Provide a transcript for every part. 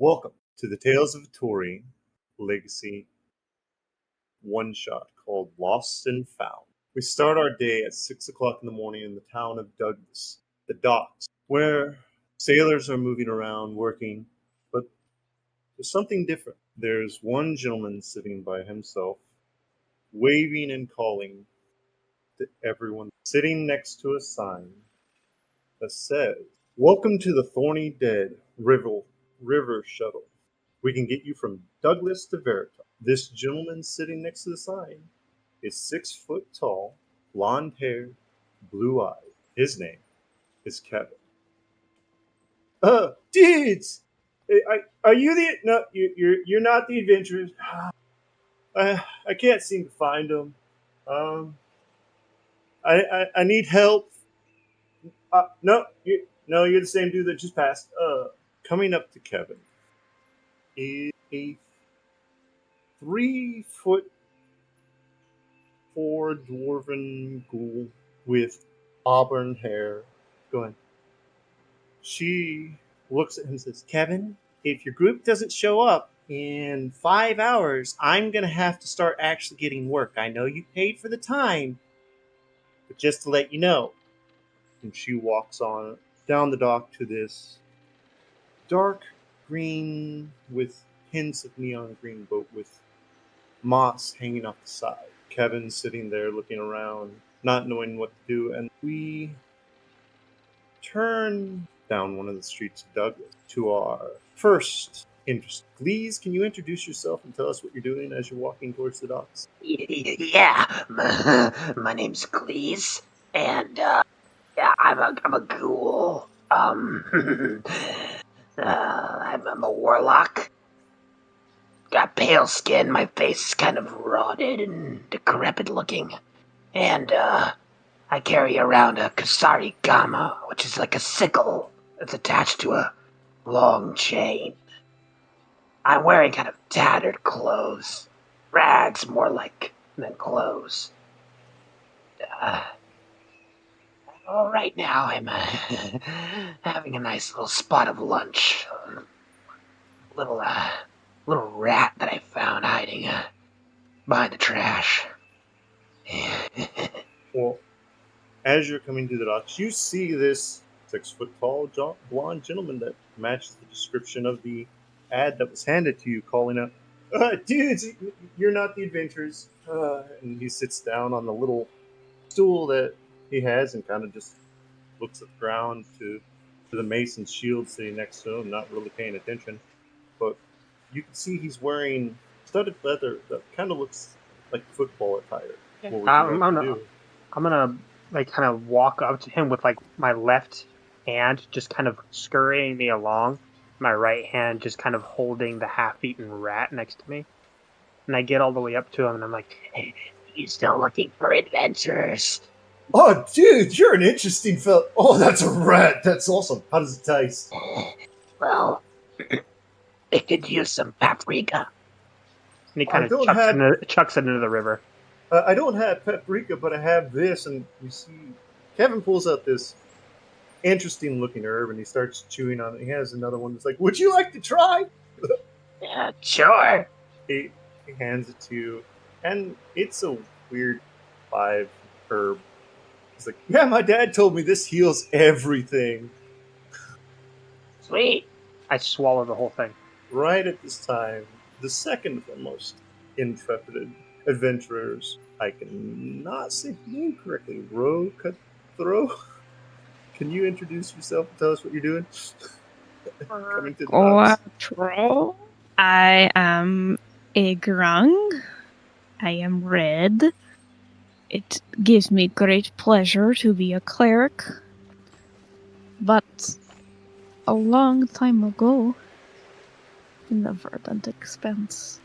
Welcome to the Tales of Tori Legacy one-shot called Lost and Found. We start our day at 6 o'clock in the morning in the town of Douglas, the docks, where sailors are moving around working, but there's something different. There's one gentleman sitting by himself, waving and calling to everyone, sitting next to a sign that says, "Welcome to the Thorny Dead River Shuttle. We can get you from Douglas to Veritas." This gentleman sitting next to the sign is 6 foot tall, blonde hair, blue eyes. His name is Kevin. Dudes! Are you the... No, you're not the adventurers. I can't seem to find them. I need help. No, you're the same dude that just passed. Coming up to Kevin is a 3 foot four dwarven ghoul with auburn hair. Going. She looks at him and says, "Kevin, if your group doesn't show up in 5 hours, I'm going to have to start actually getting work. I know you paid for the time, but just to let you know." And she walks on down the dock to this dark green with hints of neon green boat with moss hanging off the side. Kevin's sitting there looking around, not knowing what to do, and we turn down one of the streets of Douglas to our first interest. Please, can you introduce yourself and tell us what you're doing as you're walking towards the docks? Yeah, my name's Cleese, and I'm a ghoul. I'm a warlock. Got pale skin, my face is kind of rotted and decrepit looking, and I carry around a Kasari Gama, which is like a sickle that's attached to a long chain. I'm wearing kind of tattered clothes, rags more like than clothes. Right now I'm having a nice little spot of lunch. Little rat that I found hiding behind the trash. Well, as you're coming to the docks, you see this 6 foot tall blonde gentleman that matches the description of the ad that was handed to you, calling out, "Dudes, you're not the adventurers." And he sits down on the little stool that he has and kind of just looks at the ground to the mason's shield sitting next to him, not really paying attention. But you can see he's wearing studded leather that kind of looks like football attire. What would you like to do? I'm gonna kind of walk up to him with my left hand just kind of scurrying me along, my right hand just kind of holding the half-eaten rat next to me. And I get all the way up to him and I'm like, "Hey, you still looking for adventures?" "Oh, dude, you're an interesting fellow." "Oh, that's a rat. That's awesome. How does it taste?" Well, it could use some paprika. And he kind of chucks it into the river. I don't have paprika, but I have this. And you see, Kevin pulls out this interesting looking herb and he starts chewing on it. He has another one that's like, "Would you like to try?" Yeah, sure. He hands it to you, and it's a weird 5 herb. He's like, "Yeah, my dad told me this heals everything." Sweet. I swallow the whole thing. Right at this time, the second of the most intrepid adventurers, I cannot say the name correctly, Cutthroat. Can you introduce yourself and tell us what you're doing? Coming to the Quattro. I am a grung. I am red. It gives me great pleasure to be a cleric. But a long time ago, in the verdant expanse,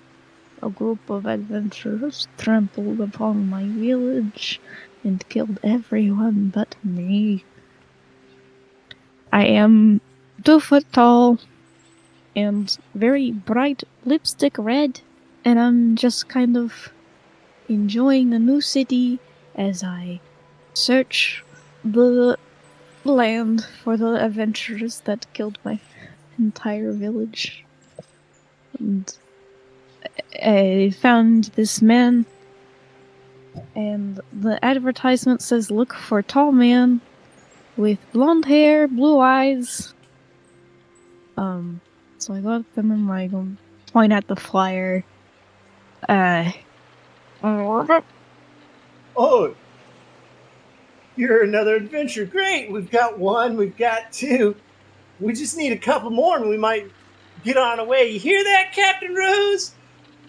a group of adventurers trampled upon my village and killed everyone but me. I am 2 foot tall and very bright lipstick red, and I'm just kind of enjoying a new city as I search the land for the adventurers that killed my entire village. And I found this man, and the advertisement says look for tall man with blonde hair, blue eyes. So I got them in my point at the flyer. Oh, you're another adventure. Great. We've got one. We've got two. We just need a couple more, and we might get on our way. You hear that, Captain Rose?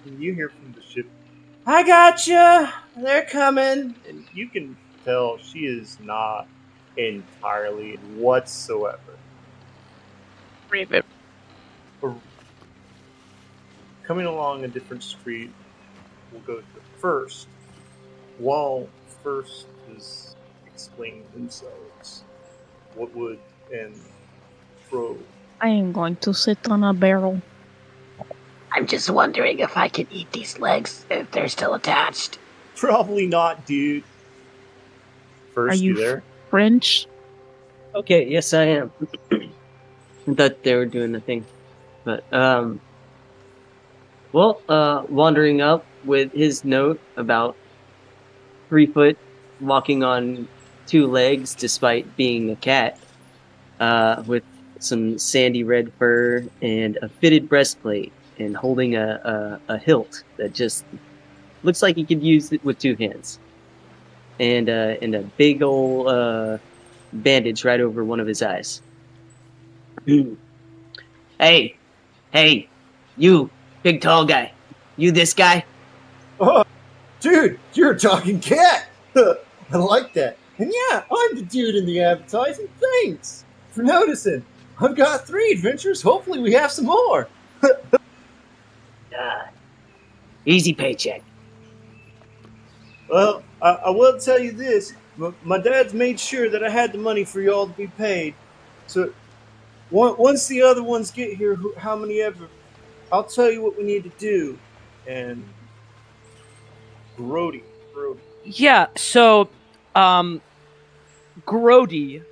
And you hear from the ship, I gotcha. They're coming. And you can tell she is not entirely whatsoever. Raven. Coming along a different street, we'll go to first. While first is explaining themselves, what would and Fro. I am going to sit on a barrel. I'm just wondering if I can eat these legs if they're still attached. Probably not, dude. Are First, you you there? French? Okay, yes, I am. I thought they were doing the thing, but wandering up with his note about 3 foot, walking on 2 legs despite being a cat, with some sandy red fur and a fitted breastplate, and holding a hilt that just looks like he could use it with 2 hands, and a big old bandage right over one of his eyes. Hey, you big tall guy, you this guy? Oh, dude, you're a talking cat. I like that. And yeah, I'm the dude in the advertising. Thanks for noticing. I've got 3 adventures. Hopefully, we have some more. Easy paycheck. Well, I will tell you this. My dad's made sure that I had the money for y'all to be paid. So once the other ones get here, how many ever, I'll tell you what we need to do. And Grody. Yeah, so Grody,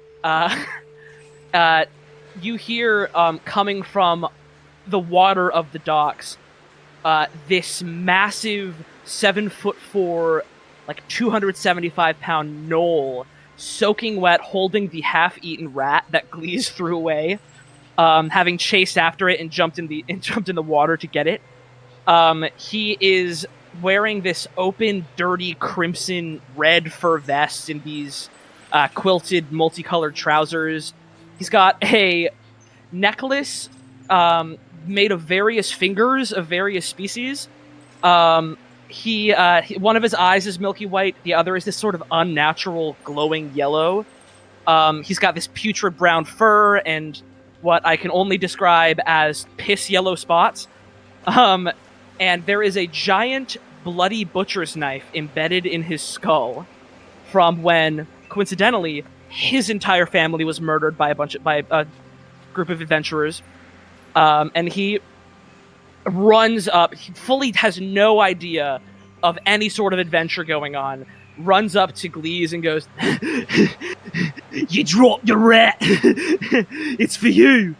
you hear coming from the water of the docks, this massive 7'4", like 275-pound knoll, soaking wet, holding the half-eaten rat that Glees threw away, having chased after it and jumped in the water to get it. He is wearing this open, dirty, crimson red fur vest and these quilted, multicolored trousers. He's got a necklace made of various fingers of various species. One of his eyes is milky white. The other is this sort of unnatural, glowing yellow. He's got this putrid brown fur and what I can only describe as piss yellow spots. And there is a giant bloody butcher's knife embedded in his skull from when, coincidentally, his entire family was murdered by a group of adventurers. And he runs up. He fully has no idea of any sort of adventure going on. Runs up to Glees and goes, "You dropped your rat. It's for you."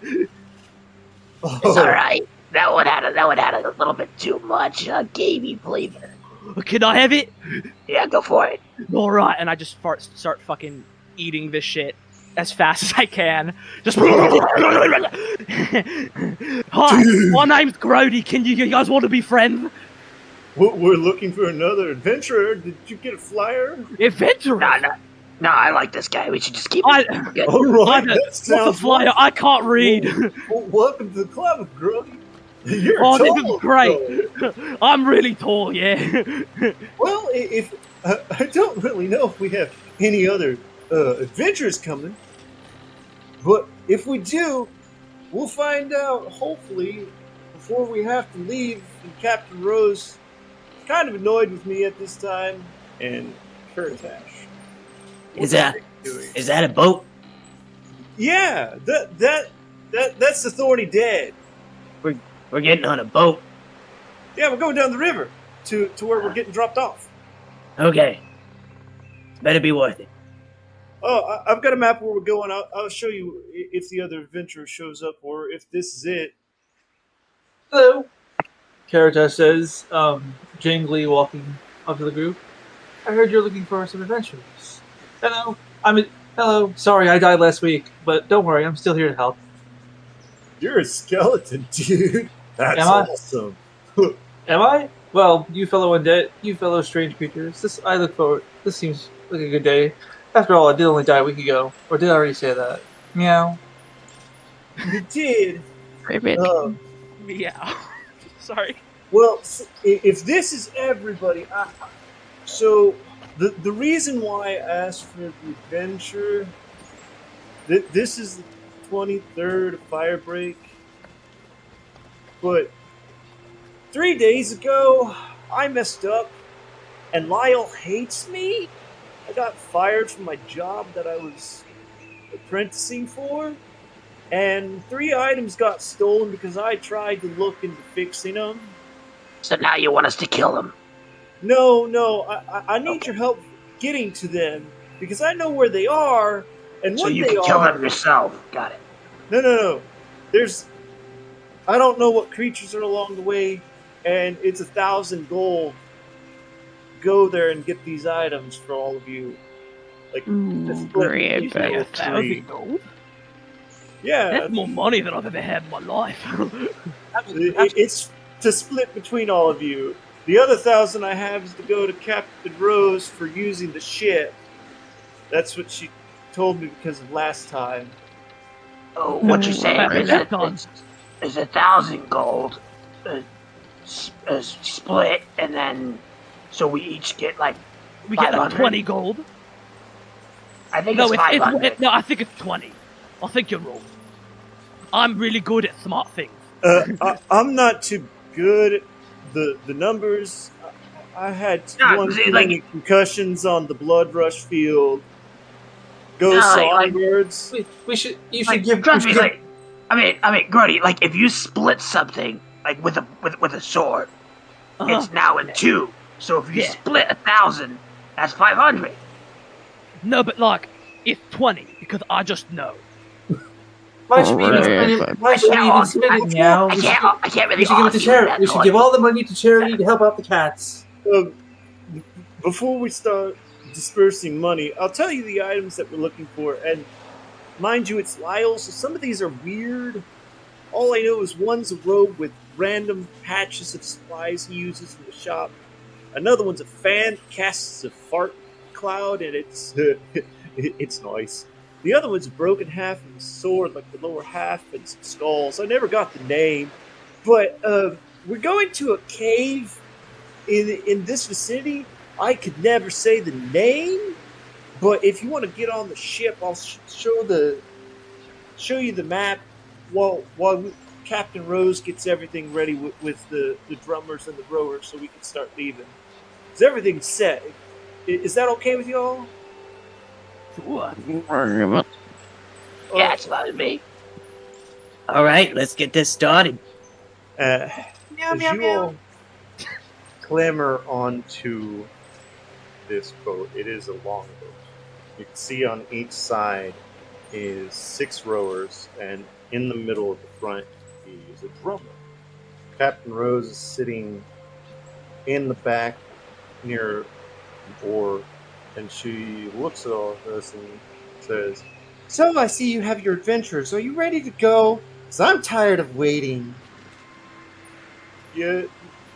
Oh, It's all right. That one had a little bit too much gamey flavor. Can I have it? Yeah, go for it. All right, and I just start fucking eating this shit as fast as I can. Just hi, my name's Grody. Can you guys want to be friends? We're looking for another adventurer. Did you get a flyer? Adventurer? No, I like this guy. We should just keep I- it. Good. All right, I- that What's the sounds flyer? I can't read. Well, welcome to the club, Grody. You're Oh, this tall, is great. I'm really tall, yeah. Well, if I don't really know if we have any other adventures coming, but if we do, we'll find out hopefully before we have to leave. And Captain Rose is kind of annoyed with me at this time, and Kurtash. Is that a boat? Yeah, that's the Thorny Dead. We're getting on a boat. Yeah, we're going down the river to where we're getting dropped off. Okay. Better be worth it. Oh, I've got a map where we're going. I'll show you if the other adventurer shows up or if this is it. Hello. Caritas says, jangly walking up to the group. I heard you're looking for some adventures. Hello, hello. Sorry, I died last week, but don't worry, I'm still here to help. You're a skeleton, dude. That's Am I? awesome. Am I? Well, you fellow undead, you fellow strange creatures. I look forward. This seems like a good day. After all, I did only die a week ago, or did I already say that? Meow. You did. Ribbit. Meow. Sorry. Well, if this is everybody, so the reason why I asked for the adventure, this is the 23rd of Firebreak, but 3 days ago I messed up, and Lyle hates me. I got fired from my job that I was apprenticing for, and 3 items got stolen because I tried to look into fixing them. So now you want us to kill him? No, I need your help getting to them because I know where they are and So what you they can kill are. them yourself. Got it. No. I don't know what creatures are along the way, and it's 1,000 gold. Go there and get these items for all of you. Like, just split Ribbit. You say between all three. 1,000 gold? Yeah, That's more money than I've ever had in my life. it's to split between all of you. The other 1,000 I have is to go to Captain Rose for using the ship. That's what she told me because of last time. Oh, what you're saying Right. is that it's 1,000 gold split, and then so we each get like We get like 500? 20 gold. I think No, it's 500. no, I think it's 20. I think you're wrong. I'm really good at smart things. I'm not too good at the numbers. I had No, one too like- many concussions on the Blood Rush field. Go No, like- songbirds. You should Like, give. trust we me, should like, I mean, Grody, like if you split something like with a sword, it's now in 2. So if you Yeah. split 1,000, that's 500. No, but like, it's 20 because I just know. Why should we even Right. spend it? Why should we I even can't- spend it now? I can't really We should give it to argue with charity. that, We should Grody. give all the money to charity to help out the cats. Before we start dispersing money, I'll tell you the items that we're looking for. And mind you, it's Lyle's, so some of these are weird. All I know is one's a robe with random patches of supplies he uses in the shop. Another one's a fan that casts a fart cloud, and it's it's nice. The other one's a broken half of a sword, like the lower half, and some skulls. I never got the name, but we're going to a cave in this vicinity. I could never say the name, but if you want to get on the ship, I'll show you the map while Captain Rose gets everything ready with the drummers and the rowers, so we can start leaving. Is everything set? Is that okay with y'all? Sure. Ribbit. Yeah, it's fine with me. All right, let's get this started. As you all clamber onto this boat, it is a long boat. You can see on each side is 6 rowers, and in the middle of the front is a drummer. Captain Rose is sitting in the back near an oar, and she looks at all of us and says, "So I see you have your adventures. Are you ready to go? 'Cause I'm tired of waiting." Yeah,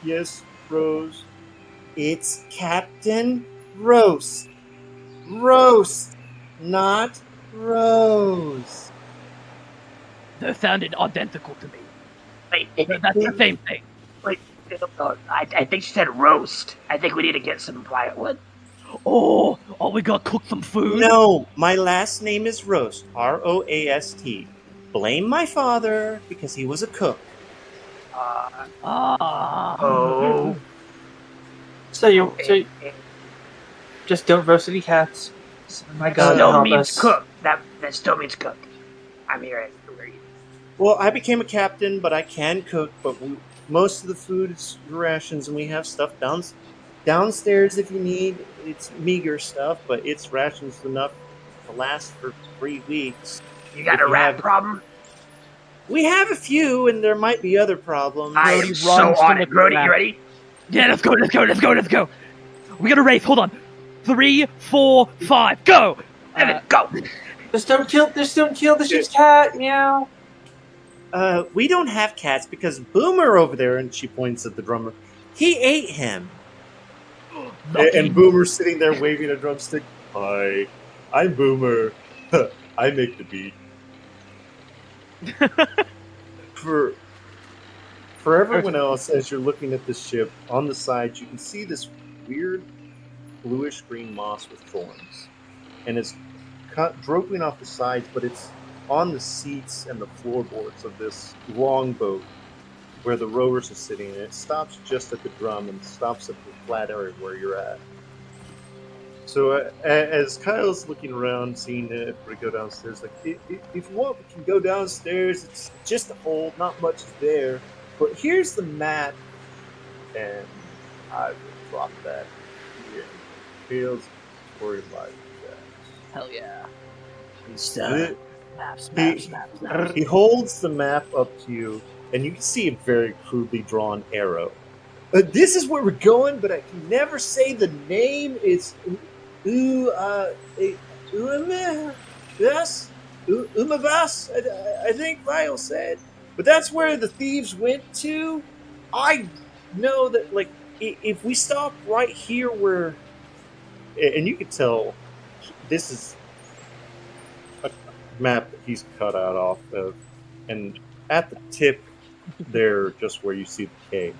yes, Rose. It's Captain Roast. Roast, not Rose. They sounded identical to me. Wait, That's the same thing. I think she said roast. I think we need to get some firewood. Oh, we gotta cook some food? No, my last name is Roast. Roast. Blame my father because he was a cook. Oh. So just don't roast any cats. My God, Still help means us. cook. That still means cook. I'm here. Well, I became a captain, but I can cook. But most of the food is rations, and we have stuff downstairs if you need. It's meager stuff, but it's rations enough to last for 3 weeks. You got If a you rat have- problem? We have a few, and there might be other problems. I Brody am so runs to on look it. at the Brody, map. you ready? Yeah, let's go. We got a race. Hold on. 3, 4, 5, go! 7, go! Just don't kill the ship's cat, meow. We don't have cats because Boomer over there, and she points at the drummer, he ate him. And Boomer's sitting there waving a drumstick. Hi, I'm Boomer. I make the beat. For everyone else, as you're looking at this ship, on the side, you can see this weird bluish-green moss with thorns. And it's dropping off the sides, but it's on the seats and the floorboards of this longboat where the rowers are sitting, and it stops just at the drum and stops at the flat area where you're at. So as Kyle's looking around, seeing if we go downstairs, like, if you want, we can go downstairs. It's just a hold, not much is there. But here's the map, and I will drop that here. Feels for like that. Hell yeah. Maps. He holds the map up to you, and you can see a very crudely drawn arrow. This is where we're going, but I can never say the name. It's Umavas, I think Lyle said. But that's where the thieves went to. I know that, like, if we stop right here where... And you can tell this is a map that he's cut out off of. And at the tip there, just where you see the K,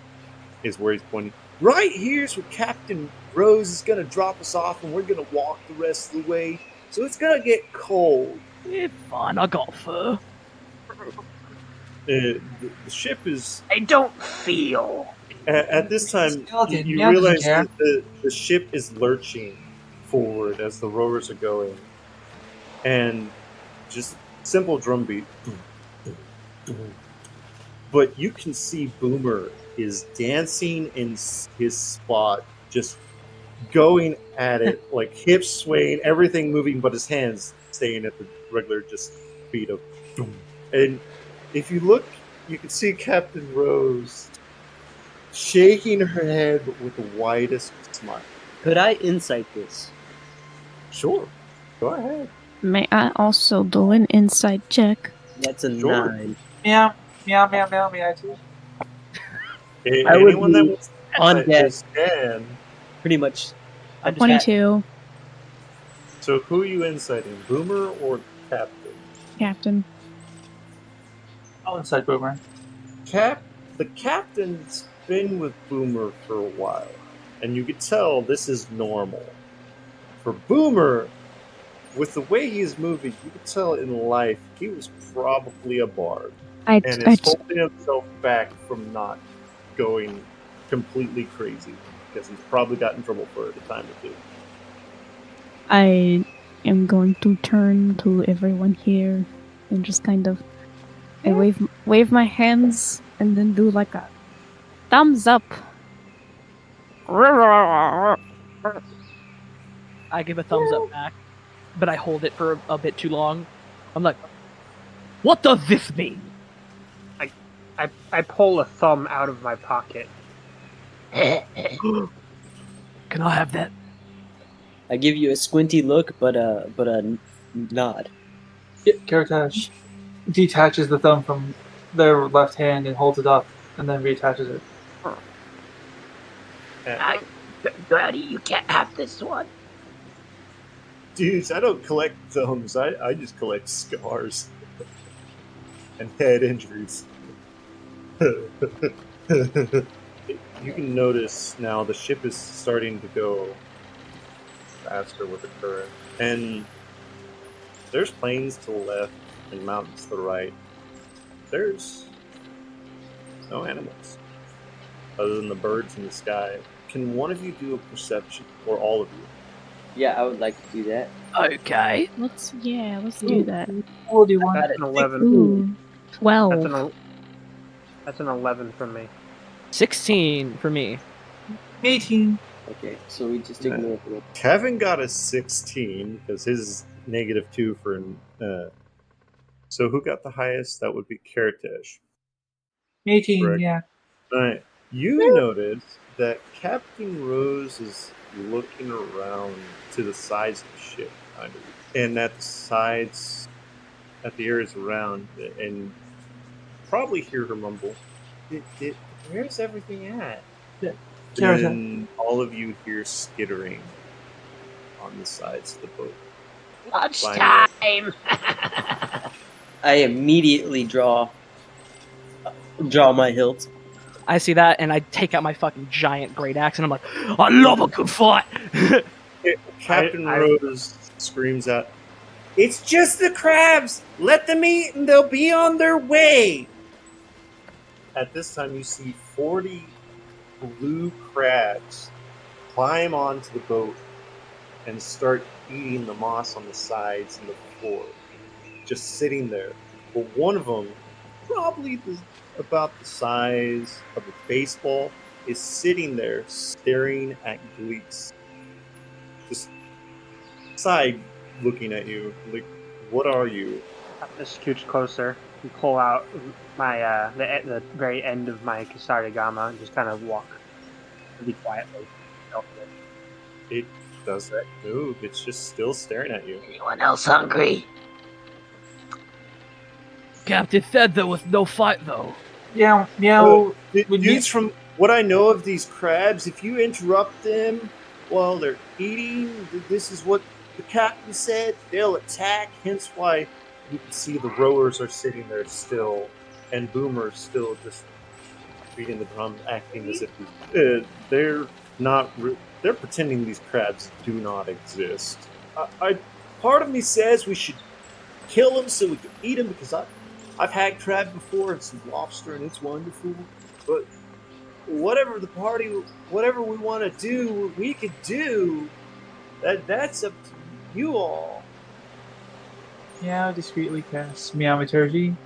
is where he's pointing. Right here's where Captain Rose is going to drop us off, and we're going to walk the rest of the way. So it's going to get cold. It's fine, I got fur. The ship is... I don't feel. At this time, you realize that the ship is lurching forward as the rowers are going. And just simple drum beat. But you can see Boomer is dancing in his spot, just going at it, like hips swaying, everything moving, but his hands staying at the regular just beat of boom. And if you look, you can see Captain Rose shaking her head with the widest smile. Could I insight this? Sure, go ahead. May I also do an insight check? That's a Sure. 9. Meow, meow, meow, meow, meow, too. I would Anyone that be wants on to deck. scan. Pretty much. I'm just 22, So who are you inciting, Boomer or Captain? Captain. I'll inside Boomer. The captain's been with Boomer for a while, and you could tell this is normal. For Boomer, with the way he's moving, you could tell in life he was probably a bard, and is holding himself back from not going completely crazy, because he's probably got in trouble for it a time or two. I am going to turn to everyone here and just kind of I wave my hands and then do like a thumbs up. I give a thumbs up back, but I hold it for a bit too long. I'm like, what does this mean? I pull a thumb out of my pocket. Can I have that? I give you a squinty look, but a nod. Yeah, Karatash detaches the thumb from their left hand and holds it up, and then reattaches it. Brody, you can't have this one. Dudes, I don't collect thumbs. I just collect scars and head injuries. You can notice now the ship is starting to go faster with the current, and there's plains to the left and mountains to the right. There's no animals other than the birds in the sky. Can one of you do a perception, or all of you? Yeah, I would like to do that. Okay. Let's do that. We'll do I one. got That's it. an 11. Ooh, 12. That's an 11 for me. 16 for me. 18. Okay, so we just ignore it. Kevin got a 16 because his -2 for So who got the highest? That would be Karitesh. 18, Correct. yeah. Alright. You notice that Captain Rose is looking around to the sides of the ship, kind of. And at the sides, at the areas around, and probably hear her mumble, where's everything at? Yeah. Then all of you hear skittering on the sides of the boat. Lunchtime. I immediately draw my hilt. I see that, and I take out my fucking giant great axe, and I'm like, I love a good fight. Captain Rose screams out, "It's just the crabs! Let them eat and they'll be on their way!" At this time, you see 40 blue crabs climb onto the boat and start eating the moss on the sides and the floor. Just sitting there. But one of them, probably about the size of a baseball, is sitting there staring at Gleeks. Just side looking at you. Like, what are you? I'm gonna scooch closer and pull out my the very end of my Kasarigama and just kind of walk really quietly. It doesn't move. It's just still staring at you. Anyone else hungry? Captain said there was no fight, though. Yeah, meow. Dudes, from what I know of these crabs, if you interrupt them while they're eating, this is what the captain said, they'll attack. Hence why you can see the rowers are sitting there still, and Boomer's still just beating the drum, acting as if they're not. They're pretending these crabs do not exist. Part of me says we should kill them so we can eat them because I've had crab before and some lobster and it's wonderful. But whatever we want to do, we could do. That's up to you all. Meow discreetly casts Meowmaturgy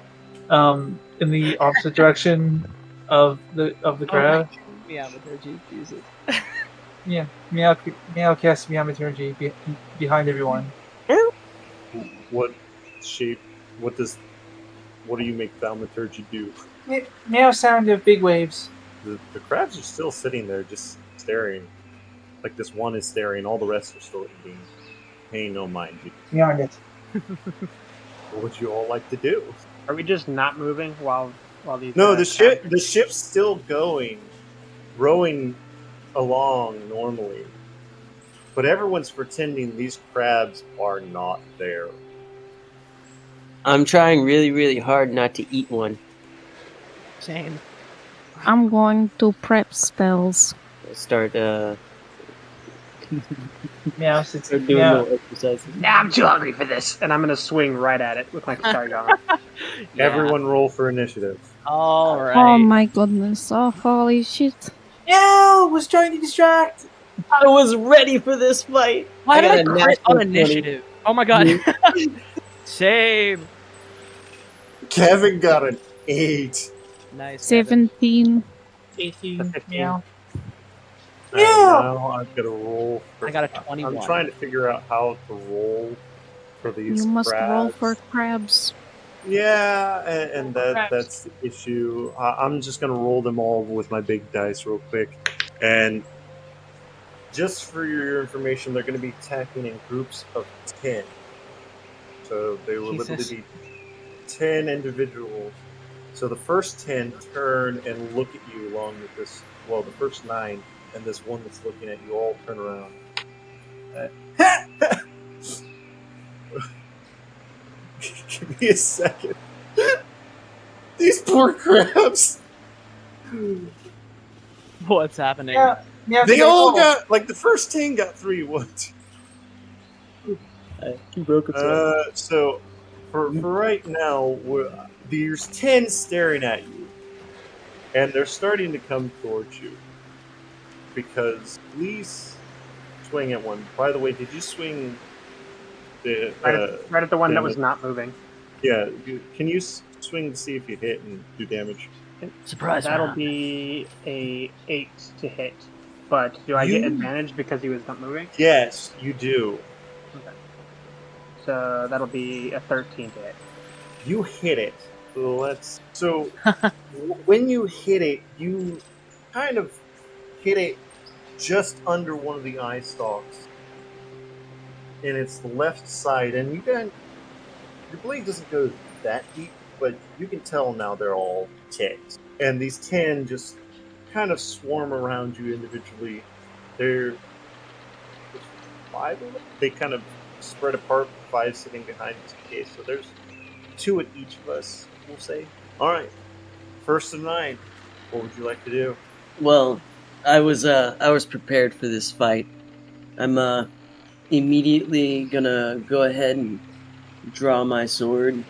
in the opposite direction of the crab. Yeah, Maturgy, Jesus. Yeah, Meow casts Meowmaturgy behind everyone. What shape? What do you make thaumaturgy do? Meow sound of big waves. The crabs are still sitting there, just staring. Like this one is staring, all the rest are still eating. Paying no mind. Beyond it. What would you all like to do? Are we just not moving while these? No, the ship's still going, rowing along normally, but everyone's pretending these crabs are not there. I'm trying really, really hard not to eat one. Same. I'm going to prep spells. Start Meow doing little exercises. Nah, I'm too hungry for this. And I'm gonna swing right at it with my Kasarigama. Yeah. Everyone roll for initiative. All right. Oh my goodness! Oh holy shit! Meow was trying to distract. I was ready for this fight. Why did I got a crit on natural 20. initiative? Oh my god. Same. Kevin got an 8. Nice. Kevin. 17. 18. 15. Meow. Alright, now I've got to roll. I got a 21. I'm trying to figure out how to roll for these You must crabs. roll for crabs. Yeah, and that's the issue. I'm just going to roll them all with my big dice real quick. And just for your information, they're going to be attacking in groups of 10. So they will literally be 10 individuals. So the first 10 turn and look at you along with this. Well, the first 9 and this one that's looking at you all turn around. Give me a second. These poor crabs. What's happening? Yeah, They all got, like, the first 10 got 3 wounds. You broke a So, for right now, there's 10 staring at you. And they're starting to come towards you. Because please swing at one. By the way, did you swing the... Right at the one that damage? was not moving. Yeah, can you swing to see if you hit and do damage? Surprise That'll round. be a 8 to hit. But do I get advantage because he was not moving? Yes, you do. Okay. So that'll be a 13 to hit. You hit it. So when you hit it, you kind of hit it just under one of the eye stalks, and it's the left side. And your blade doesn't go that deep, but you can tell now they're all ticked. And these 10 just kind of swarm around you individually. There's 5 of them. They kind of spread apart, 5 sitting behind TK. So there's 2 at each of us, we'll say. All right. First of 9. What would you like to do? Well, I was prepared for this fight. I'm immediately gonna go ahead and draw my sword,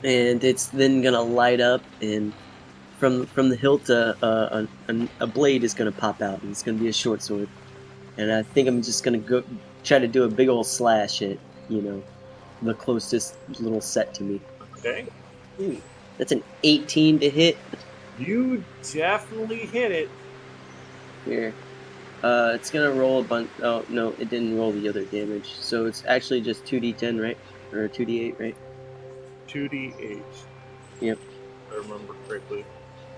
and it's then gonna light up, and from the hilt a blade is gonna pop out, and it's gonna be a short sword. And I think I'm just gonna go try to do a big old slash at the closest little set to me. Okay. Ooh, that's an 18 to hit. You definitely hit it. Here. It's gonna roll a bunch. Oh no, it didn't roll the other damage. So it's actually just 2d10, right? Or 2d8, right? 2d8. Yep. If I remember correctly.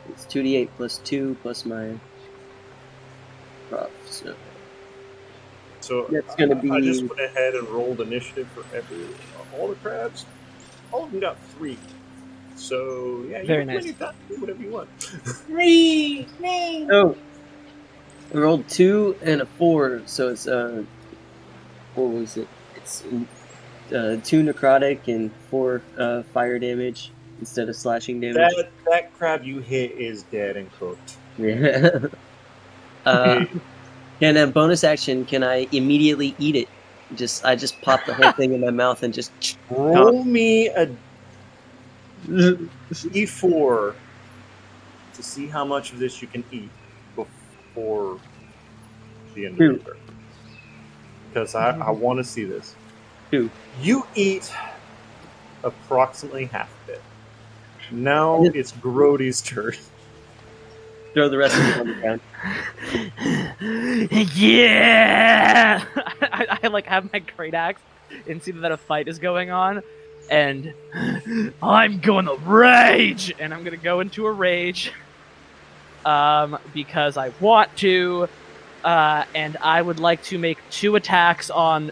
It's 2d8 plus 2 plus my prof. So that's gonna be. I just went ahead and rolled initiative for all the crabs. All of them got 3. So yeah, Very you nice. can do whatever you want. 3. Oh, I rolled 2 and a 4, so it's what was it? It's 2 necrotic and 4 fire damage instead of slashing damage. That crab you hit is dead and cooked. Yeah. And a bonus action, can I immediately eat it? I just pop the whole thing in my mouth and just Roll me a d4 to see how much of this you can eat before the end of your turn. Because I want to see this. 2. You eat approximately half of it. Now it's Grody's turn. Throw the rest of it on the ground. Yeah! I like have my great axe and see that a fight is going on, and I'm gonna rage, and I'm gonna go into a rage, because I want to, and I would like to make 2 attacks on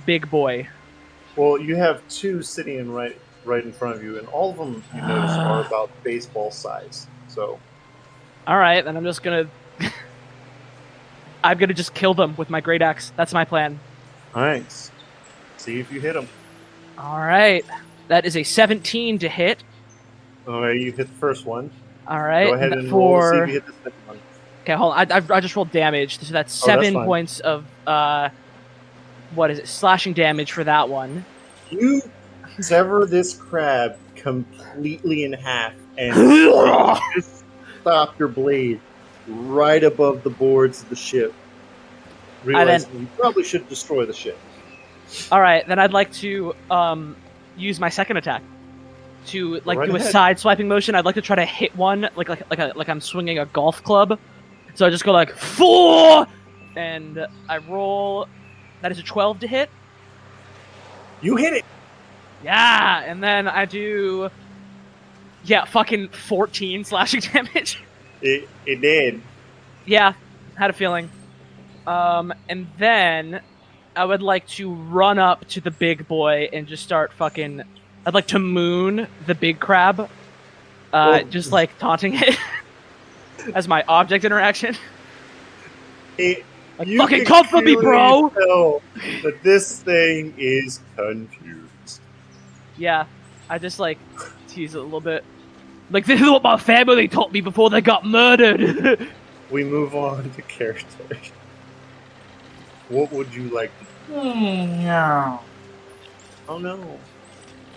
Big Boy. Well, you have 2 sitting right in front of you, and all of them you notice are about baseball size. So. All right, then I'm gonna just kill them with my great axe. That's my plan. All right. See if you hit them. All right, that is a 17 to hit. All right, you hit the first one. All right, Go ahead and roll to see if you hit the second one. Okay, hold on. I just rolled damage, so that's 7 points of what is it? Slashing damage for that one. You sever this crab completely in half and just stop your blade right above the boards of the ship. Realizing you probably should destroy the ship. All right, then I'd like to use my second attack to do a side swiping motion. I'd like to try to hit one like I'm swinging a golf club. So I just go like 4, and I roll. That is a 12 to hit. You hit it. Yeah, and then I do. Yeah, fucking 14 slashing damage. It did. Yeah, had a feeling. And then I would like to run up to the big boy and just start fucking. I'd like to moon the big crab, just like taunting it as my object interaction. Like, fucking come for me, bro! Tell that this thing is confused. Yeah, I just like tease it a little bit. Like, this is what my family taught me before they got murdered. We move on to character. What would you like to do? No. Oh no.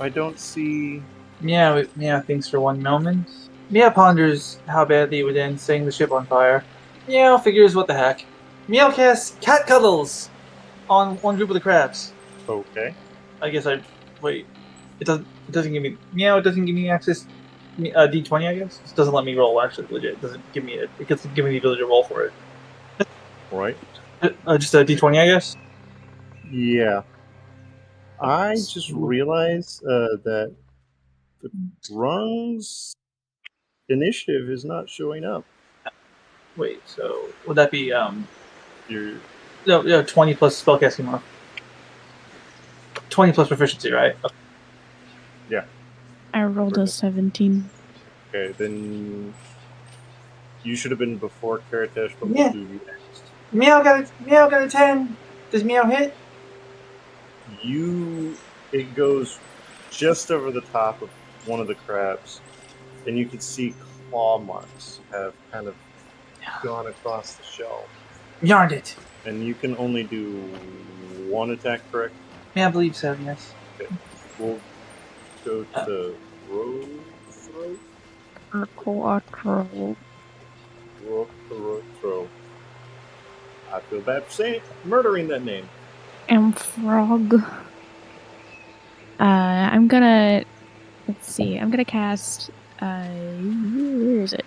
I don't see... Meow thinks for one moment. Meow ponders how badly it would end setting the ship on fire. Meow figures what the heck. Meow casts cat cuddles on one group of the crabs. Okay. I guess wait. It doesn't give me Meow. It doesn't give me access. D20, I guess. It doesn't let me roll. Actually, legit. It doesn't give me it. It doesn't give me the ability to roll for it. Right. Just a D20, I guess. Yeah. I just realized that the Grung's initiative is not showing up. Wait, so would that be You're no 20 plus spellcasting mod? 20 plus proficiency, right? yeah. I rolled a 17. Okay, then you should have been before Karatash, but Yeah. we'll do you next. Meow got a 10. Does Meow hit? It goes just over the top of one of the crabs, and you can see claw marks have kind of gone across the shell. Yarned it. And you can only do one attack, correct? Yeah, I believe so, yes. Okay. We'll go to Road Throat. Quattro. Throat. I feel bad for saying murdering that name. Frog. I'm gonna. Let's see. I'm gonna cast. Where is it?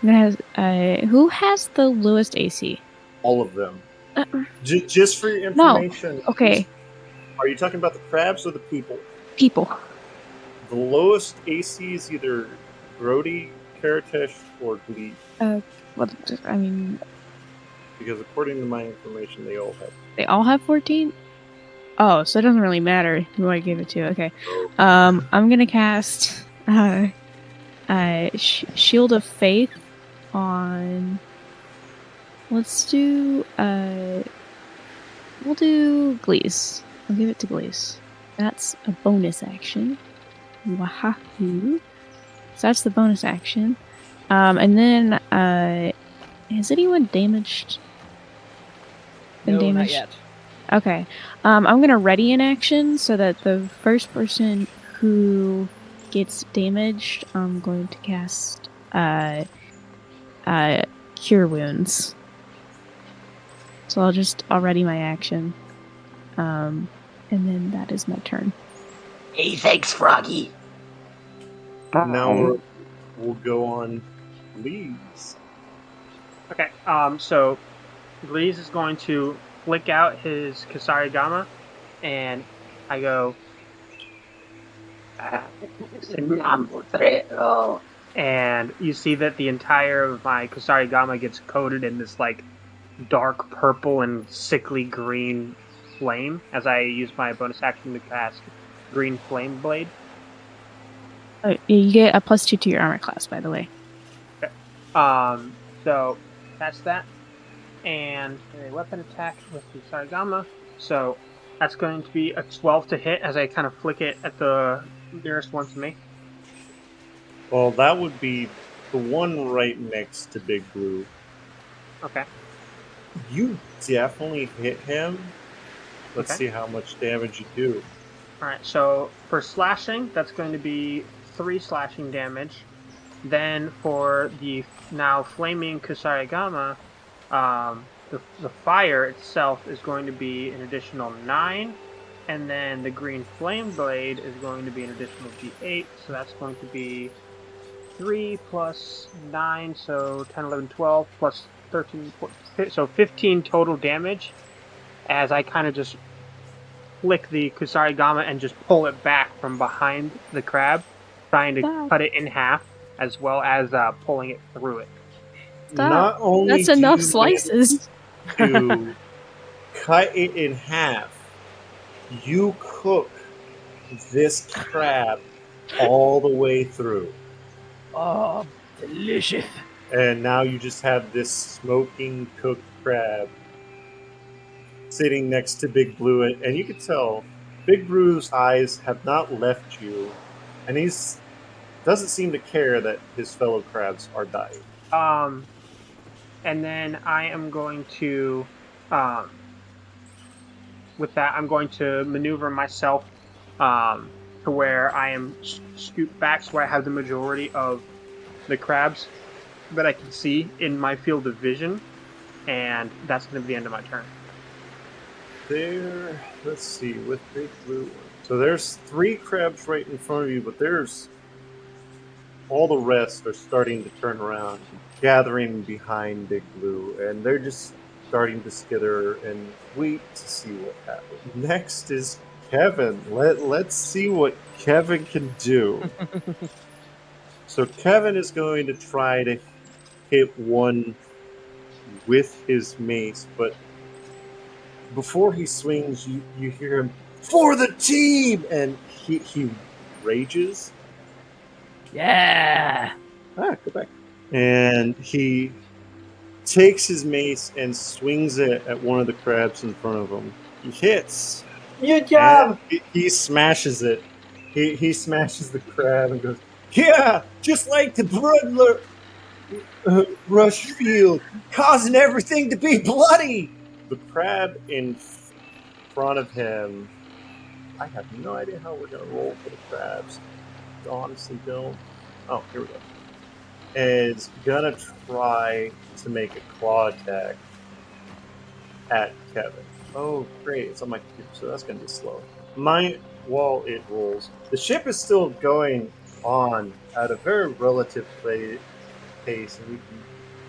I'm gonna have. Who has the lowest AC? All of them. Just for your information. Okay. Are you talking about the crabs or the people? People. The lowest AC is either Grody, Karatash, or Glee. What? I mean, Because according to my information, they all have. they all have 14. Oh, so it doesn't really matter who I give it to. Okay. I'm gonna cast Shield of Faith on. Let's do we'll do Glees. I'll give it to Glees. That's a bonus action. Wahoo. So that's the bonus action. And then has anyone damaged? Been No, damaged? not yet. Okay. I'm gonna ready an action so that the first person who gets damaged, I'm going to cast Cure Wounds. So I'll ready my action. And then that is my turn. Hey, thanks, Froggy. Now we'll go on Lee's. Okay, so Glees is going to flick out his Kasarigama, and I go, and you see that the entire of my Kasarigama gets coated in this like dark purple and sickly green flame as I use my bonus action to cast Green Flame Blade. You get a +2 to your armor class, by the way. Okay. So that's that. And a weapon attack with the Sarigama. So that's going to be a 12 to hit as I kind of flick it at the nearest one to me. Well, that would be the one right next to Big Blue. Okay. You definitely hit him. Let's see how much damage you do. Alright, so for slashing, that's going to be 3 slashing damage. Then for the now flaming Kusarigama, the fire itself is going to be an additional 9. And then the green flame blade is going to be an additional d8. So that's going to be 3 plus 9, so 10, 11, 12, plus 13, so 15 total damage as I kind of just flick the Kusarigama and just pull it back from behind the crab, trying to cut it in half, as well as pulling it through it. Not only That's enough slices to cut it in half, you cook this crab all the way through. Oh, delicious. And now you just have this smoking cooked crab sitting next to Big Blue, and you can tell Big Blue's eyes have not left you, and he's doesn't seem to care that his fellow crabs are dying. And then I am going to, with that, I'm going to maneuver myself to where I am scooped back, so I have the majority of the crabs that I can see in my field of vision, and that's going to be the end of my turn. There, let's see, with Big Blue. So there's 3 crabs right in front of you, but there's all the rest are starting to turn around, gathering behind Big Blue, and they're just starting to skither and wait to see what happens. Next is Kevin. Let's see what Kevin can do. So Kevin is going to try to hit one with his mace, but before he swings, you hear him, "For the team!" And he rages. Yeah. Go back. And he takes his mace and swings it at one of the crabs in front of him. He hits. Good And job! he smashes it. He smashes the crab and goes, "Yeah, just like the rush field, causing everything to be bloody." The crab in front of him, I have no idea how we're going to roll for the crabs. Honestly, don't. Oh, here we go. Is going to try to make a claw attack at Kevin. Oh, great. It's on my computer, so that's going to be slow. While it rolls, the ship is still going on at a very relative pace, and you can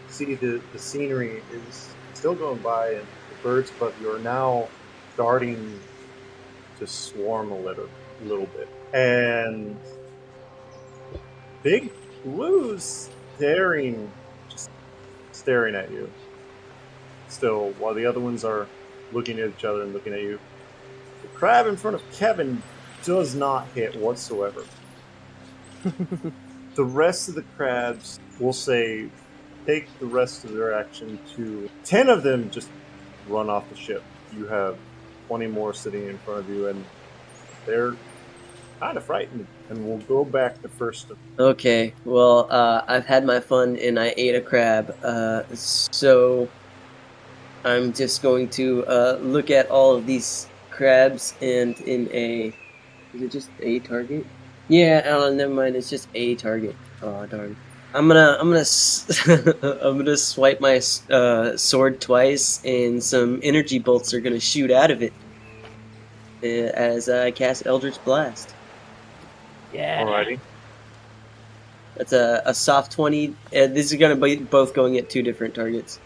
see the scenery is still going by, and the birds above you are now starting to swarm a little bit. And Big Blue's just staring at you. Still, while the other ones are looking at each other and looking at you. The crab in front of Kevin does not hit whatsoever. The rest of the crabs, we'll say, take the rest of their action to 10 of them just run off the ship. You have 20 more sitting in front of you, and they're kind of frightened. And we'll go back to first. Okay, well, I've had my fun and I ate a crab, so I'm just going to look at all of these crabs and is it just a target? Yeah, never mind, it's just a target. Oh darn. I'm gonna swipe my sword twice, and some energy bolts are gonna shoot out of it as I cast Eldritch Blast. Yeah. Alrighty. That's a soft 20. These are going to be both going at 2 different targets.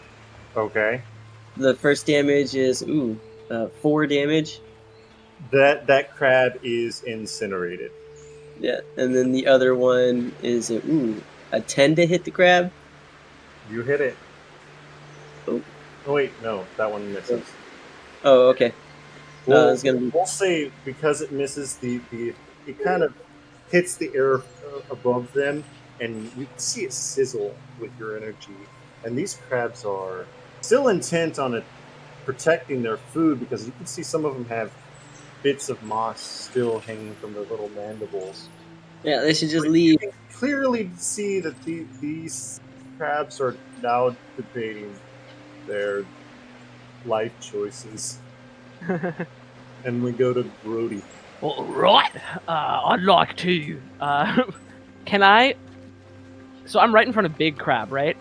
Okay. The first damage is 4 damage. That crab is incinerated. Yeah, and then the other one is a 10 to hit the crab. You hit it. Oh wait, no, that one misses. Oh, okay. Well, it's gonna be... we'll say because it misses it kind of hits the air above them, and you can see it sizzle with your energy. And these crabs are still intent on protecting their food, because you can see some of them have bits of moss still hanging from their little mandibles. Yeah, they should just leave. You can clearly see that these crabs are now debating their life choices. And we go to Brody. All right. I'd like to. Can I? So I'm right in front of Big Crab, right?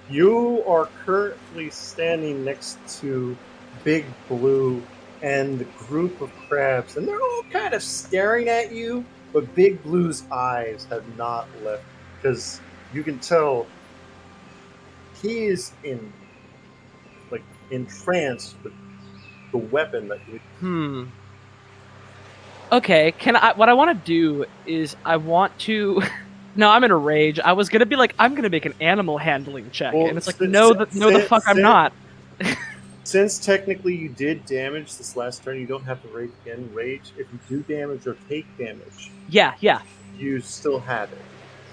You are currently standing next to Big Blue and the group of crabs, and they're all kind of staring at you, but Big Blue's eyes have not left, because you can tell he is entranced with the weapon that you... Okay, what I want to do is I want to... No, I'm in a rage. I was gonna be like, I'm gonna make an animal handling check, and it's like, no, the fuck, I'm not. Since technically you did damage this last turn, you don't have to rage again. Rage, if you do damage or take damage, yeah, you still have it.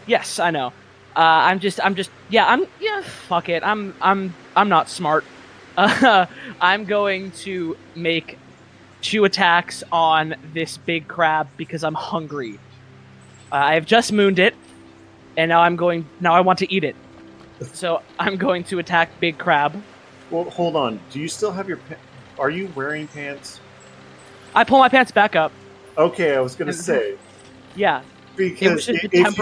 Yes, I know. Fuck it. I'm not smart. I'm going to make 2 attacks on this big crab because I'm hungry. I have just mooned it, and now I want to eat it. So I'm going to attack Big Crab. Well, hold on. Do you still have your... Are you wearing pants? I pull my pants back up. Okay, I was going to say. Yeah. Because if you didn't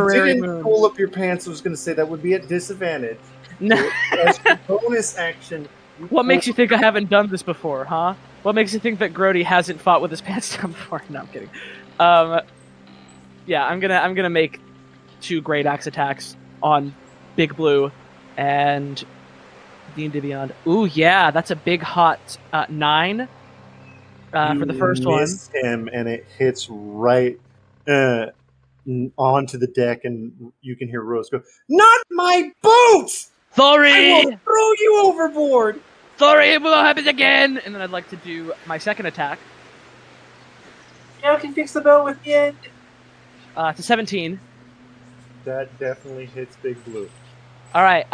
pull up your pants, I was going to say that would be at disadvantage. No. As your bonus action... What makes you think I haven't done this before, huh? What makes you think that Grody hasn't fought with his pants down before? No, I'm kidding. Yeah, I'm gonna make 2 Great Axe attacks on Big Blue and D&D Beyond. Ooh, yeah, that's a big hot 9. For the first one. Missed him, and it hits right onto the deck, and you can hear Rose go, "Not my boat! I Sorry! will throw you overboard!" Sorry, it will happen again! And then I'd like to do my second attack. Yeah, I can fix the boat with the end. To 17. That definitely hits Big Blue. All right.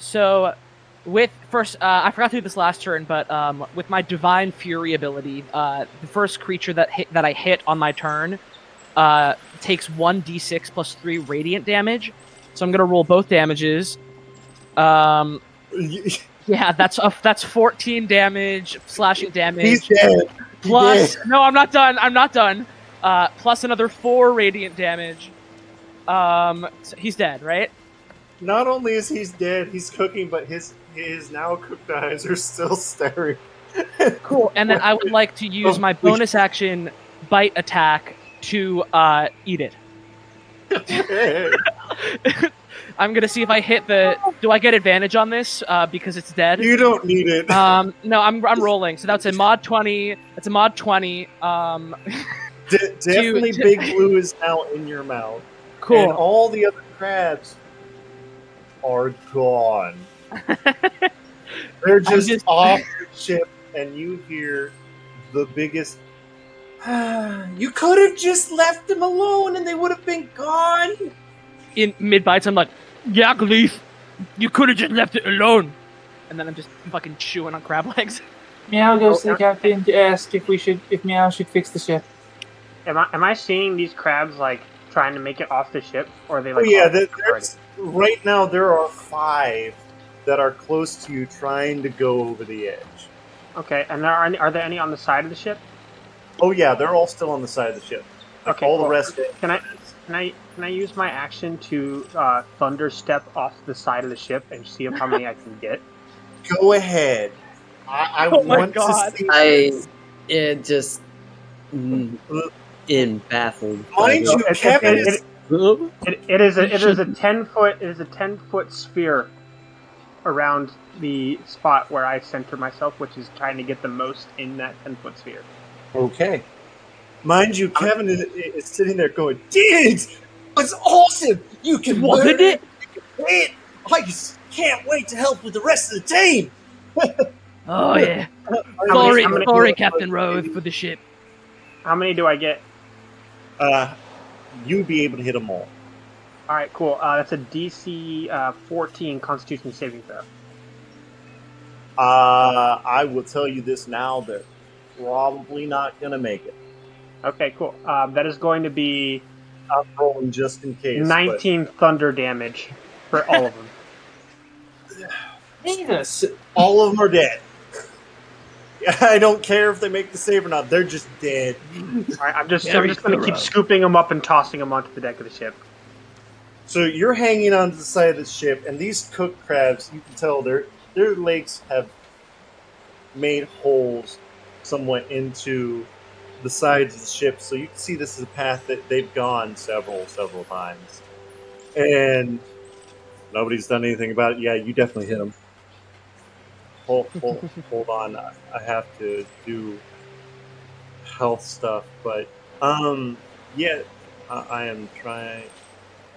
So with first, I forgot to do this last turn, but with my Divine Fury ability, the first creature that I hit on my turn takes 1d6 plus 3 radiant damage. So I'm gonna roll both damages. Yeah, that's 14 damage, slashing damage. He's dead. Plus, no, I'm not done. I'm not done. Plus another 4 radiant damage. So he's dead, right? Not only is he dead, he's cooking, but his now cooked eyes are still staring. Cool. And then I would like to use my bonus action bite attack to eat it. I'm gonna see if I hit the. Do I get advantage on this because it's dead? You don't need it. No, I'm rolling. So that's a mod 20. That's a mod 20. Definitely, Big Blue is now in your mouth. Cool. And all the other crabs are gone. They're just off the ship, and you hear the biggest. You could have just left them alone, and they would have been gone. In mid bites, I'm like, "Yeah, Gleef, you could have just left it alone." And then I'm just fucking chewing on crab legs. Meow goes to the captain to ask if Meow should fix the ship. Am I seeing these crabs like trying to make it off the ship, or are they like? Oh yeah, right now there are 5 that are close to you, trying to go over the edge. Okay, and are there any on the side of the ship? Oh yeah, they're all still on the side of the ship. Like Okay, all cool. the rest. Can I use my action to thunder step off the side of the ship and see how many I can get? Go ahead. I Oh my want God. to see. In baffled. Mind you, Kevin is. It is a 10-foot sphere around the spot where I center myself, which is trying to get the most in that 10-foot sphere. Okay. Mind you, Kevin is sitting there going, "Dude, it's awesome! You can Wasn't learn, it? you can play it. I just can't wait to help with the rest of the team." Oh yeah. Sorry, Captain Rose, for the ship. How many do I get? You'd be able to hit them all. All right, cool. That's a DC 14 Constitution saving throw. I will tell you this now: they're probably not gonna make it. Okay, cool. That is going to be I'm rolling just in case. 19 thunder damage for all of them. Jesus. All of them are dead. I don't care if they make the save or not; they're just dead. All right, I'm just going to keep scooping them up and tossing them onto the deck of the ship. So you're hanging onto the side of the ship, and these cooked crabs, you can tell their legs have made holes somewhat into the sides of the ship, so you can see this is a path that they've gone several times, and nobody's done anything about it. Yeah, you definitely hit them. Hold on, I have to do health stuff, but yeah, I am trying.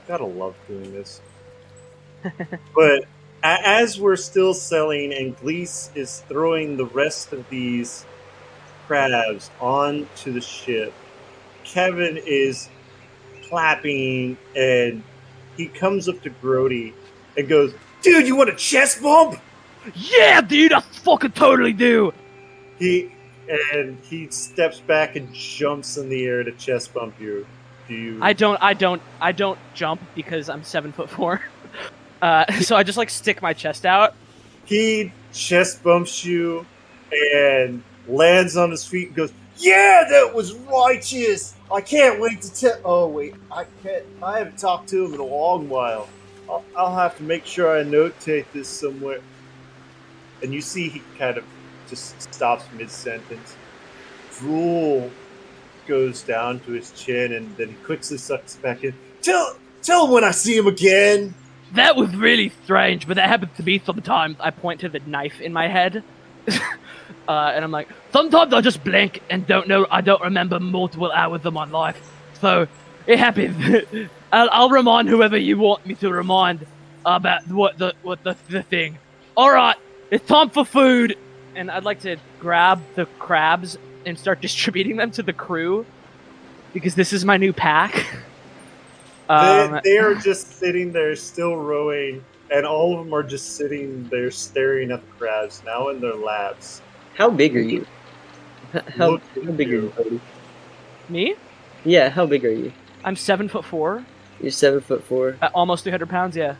Gotta love doing this. But as we're still selling, and Gleese is throwing the rest of these crabs onto the ship, Kevin is clapping, and he comes up to Grody and goes, "Dude, you want a chest bump?" Yeah, dude, I fucking totally do. He steps back and jumps in the air to chest bump you. Do you? I don't jump because I'm 7'4". So I just like stick my chest out. He chest bumps you and lands on his feet and goes, "Yeah, that was righteous. I can't wait to tell." Oh wait, I can't. I haven't talked to him in a long while. I'll have to make sure I notate this somewhere. And you see he kind of just stops mid-sentence. Drool goes down to his chin, and then he quickly sucks back in. Tell him when I see him again. That was really strange, but that happens to me sometimes. I point to the knife in my head. And I'm like, sometimes I just blank and don't know. I don't remember multiple hours of my life, so it happens. I'll remind whoever you want me to remind about what the thing. All right, it's time for food, and I'd like to grab the crabs and start distributing them to the crew because this is my new pack. They are just sitting there, still rowing, and all of them are just sitting there staring at the crabs, now in their laps. How big are you? How Look at big are you, you. Cody? Me? Yeah, how big are you? I'm 7'4", You're 7'4". almost 300 pounds. Yeah.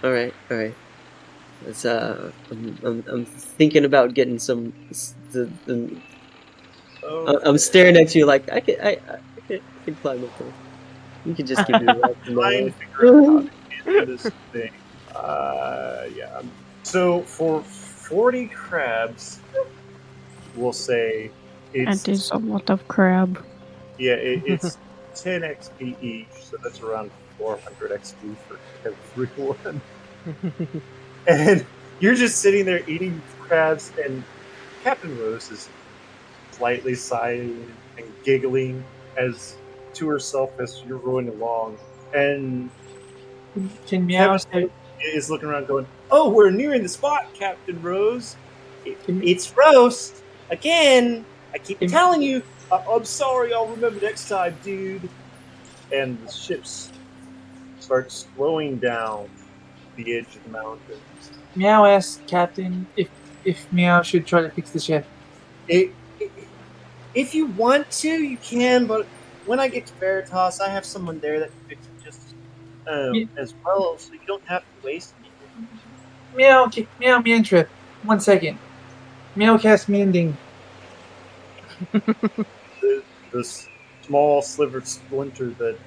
All right. That's I'm thinking about getting some. I'm staring at you like I can climb up there. You can just give me a ride from now Trying to on. figure out how to handle this thing. Yeah. So for 40 crabs, we'll say That it's is a lot of crab. it's 10 XP each, so that's around 400 XP for everyone. And you're just sitting there eating crabs, and Captain Rose is slightly sighing and giggling as to herself as you're rowing along. And Can Meow Kevin say? is looking around going, "Oh, we're nearing the spot, Captain Rose. Can, It's roast again. I keep can, telling you. I'm sorry. I'll remember next time, dude." And the ship starts slowing down the edge of the mountains. Meow asks Captain if Meow should try to fix the ship. It, if you want to, you can, but when I get to Veritas, I have someone there that can fix it just Me- as well, so you don't have to waste anything. Meow Mantrip. 1 second. Meow cast Mending. The small slivered splinter that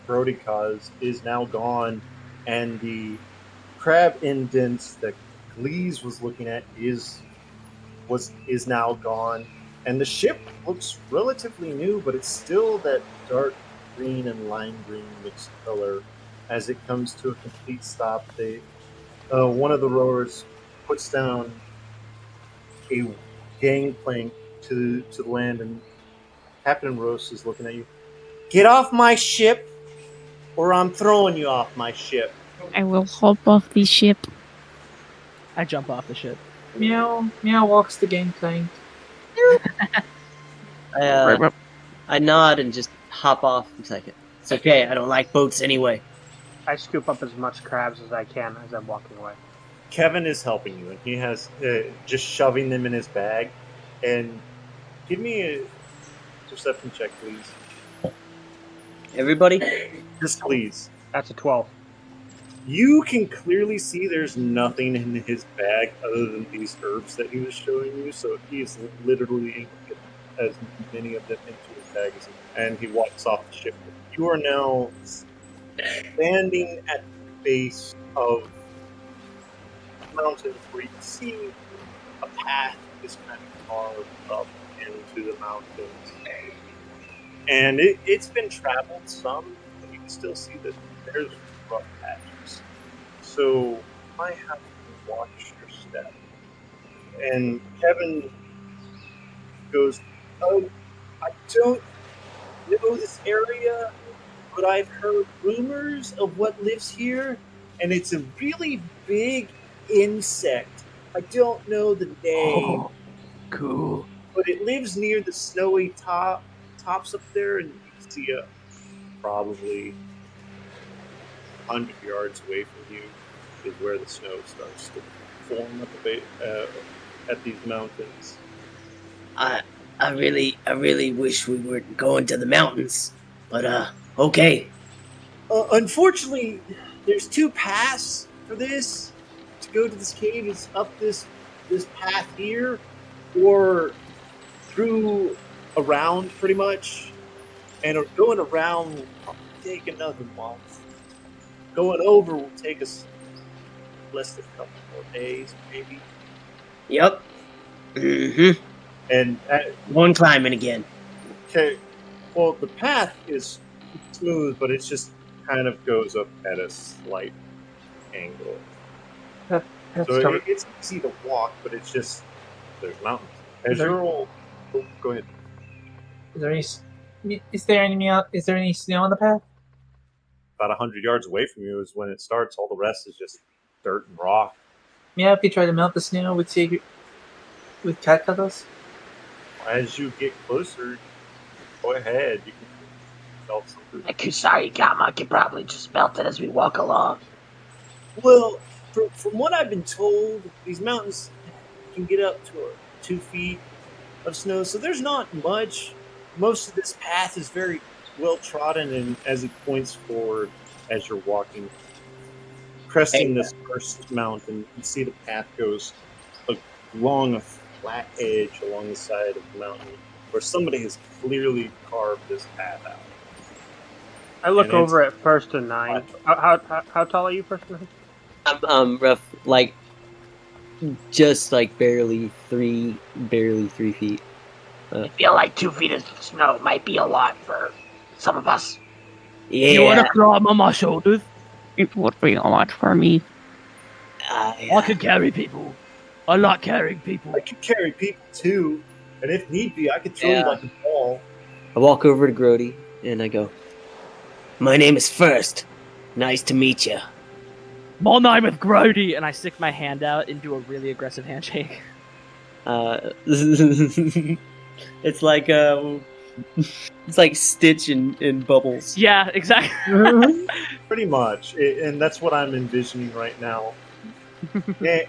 Brody caused is now gone, and the crab indents that Glees was looking at is now gone, and the ship looks relatively new, but it's still that dark green and lime green mixed color. As it comes to a complete stop, one of the rowers puts down a gangplank to land, and Captain Rose is looking at you. Get off my ship, or I'm throwing you off my ship. I will hop off the ship. I jump off the ship. Meow walks the gangplank. I nod and just hop off. It's like, it's okay. I don't like boats anyway. I scoop up as much crabs as I can as I'm walking away. Kevin is helping you, and he has just shoving them in his bag. And give me a perception check, please. Everybody? Just please. That's a 12. You can clearly see there's nothing in his bag other than these herbs that he was showing you. So he's literally able to get as many of them into his bag as he can. And he walks off the ship. You are now standing at the base of mountains where you can see a path is kind of carved up into the mountains. And it's been traveled some, but you can still see that there's rough patches. So you might have to watch your step. And Kevin goes, "Oh, I don't know this area, but I've heard rumors of what lives here, and it's a really big insect. I don't know the name, Cool. but it lives near the snowy tops up there, and you can see it probably 100 yards away from you is where the snow starts to form at these mountains." I really wish we weren't going to the mountains, but okay. Unfortunately, there's two paths for this. To go to this cave is up this path here, or through around pretty much. And going around will probably take another month. Going over will take us less than a couple more days, maybe. Yep. Mm-hmm. And One climbing again. okay, well, the path is smooth, but it just kind of goes up at a slight angle. That's So covered. it's easy to walk, but it's just there's mountains. As There- you're all, oh, go ahead. Is there is there any snow on the path? About 100 yards away from you is when it starts. All the rest is just dirt and rock. Yeah, if you try to melt the snow with cat cuddles. As you get closer, go ahead. You can melt something. My Kusari Gama can probably just melt it as we walk along. Well, from what I've been told, these mountains can get up to 2 feet of snow, so there's not much. Most of this path is very well trodden, and as it points forward as you're walking, cresting this first mountain, you can see the path goes along a flat edge along the side of the mountain, where somebody has clearly carved this path out. I look And over at First and Nine. How tall are you, First and Nine? I'm rough, like just like barely 3 feet. I feel like 2 feet of snow might be a lot for some of us. Yeah. You want to climb on my shoulders? It would be a lot for me. I can carry people. I like carrying people. I could carry people too, and if need be, I could throw Yeah. you like a ball. I walk over to Grody and I go, "My name is First. Nice to meet you." My name is Grody, and I stick my hand out and do a really aggressive handshake. It's like it's like Stitch in Bubbles. Yeah, exactly. Pretty much, and that's what I'm envisioning right now. Yeah,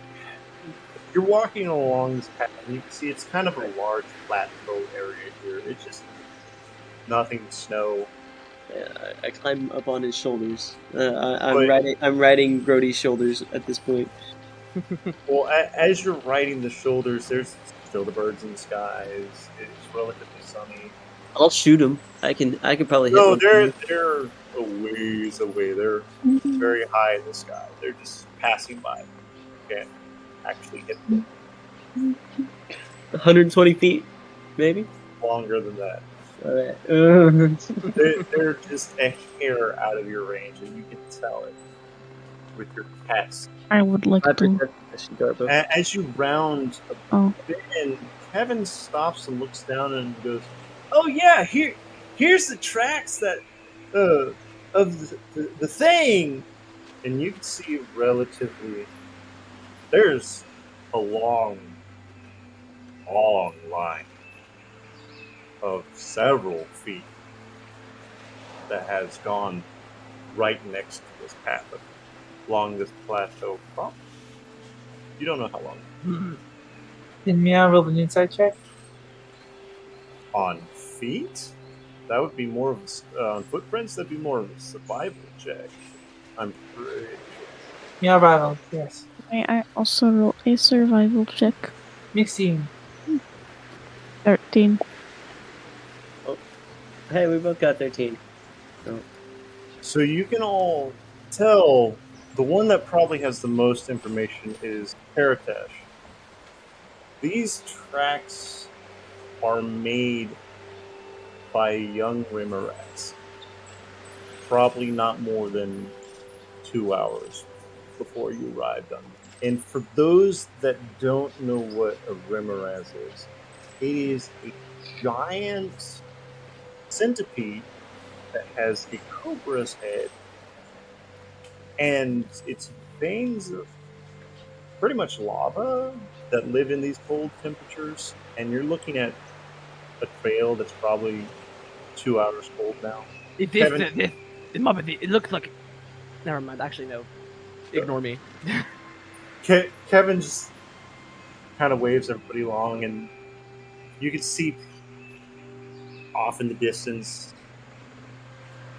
you're walking along this path, and you can see it's kind of a large plateau area here. It's just nothing but snow. I climb up on his shoulders. Wait. I'm riding Grody's shoulders at this point. Well, as you're riding the shoulders, there's still the birds in the skies. It's relatively sunny. I'll shoot him. I can probably hit No, one. they're a ways away. They're very high in the sky. They're just passing by. You can't actually hit them 120 feet, maybe. longer than that. All right. They're just a hair out of your range, and you can tell it with your pets. I would like to. As you round a Oh, bend, Kevin stops and looks down and goes, "Oh yeah, here's the tracks that of the thing," and you can see relatively. There's a long line of several feet that has gone right next to this path along this plateau. You don't know how long. Can Meow roll an insight check? On feet? That would be more of on footprints. That'd be more of a survival check. I'm pretty sure. Meow rattled, yes. may I also roll a survival check? Mixing. 13. Hey, we both got 13. So you can all tell the one that probably has the most information is Paratash. These tracks are made by young Rimmerats. Probably not more than 2 hours before you arrived on them. And for those that don't know what a Rimmeraz is, it is a giant centipede that has a cobra's head, and it's veins of pretty much lava that live in these cold temperatures. And you're looking at a trail that's probably 2 hours cold now. It looks like. Never mind. Actually, no. Ignore me. Kevin just kind of waves everybody along, and you can see off in the distance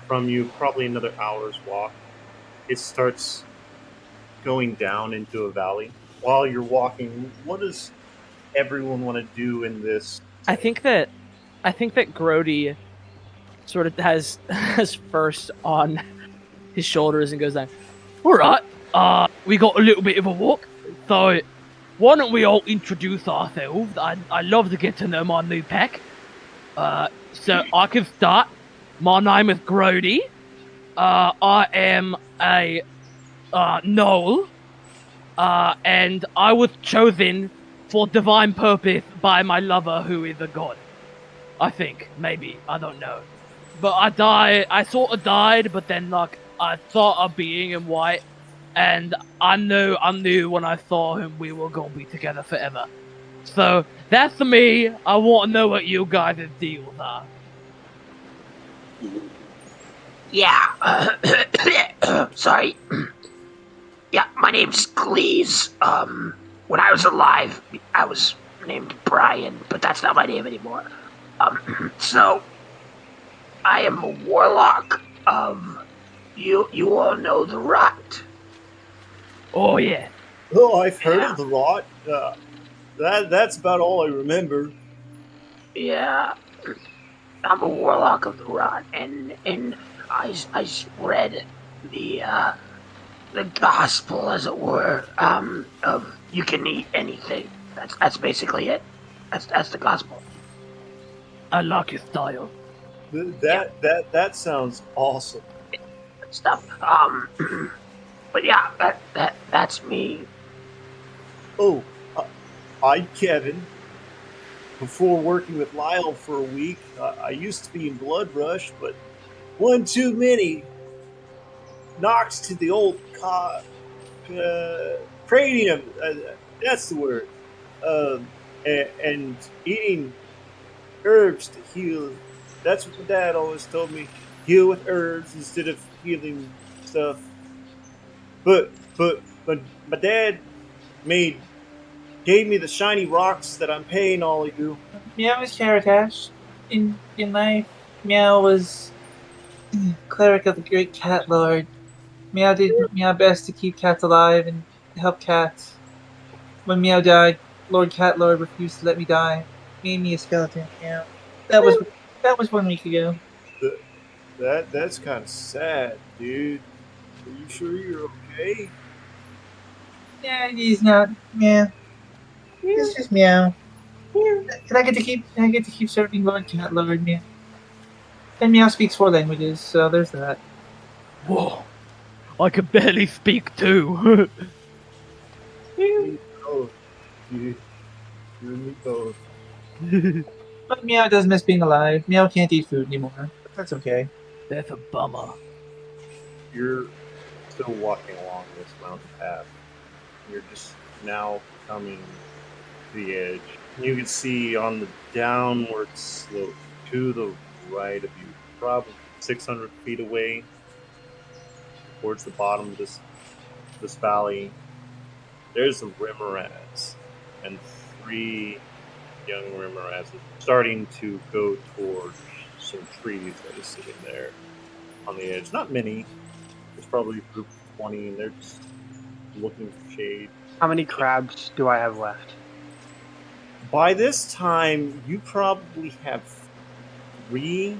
from you, probably another hour's walk, it starts going down into a valley. While you're walking, what does everyone want to do in this? I think that Grody sort of has First on his shoulders and goes down. All right, we got a little bit of a walk, so why don't we all introduce ourselves? I love to get to know my new pack. So I can start. My name is Grody. I am a Knoll. and I was chosen for divine purpose by my lover, who is a god. I think, maybe, I don't know. But I sort of died, but then, like, I thought of being in white, and I knew when I saw him we were gonna be together forever. So, that's me. I want to know what you guys' deals are. Yeah. Sorry. Yeah, my name's Glees. When I was alive, I was named Brian, but that's not my name anymore. So I am a warlock of you all know the rot. Oh, yeah. Oh, I've heard Yeah. of the rot. That's about all I remember. Yeah. I'm a warlock of the rot, and I spread the gospel, as it were, of you can eat anything. That's basically it. That's the gospel. I like your style. That sounds awesome. Stuff. But yeah, that's me. Oh, I'm Kevin. Before working with Lyle for a week, I used to be in Blood Rush, but one too many knocks to the old cranium. That's the word. And eating herbs to heal. That's what my dad always told me. Heal with herbs instead of healing stuff. But my dad gave me the shiny rocks that I'm paying all of you. Meow is Caratash. In life, Meow was cleric of the great cat lord. Meow did Meow best to keep cats alive and help cats. When Meow died, Lord Cat Lord refused to let me die. Made me a skeleton. Meow. That was 1 week ago. That's kind of sad, dude. Are you sure you're okay? Yeah, he's not. Yeah, it's just Meow. Can I get to keep serving Lord Cat Lord? Meow. And Meow speaks 4 languages, so there's that. Whoa. I can barely speak too. Oh, you and me both. But Meow does miss being alive. Meow can't eat food anymore. But that's okay. That's a bummer. You're still walking along this mountain path. You're just now coming to the edge. You can see on the downward slope to the right of you, probably 600 feet away, towards the bottom of this valley, there's a Rimmeraz and 3 young Rimmerazes starting to go towards some trees that is sitting there on the edge. Not many. There's probably a group of 20, and they're just looking for shade. How many crabs do I have left? By this time, you probably have 3,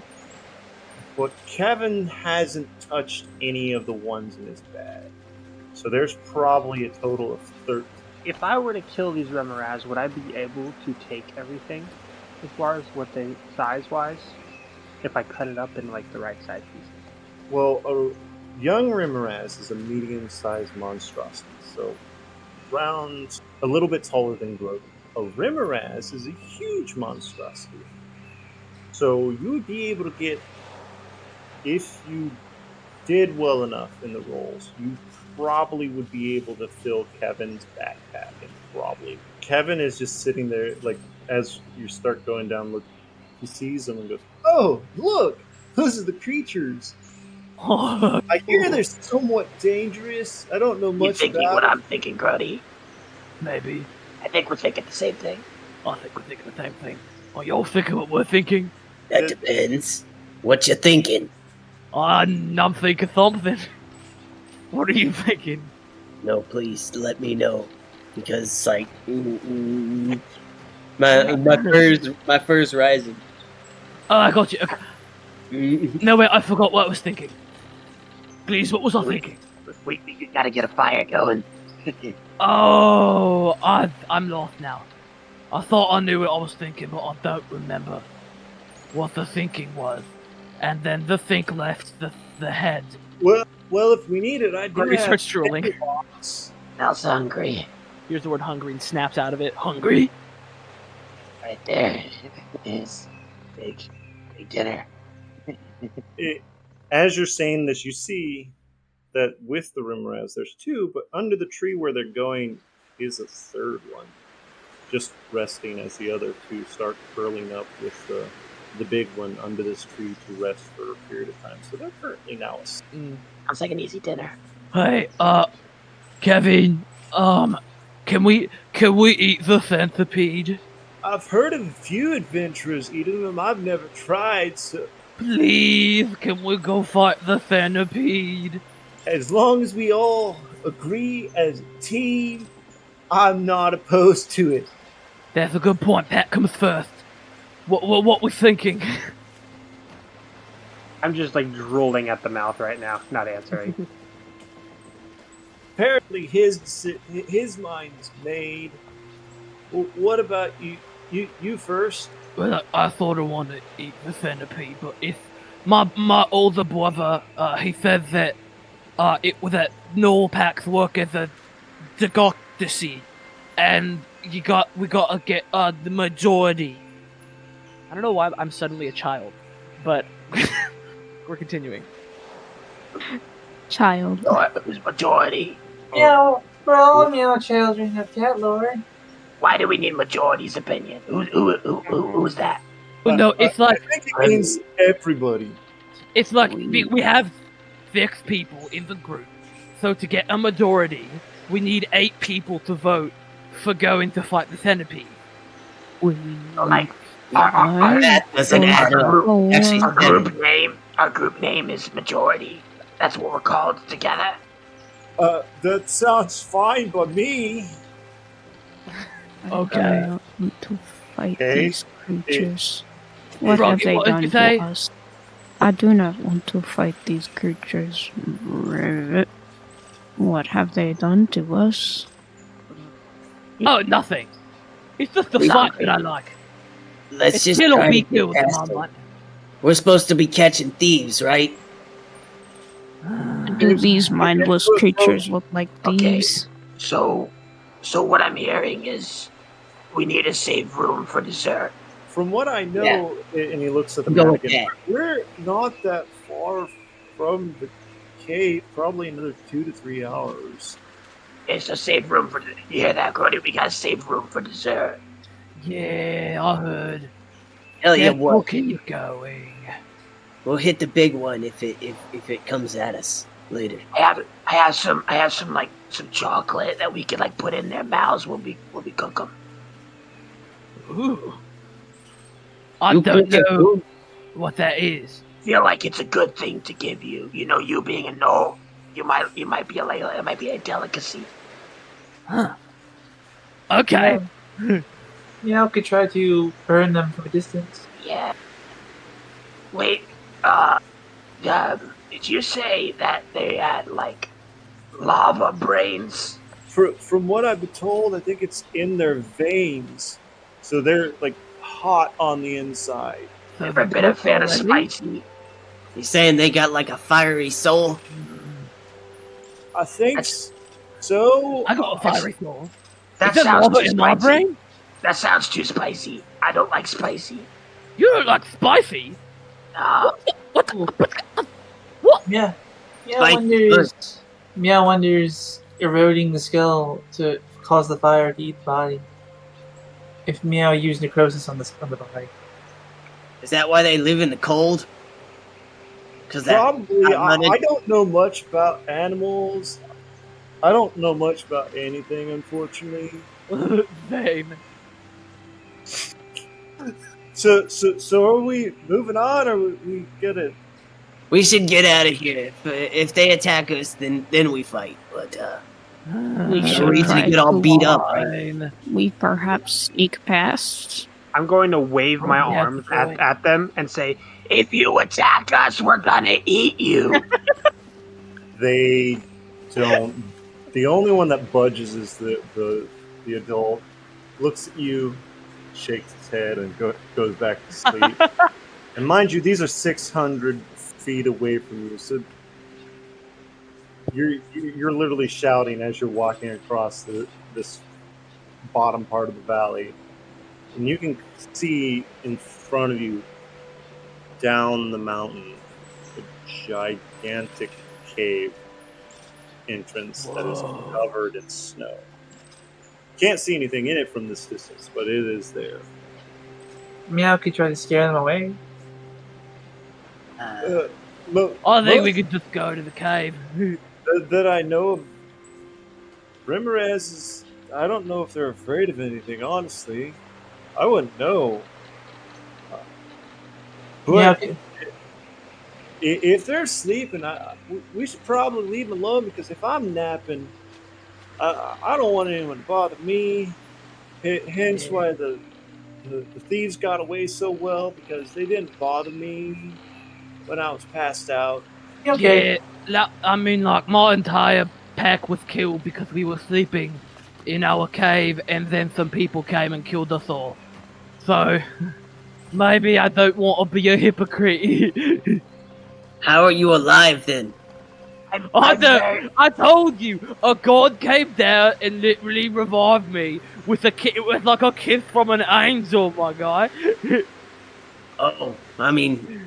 but Kevin hasn't touched any of the ones in his bag. So there's probably a total of 13. If I were to kill these Remoraz, would I be able to take everything as far as what they size-wise? If I cut it up in like the right size pieces. Well, a young Rimmeraz is a medium-sized monstrosity, so around a little bit taller than Grogan. A Rimmeraz is a huge monstrosity. So you would be able to get, if you did well enough in the rolls, you probably would be able to fill Kevin's backpack, and probably Kevin is just sitting there, like, as you start going down, look, he sees them and goes, "Oh, look, those are the creatures. I hear they're somewhat dangerous. I don't know You much thinking about what it." I'm thinking, Grody? Maybe. I think we're thinking the same thing. I think we're thinking the same thing. Are y'all thinking what we're thinking? That depends. What you thinking? I'm thinking something. What are you thinking? No, please let me know, because like my fur's rising. Oh, I got you. Okay. No, wait, I forgot what I was thinking. Please, what was I thinking? we gotta get a fire going. Oh, I'm lost now. I thought I knew what I was thinking, but I don't remember what the thinking was. And then the think left the head. Well, if we need it, I do Gregory have starts drooling. tinderbox. Smells hungry. Here's the word hungry and snaps out of it. Hungry? Right there. It's big dinner. As you're saying this, you see that with the rimras, there's two, but under the tree where they're going is a third one, just resting as the other two start curling up with the big one under this tree to rest for a period of time. So they're currently now asleep. Sounds like an easy dinner. Hey, Kevin, can we eat the centipede? I've heard of a few adventurers eating them. I've never tried, so Please, can we go fight the centipede? as long as we all agree as a team, I'm not opposed to it. That's a good point. Pat comes first. What we thinking? I'm just like drooling at the mouth right now, not answering. Apparently, his mind's made. Well, what about you? You first. Well, I thought I wanted to eat the centipede, but if my older brother, he said that it was at Norpack's work as a democracy, and we gotta get the majority. I don't know why I'm suddenly a child, but we're continuing. Child. No, it was majority. Meow. We're all meow children of Cat Lord. Why do we need majority's opinion? Who's that? No, it's like I think it means everybody. it's like we have 6 people in the group, so to get a majority, we need 8 people to vote for going to fight the centipede. Like That doesn't add up. Oh, Actually, our group name is majority. That's what we're called together. That sounds fine by me. Okay. I don't want to fight Okay. these creatures. What Rocky, have they what did done you say? to us? I do not want to fight these creatures. What have they done to us? Oh, nothing. It's just the fight that I like. Let's It's just still try be to get killed in past my it. mind. We're supposed to be catching thieves, right? Do these mindless creatures look like thieves? So what I'm hearing is we need to save room for dessert. From what I know, and he looks at the Go map with again, that. we're not that far from the cave. Probably another 2 to 3 hours. It's to save room for. You hear that, Cody? We gotta save room for dessert. Yeah, I heard. Hell yeah, Let's what? keep going. We'll hit the big one if it comes at us later. I have some like some chocolate that we can like put in their mouths when we cook them. Ooh. I You don't cook your know food? what that is. Feel like it's a good thing to give you. You know, you being a no, you might be it might be a delicacy. Huh. Okay. Meow could try to burn them from a distance. Yeah. Wait, did you say that they had like lava brains? From what I've been told, I think it's in their veins, so they're like hot on the inside. So Never been a fan of already? spicy. You saying they got like a fiery soul? I think so. I got a fiery soul. That Is there sounds lava too in my spicy. brain? That sounds too spicy. I don't like spicy. You don't like spicy? What? Yeah. Meow Like wonders. Meow wonders eroding the skull to cause the fire to eat the body. If Meow used necrosis on the body. Is that why they live in the cold? Because that Probably. I hot-blooded- don't know much about animals. I don't know much about anything, unfortunately. Same. So are we moving on, or we gonna? We should get out of here. If they attack us, then we fight. But We no should reason to try get all to, beat up. Right? Fine. We perhaps sneak past. I'm going to wave my Yeah, arms right. at them and say, If you attack us, we're gonna eat you. They don't. The only one that budges is the adult. Looks at you, shakes his head, and goes back to sleep. And mind you, these are 600 feet away from you, so you're literally shouting as you're walking across this bottom part of the valley, and you can see in front of you down the mountain a gigantic cave entrance that is covered in snow. Can't see anything in it from this distance, but it is there. Meow could try to scare them away. Uh, I think we most could just go to the cave. that I know of, Rimmerez is. I don't know if they're afraid of anything. Honestly, I wouldn't know. Meow But could, if they're sleeping, we should probably leave them alone because if I'm napping, I don't want anyone to bother me. Hence why the thieves got away so well because they didn't bother me when I was passed out. okay. Yeah, I mean, like, my entire pack was killed because we were sleeping in our cave, and then some people came and killed us all. So, maybe I don't want to be a hypocrite. How are you alive then? I'm very, I told you, a god came down and literally revived me with with like a kiss from an angel, my guy. Oh, I mean,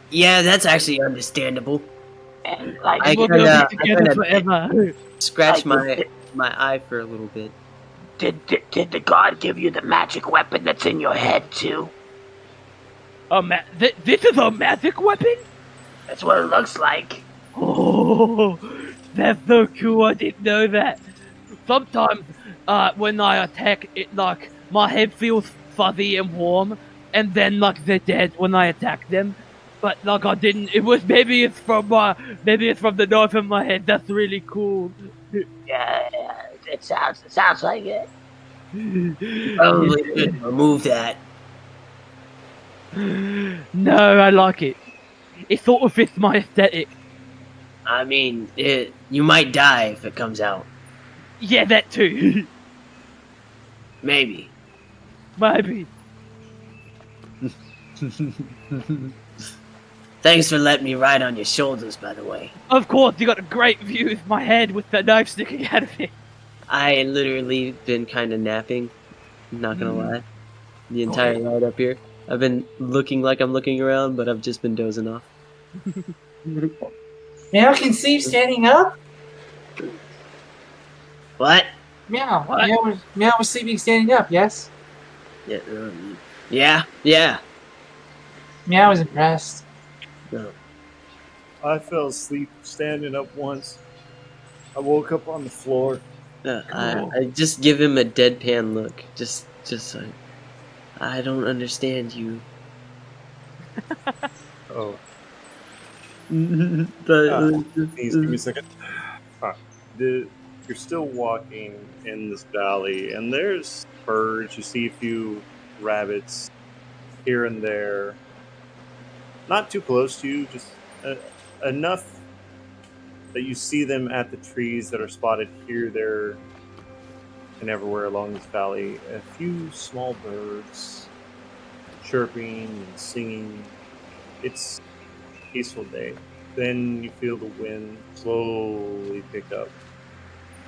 yeah, that's actually understandable. and like, I We're gonna kinda, be I together kinda forever. scratched like, my eye for a little bit. did the god give you the magic weapon that's in your head too? This is a magic weapon? That's what it looks like. Oh, that's so cool. I didn't know that. Sometimes, when I attack, it like my head feels fuzzy and warm, and then like they're dead when I attack them. But like I didn't. It was maybe it's from the knife in my head. That's really cool. Yeah, it sounds like it. Probably should remove that. No, I like it. It sort of fits my aesthetic. I mean, you might die if it comes out. Yeah, that too. Maybe. Maybe. Thanks for letting me ride on your shoulders, by the way. Of course, you got a great view of my head with the knife sticking out of it. I literally been kind of napping. Not gonna lie, the entire ride up here. I've been looking like I'm looking around, but I've just been dozing off. Meow can sleep standing up? What? Meow. What? Meow was sleeping standing up, yes? Yeah, yeah. Meow was impressed. No. I fell asleep standing up once. I woke up on the floor. I just give him a deadpan look. Just like, I don't understand you. Oh, But please give me a second. You're still walking in this valley, and there's birds. You see a few rabbits here and there. Not too close to you, just enough that you see them at the trees that are spotted here, there, and everywhere along this valley. A few small birds chirping and singing. It's a peaceful day. Then you feel the wind slowly pick up,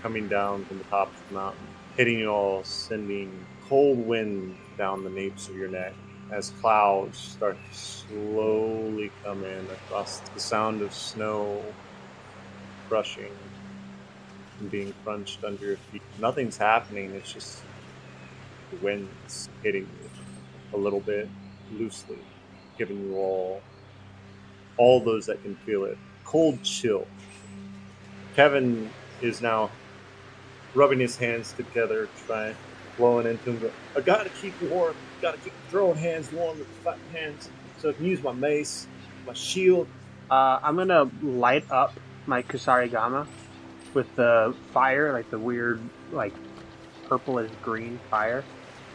coming down from the top of the mountain, hitting you all, sending cold wind down the napes of your neck as clouds start to slowly come in across the sound of snow crushing and being crunched under your feet. Nothing's happening, it's just the wind's hitting you a little bit loosely, giving you all those that can feel it, cold chill. Kevin is now rubbing his hands together, trying, blowing into him. I gotta keep warm. Gotta keep throwing hands warm with the fighting hands, so I can use my mace, my shield. I'm gonna light up my Kusarigama with the fire, like the weird, like purplish green fire,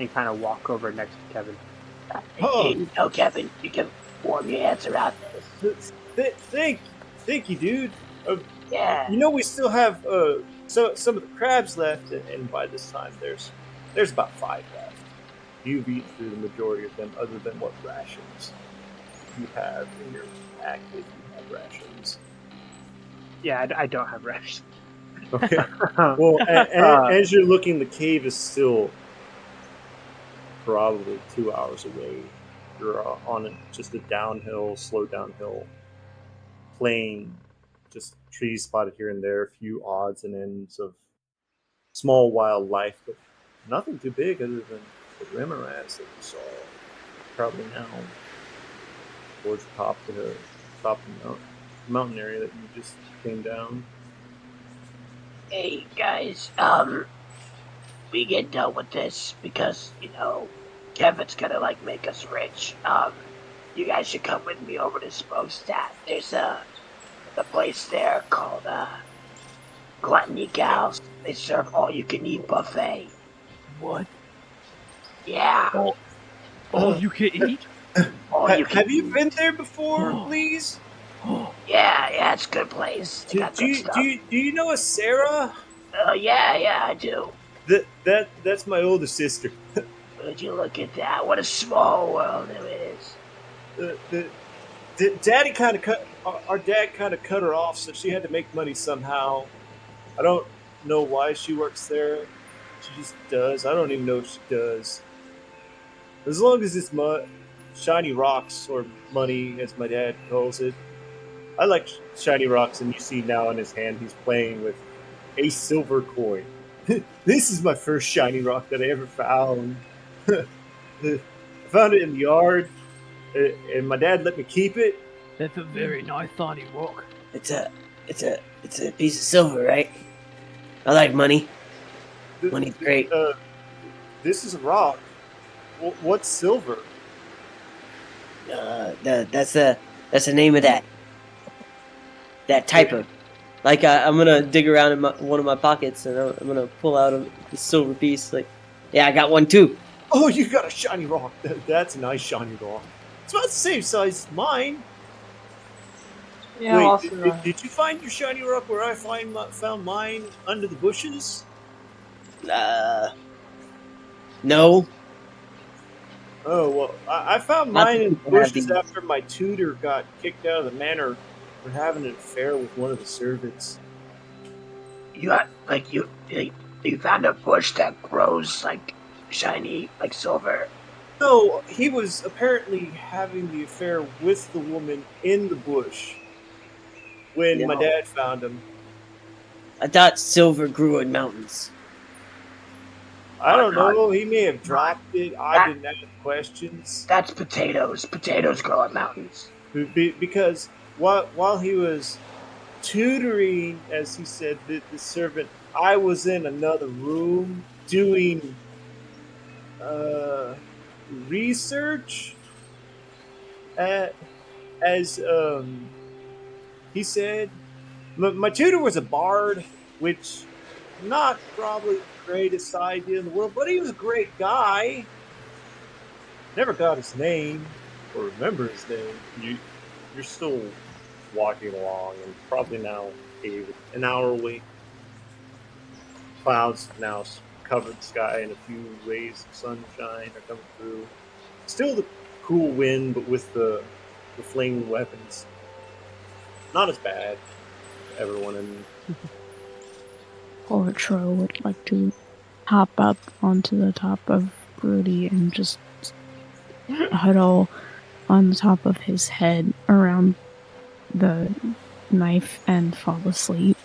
and kind of walk over next to Kevin. Oh, Kevin, you can warm your hands around this. thank you, dude. Yeah. You know we still have some of the crabs left, and by this time there's about 5 left. You've eaten through the majority of them, other than what rations you have in your pack if you have rations. Yeah, I don't have rest. Okay. Well, as you're looking, the cave is still probably 2 hours away. You're on just a downhill, slow downhill plain, just trees spotted here and there, a few odds and ends of small wildlife, but nothing too big other than the remoras that you saw probably now towards the top of the mountain area that you just came down. Hey guys, we get done with this because Kevin's gonna make us rich. You guys should come with me over to Smokestack. There's the place there called Gluttony Gals. They serve all you can eat buffet. What? Yeah, All you can eat? all you can Have you eat. been there before, please? Yeah, it's a good place. They got good stuff. Do you know a Sarah? Yeah, I do. That's my older sister. Would you look at that? What a small world it is. Daddy kind of cut our dad kind of cut her off, so she had to make money somehow. I don't know why she works there. She just does. I don't even know if she does. As long as it's shiny rocks or money, as my dad calls it. I like shiny rocks, and you see now in his hand he's playing with a silver coin. This is my first shiny rock that I ever found. I found it in the yard, and my dad let me keep it. That's a very nice shiny rock. It's a piece of silver, right? I like money. Money's great. This is a rock. What's silver? That's the name of that type of. Like I'm gonna dig around in one of my pockets and I'm gonna pull out a silver piece. Like, yeah, I got one too. Oh, you got a shiny rock. That's a nice shiny rock. It's about the same size as mine. Yeah, Wait, did you find your shiny rock where I found mine under the bushes? No. Oh, well, I found mine in the bushes after my tutor got kicked out of the manor for having an affair with one of the servants. You found a bush that grows shiny silver. No, he was apparently having the affair with the woman in the bush when my dad found him. I thought silver grew in mountains. I don't know. He may have dropped it. I didn't ask questions. That's potatoes. Potatoes grow in mountains. Because while he was tutoring, as he said, the servant, I was in another room doing research. As he said, my tutor was a bard, which not probably the greatest idea in the world, but he was a great guy. Never got his name or remember his name. You're still walking along, and probably now an hour away. Clouds now covered the sky, and a few rays of sunshine are coming through. Still the cool wind, but with the flaming weapons. Not as bad. Everyone in. Portro would like to hop up onto the top of Brody and just huddle on the top of his head around the knife and fall asleep.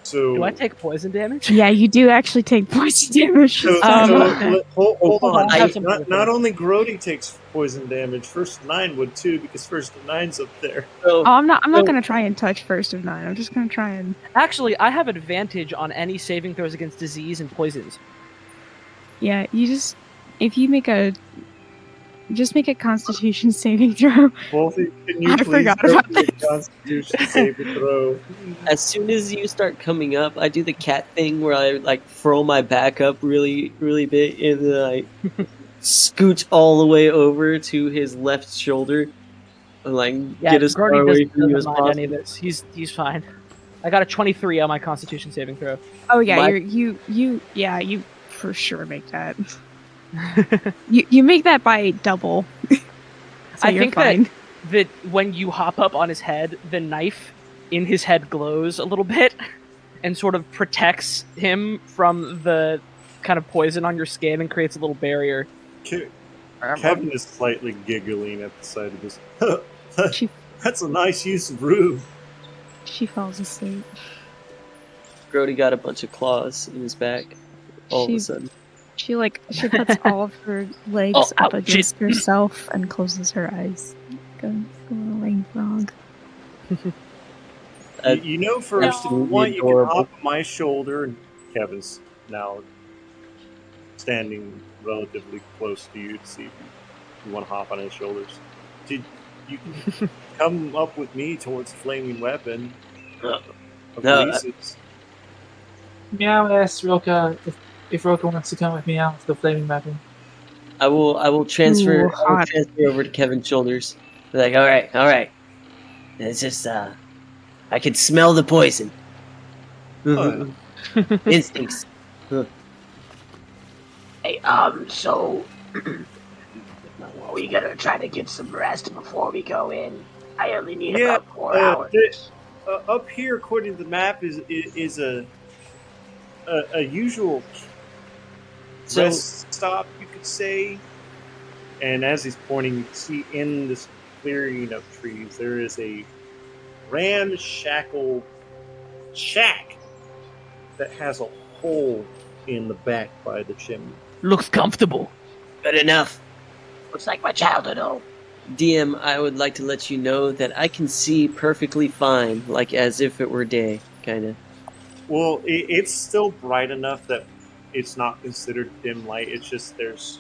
So do I take poison damage? Yeah, you do actually take poison damage. Hold on. Not I only Grody takes poison damage, First 9 would too, because First 9's up there. So, I'm not gonna try and touch First of 9. I'm just gonna try and. Actually, I have advantage on any saving throws against disease and poisons. Yeah, if you make a Constitution saving throw. Both of you, can you I please forgot go about for a this. Constitution saving throw? as soon as you start coming up, I do the cat thing where I furl my back up really, really big, and then I scooch all the way over to his left shoulder, and get as far away from you as mind any of possible. this. He's fine. I got a 23 on my Constitution saving throw. Oh yeah, My- you for sure make that. you make that by double. So I you're think fine. that when you hop up on his head, the knife in his head glows a little bit and sort of protects him from the kind of poison on your skin and creates a little barrier. Kevin is slightly giggling at the sight of this. She That's a nice use of room. she falls asleep. Grody got a bunch of claws in his back all of a She sudden. she puts all of her legs Oh, up ow, against herself and closes her eyes. Go a rain frog. You know, first, if you want, you can hop on my shoulder, and Kevin's now standing relatively close to you to see if you want to hop on his shoulders. You can come up with me towards the flaming weapon of Lisa's. Meow asks Roka if Roka wants to come with Meow to the flaming weapon. I will transfer. Ooh, I will hot. transfer over to Kevin's shoulders. Be like, all right. It's just I can smell the poison. Oh, Instincts. Hey, so are we gonna try to get some rest before we go in? I only need about 4 hours. Up here, according to the map, is a usual rest stop, you could say. And as he's pointing, you can see in this clearing of trees, there is a ramshackle shack that has a hole in the back by the chimney. Looks comfortable. Good enough. Looks like my childhood home. DM, I would like to let you know that I can see perfectly fine, like as if it were day, kind of. Well, it's still bright enough that it's not considered dim light. It's just there's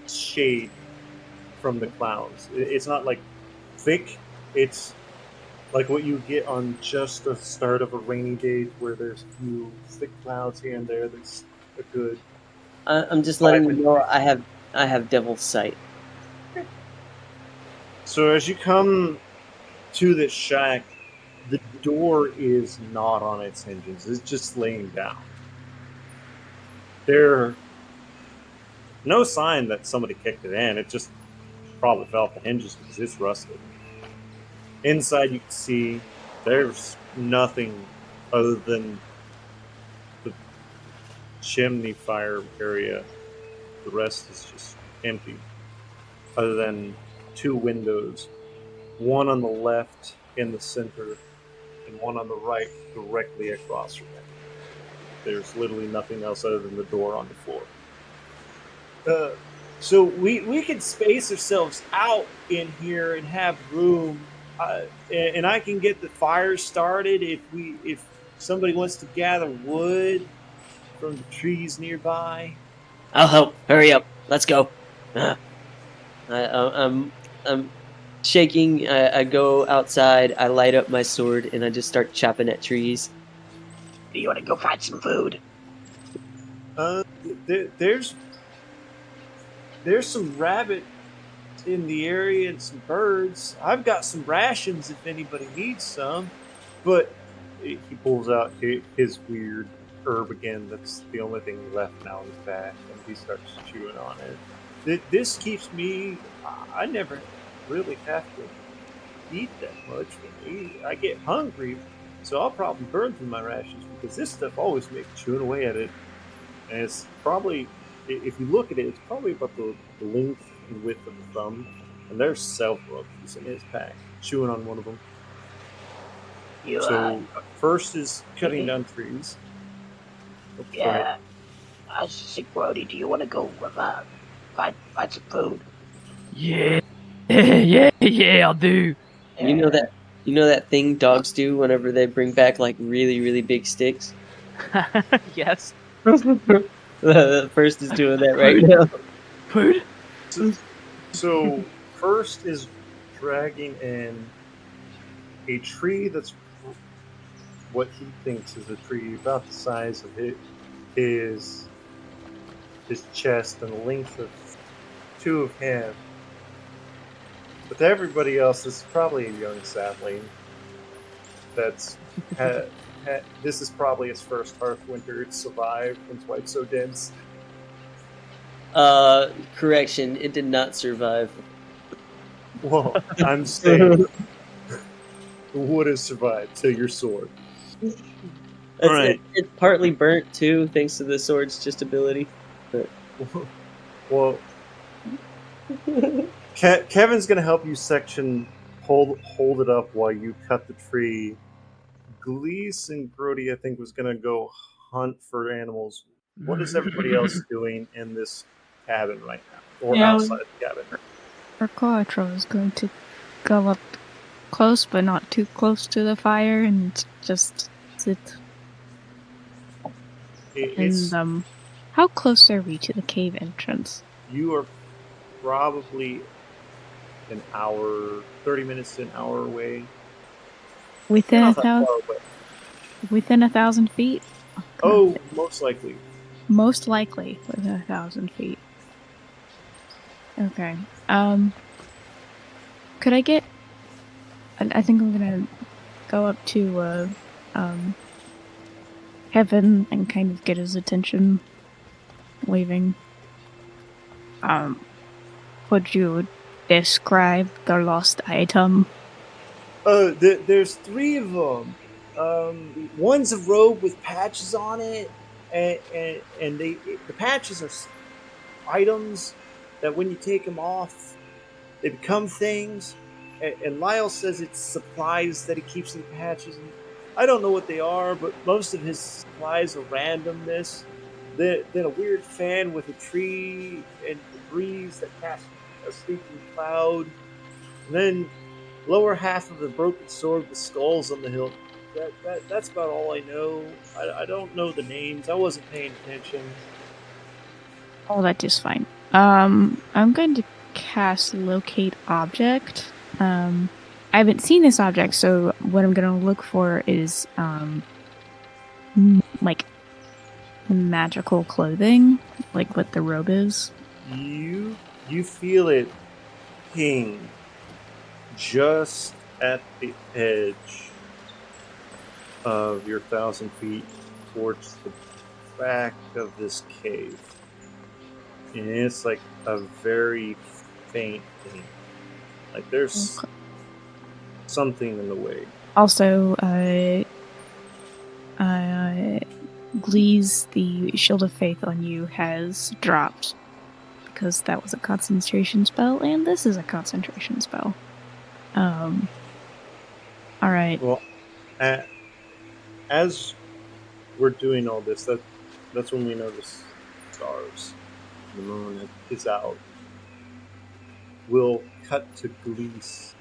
shade from the clouds. It's not like thick. It's like what you get on just the start of a rainy day, where there's a few thick clouds here and there. There's a good. I'm just letting you know I have devil's sight. So as you come to this shack, the door is not on its hinges. It's just laying down. There no sign that somebody kicked it in. It just probably fell off the hinges because it's rusted. Inside you can see there's nothing other than the chimney fire area. The rest is just empty. Other than 2 windows, one on the left in the center and one on the right directly across from it. There's literally nothing else other than the door on the floor. So we can space ourselves out in here and have room, and I can get the fire started if somebody wants to gather wood from the trees nearby. I'll help. Hurry up. Let's go. I'm shaking. I go outside. I light up my sword and I just start chopping at trees. Do you want to go find some food? There's some rabbit in the area and some birds. I've got some rations if anybody needs some. But he pulls out his weird herb again. That's the only thing left now in his bag, and he starts chewing on it. This keeps me. I never really have to eat that much. I get hungry, so I'll probably burn through my rations because this stuff always makes chewing away at it. And it's probably, if you look at it, it's probably about the length and width of the thumb. And there's several of these in his pack, chewing on one of them. So first is cutting down trees. Yeah. I was just saying, Brody, do you want to go find some food? Yeah, I'll do. You know that thing dogs do whenever they bring back like really, really big sticks? Yes. The first is doing that right now. Food? So first is dragging in a tree that's what he thinks is a tree about the size of his chest and the length of 2 of him. But to everybody else, this is probably a young sapling that's this is probably his first harsh winter it's survived. That's why it's so dense. Correction, it did not survive. Well, I'm saying What has survived? So your sword. It's, Alright. it's partly burnt too, thanks to the sword's just ability. But Well, Kevin's gonna help you section hold it up while you cut the tree. Gleese and Grody, I think, was gonna go hunt for animals. What is everybody else doing in this cabin right now, or Yeah, outside the cabin? Our Quattro is going to go up close, but not too close to the fire, and just sit. It's And how close are we to the cave entrance? you are probably an hour, 30 minutes to an hour away. Within You're a not that thousand, far away. within 1,000 feet. Oh, most likely. Most likely within 1,000 feet. Okay. Could I get? I think I'm gonna go up to Kevin and kind of get his attention, waving. Could you describe the lost item? There's three of them. One's a robe with patches on it, and the patches are items that when you take them off, they become things. And Lyle says it's supplies that he keeps in the patches. And I don't know what they are, but most of his supplies are randomness. Then a weird fan with a tree and a breeze that casts a sleeping cloud. And then lower half of the broken sword with skulls on the hilt. That's about all I know. I don't know the names. I wasn't paying attention. Oh, that is fine. I'm going to cast Locate Object. I haven't seen this object, so what I'm going to look for is, like, magical clothing, like what the robe is. You feel it ping just at the edge of your 1,000 feet towards the back of this cave. And it's like a very faint thing. Like there's Okay. something in the way. Also, Glee's the Shield of Faith on you has dropped, because that was a concentration spell, and this is a concentration spell. Alright. Well, as we're doing all this, that's when we notice stars. The moon is out. We'll cut to Gleese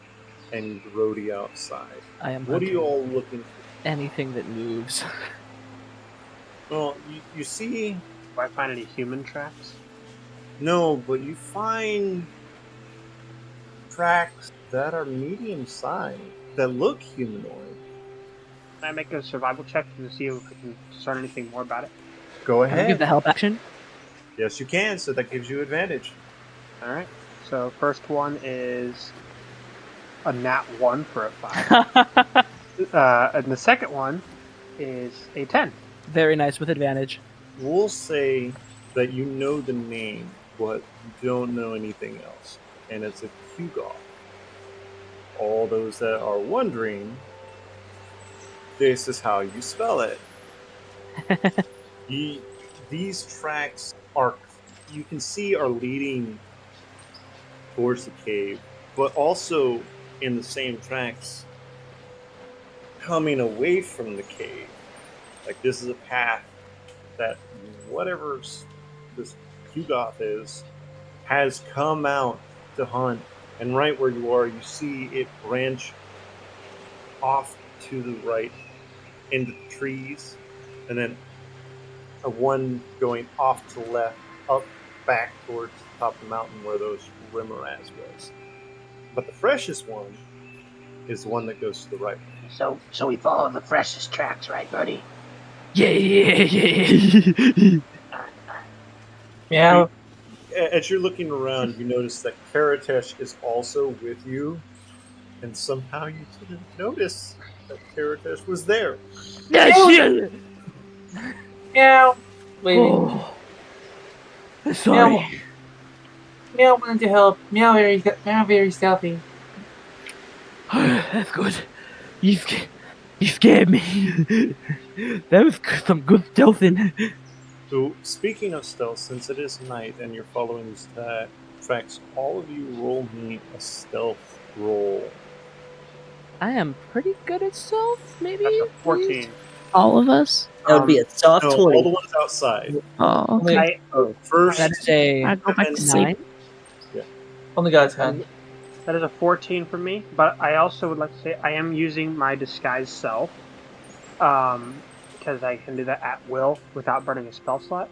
and Grody outside. I am What are you hunting all looking for? anything that moves. Well, you see, Do I find any human tracks? no, but you find tracks that are medium sized that look humanoid. Can I make a survival check to see if I can discern anything more about it? Go Can I give ahead. the help action? Yes, you can. So that gives you advantage. All right. So first one is a nat 1 for a 5. And the second one is a 10. Very nice with advantage. We'll say that you know the name, but you don't know anything else, and it's a Hugoth. All those that are wondering, this is how you spell it. These tracks are, you can see, are leading towards the cave, but also in the same tracks coming away from the cave. Like this is a path that whatever this Hugoth is has come out to hunt, and right where you are, you see it branch off to the right into the trees, and then a one going off to the left, up back towards the top of the mountain where those Remoraz was. But the freshest one is the one that goes to the right. So we follow the freshest tracks, right, buddy? Yeah. Meow. As you're looking around, you notice that Karatesh is also with you, and somehow you didn't notice that Karatesh was there. Meow. Waving. Oh. Sorry. Meow wanted to help. Meow very stealthy. That's good. You scared me. That was some good stealthing. So, speaking of stealth, since it is night and you're following these tracks, all of you roll me a stealth roll. I am pretty good at stealth, maybe? That's a please? 14. All of us? That would be a soft No, all 20. the ones outside. Oh, okay. Only, Oh, First, That is a I go back to and sleep. 9. only got a 10. That is a 14 for me, but I also would like to say I am using my disguise self, because I can do that at will without burning a spell slot,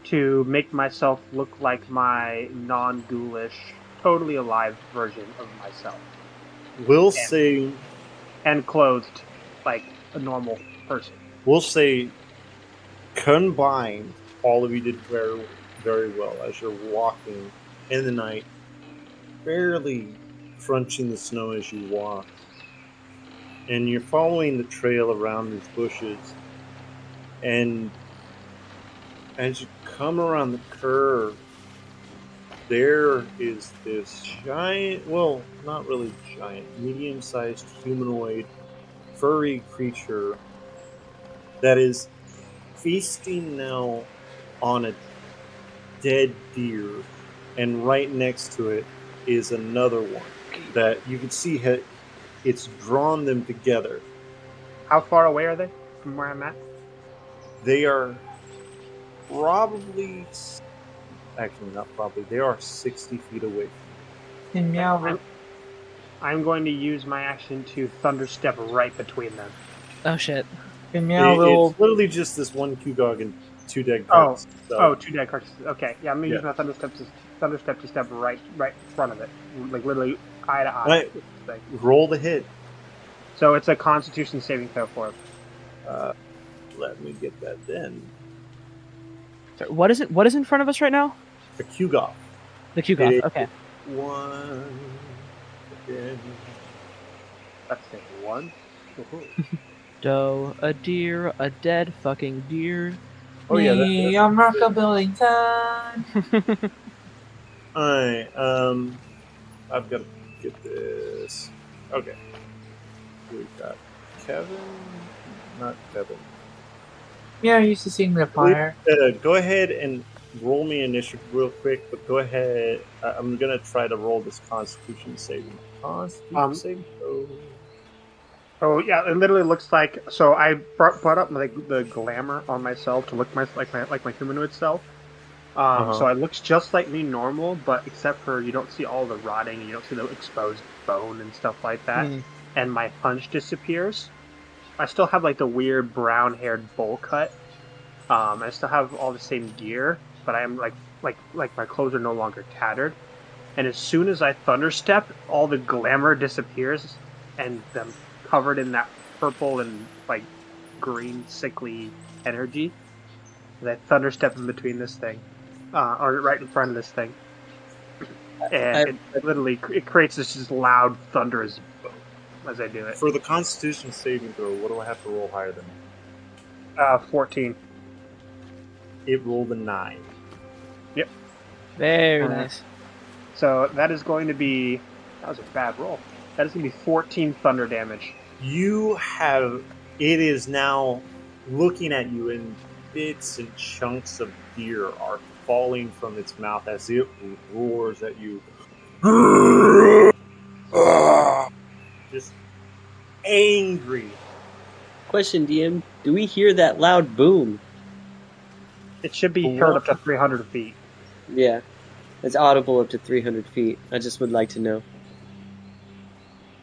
to make myself look like my non-ghoulish, totally alive version of myself, we'll say and clothed like a normal person. combined, all of you did very, very well as you're walking in the night, barely crunching the snow as you walk. And you're following the trail around these bushes. And as you come around the curve, there is this giant, well, not really giant, medium sized humanoid furry creature that is feasting now on a dead deer, and right next to it is another one that you can see it's drawn them together. How far away are they from where I'm at? They are probably, actually not probably, they are 60 feet away from And meow. I'm going to use my action to thunder step right between them. Oh shit. And you. meow will. It's literally just this one Kugog and two dead Oh, cards. So, oh, 2 dead carcasses. Okay, yeah, I'm gonna use Yeah. my thunder step to step right in front of it, like literally eye to eye. Right. with this thing. roll the hit. So it's a Constitution saving throw for it. Let me get that then. Sorry, what is it? What is in front of us right now? A Kugog. The Q Goth. It- Okay. One. Again. That's it. 1. Doe, a deer, a dead fucking deer. Oh yeah. Me, I'm rockabilly time. Alright, I've got to get this. Okay. We've got Kevin. Not Kevin. Meow used to sing the fire. Go ahead and roll me initiative real quick, but go ahead. I'm going to try to roll this Constitution saving. Constitution saving throw. Oh yeah, it literally looks like. So I brought up like the glamour on myself to look like my humanoid self. So it looks just like me normal, but except for you don't see all the rotting, you don't see the exposed bone and stuff like that, and my punch disappears. I still have like the weird brown-haired bowl cut. I still have all the same gear, but I am like my clothes are no longer tattered. And as soon as I thunderstep, all the glamour disappears, and I'm covered in that purple and like green sickly energy. And I thunderstep in between this thing, or right in front of this thing, and it literally creates this just loud thunderous boom as I do it. For the Constitution saving throw, what do I have to roll higher than? 14. It rolled a 9. Very nice. So that is going to be. That was a bad roll. That is going to be 14 thunder damage. You have. It is now looking at you, and bits and chunks of deer are falling from its mouth as it roars at you. Just angry. Question, DM. Do we hear that loud boom? It should be heard up to 300 feet. Yeah. It's audible up to 300 feet. I just would like to know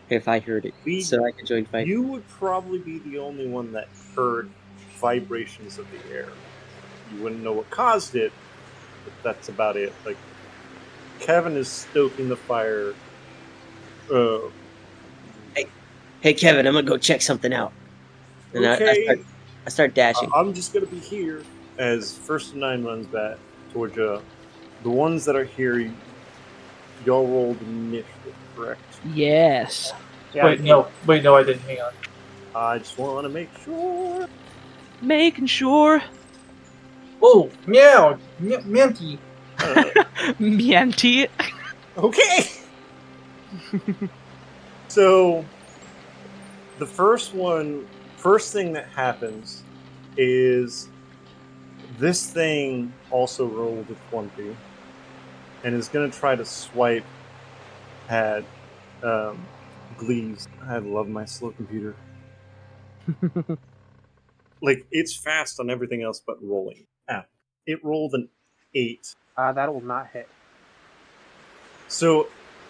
if I heard it, so I could join fight. You would probably be the only one that heard vibrations of the air. You wouldn't know what caused it, but that's about it. Like, Kevin is stoking the fire. Hey, Kevin, I'm gonna go check something out. And Okay. I start dashing. I'm just gonna be here as First and 9 runs back towards you. The ones that are here, y'all rolled initiative, correct? Yes. Yeah, Wait, no, I didn't. Hang on. I just want to make sure. Making sure. Oh, meow, Minty. Mianti. Okay. So The first thing that happens is this thing also rolled a 20 and is going to try to swipe at Glees. I love my slow computer. Like, it's fast on everything else but rolling. It rolled an 8. That will not hit. So,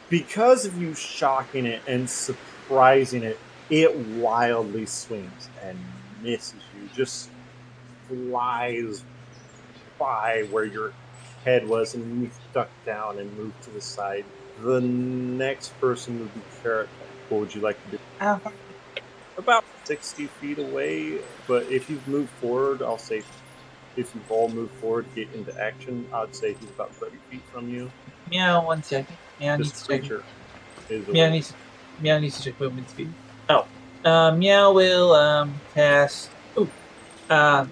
because of you shocking it and surprising it, it wildly swings and misses you. Just flies by where your head was, and you duck down and move to the side. The next person would be Carrot. What would you like to do? About 60 feet away, but if you've moved forward, I'll say if you've all moved forward to get into action, I'd say he's about 30 feet from you. Meow, 1 second. Meow This needs to check. creature is Meow needs to check movement speed. Oh. Meow will cast. Ooh. And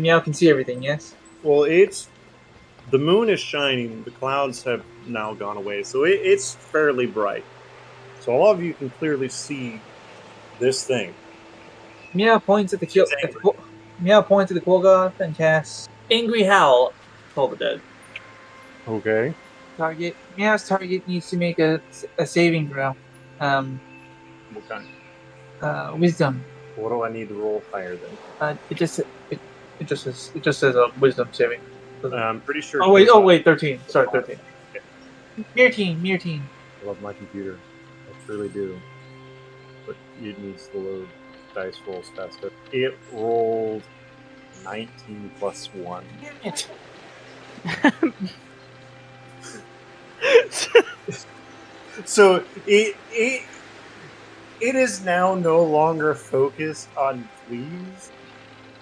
Meow can see everything, yes? Well, the moon is shining. The clouds have now gone away, so it's fairly bright. So all of you can clearly see this thing. Meow points at the Meow points at the Quolgoth and casts Angry Howl. Toll the dead. Okay. Meow's target needs to make a saving throw. What kind? Wisdom. What do I need to roll higher than? It just says a wisdom saving. I'm pretty sure. Oh wait, 13. Sorry, 13. Okay. Mere teen. I love my computer. I truly do. But it needs to load dice rolls faster. It rolled 19 plus 1. Damn it. So it is now no longer focused on Glees.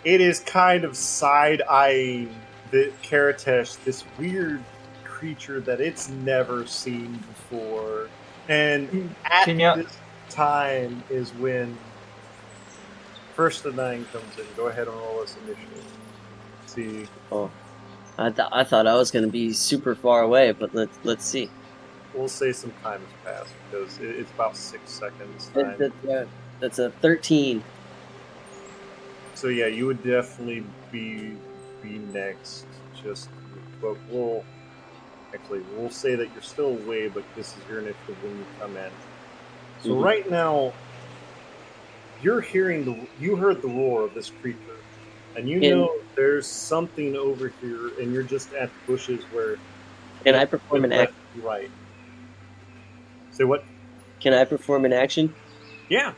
It is kind of side-eyeing the Karatesh, this weird creature that it's never seen before. And at this time is when First of 9 comes in. Go ahead and roll us initiative. See. Oh, I thought I was going to be super far away, but let's see. We'll say some time has passed because it's about 6 seconds time. That's a 13. So yeah, you would definitely be next. But we'll say that you're still away, but this is your initiative when you come in. So right now, you heard the roar of this creature, and you know there's something over here, and you're just at the bushes where. Can I perform an action? Right. Say what? Can I perform an action? Yeah.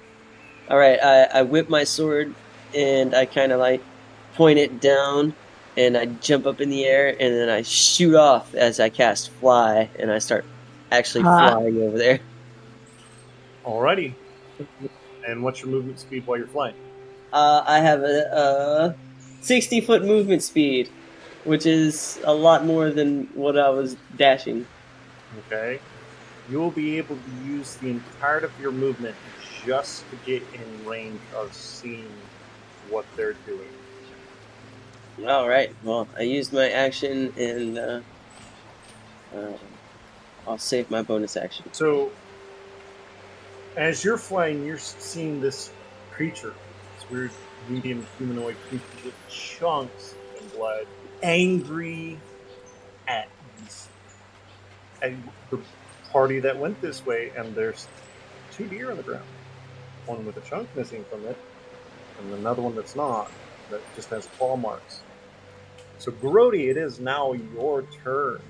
All right. I whip my sword, and I kind of like point it down, and I jump up in the air, and then I shoot off as I cast Fly, and I start actually flying over there. Alrighty. And what's your movement speed while you're flying? I have a 60-foot movement speed, which is a lot more than what I was dashing. Okay. You'll be able to use the entirety of your movement just to get in range of seeing what they're doing. All right. Well, I used my action, and I'll save my bonus action. So, as you're flying, you're seeing this creature, this weird medium humanoid creature with chunks of blood, angry at the party that went this way, and there's 2 deer on the ground. One with a chunk missing from it, and another one that's not, that just has claw marks. So, Grody, it is now your turn.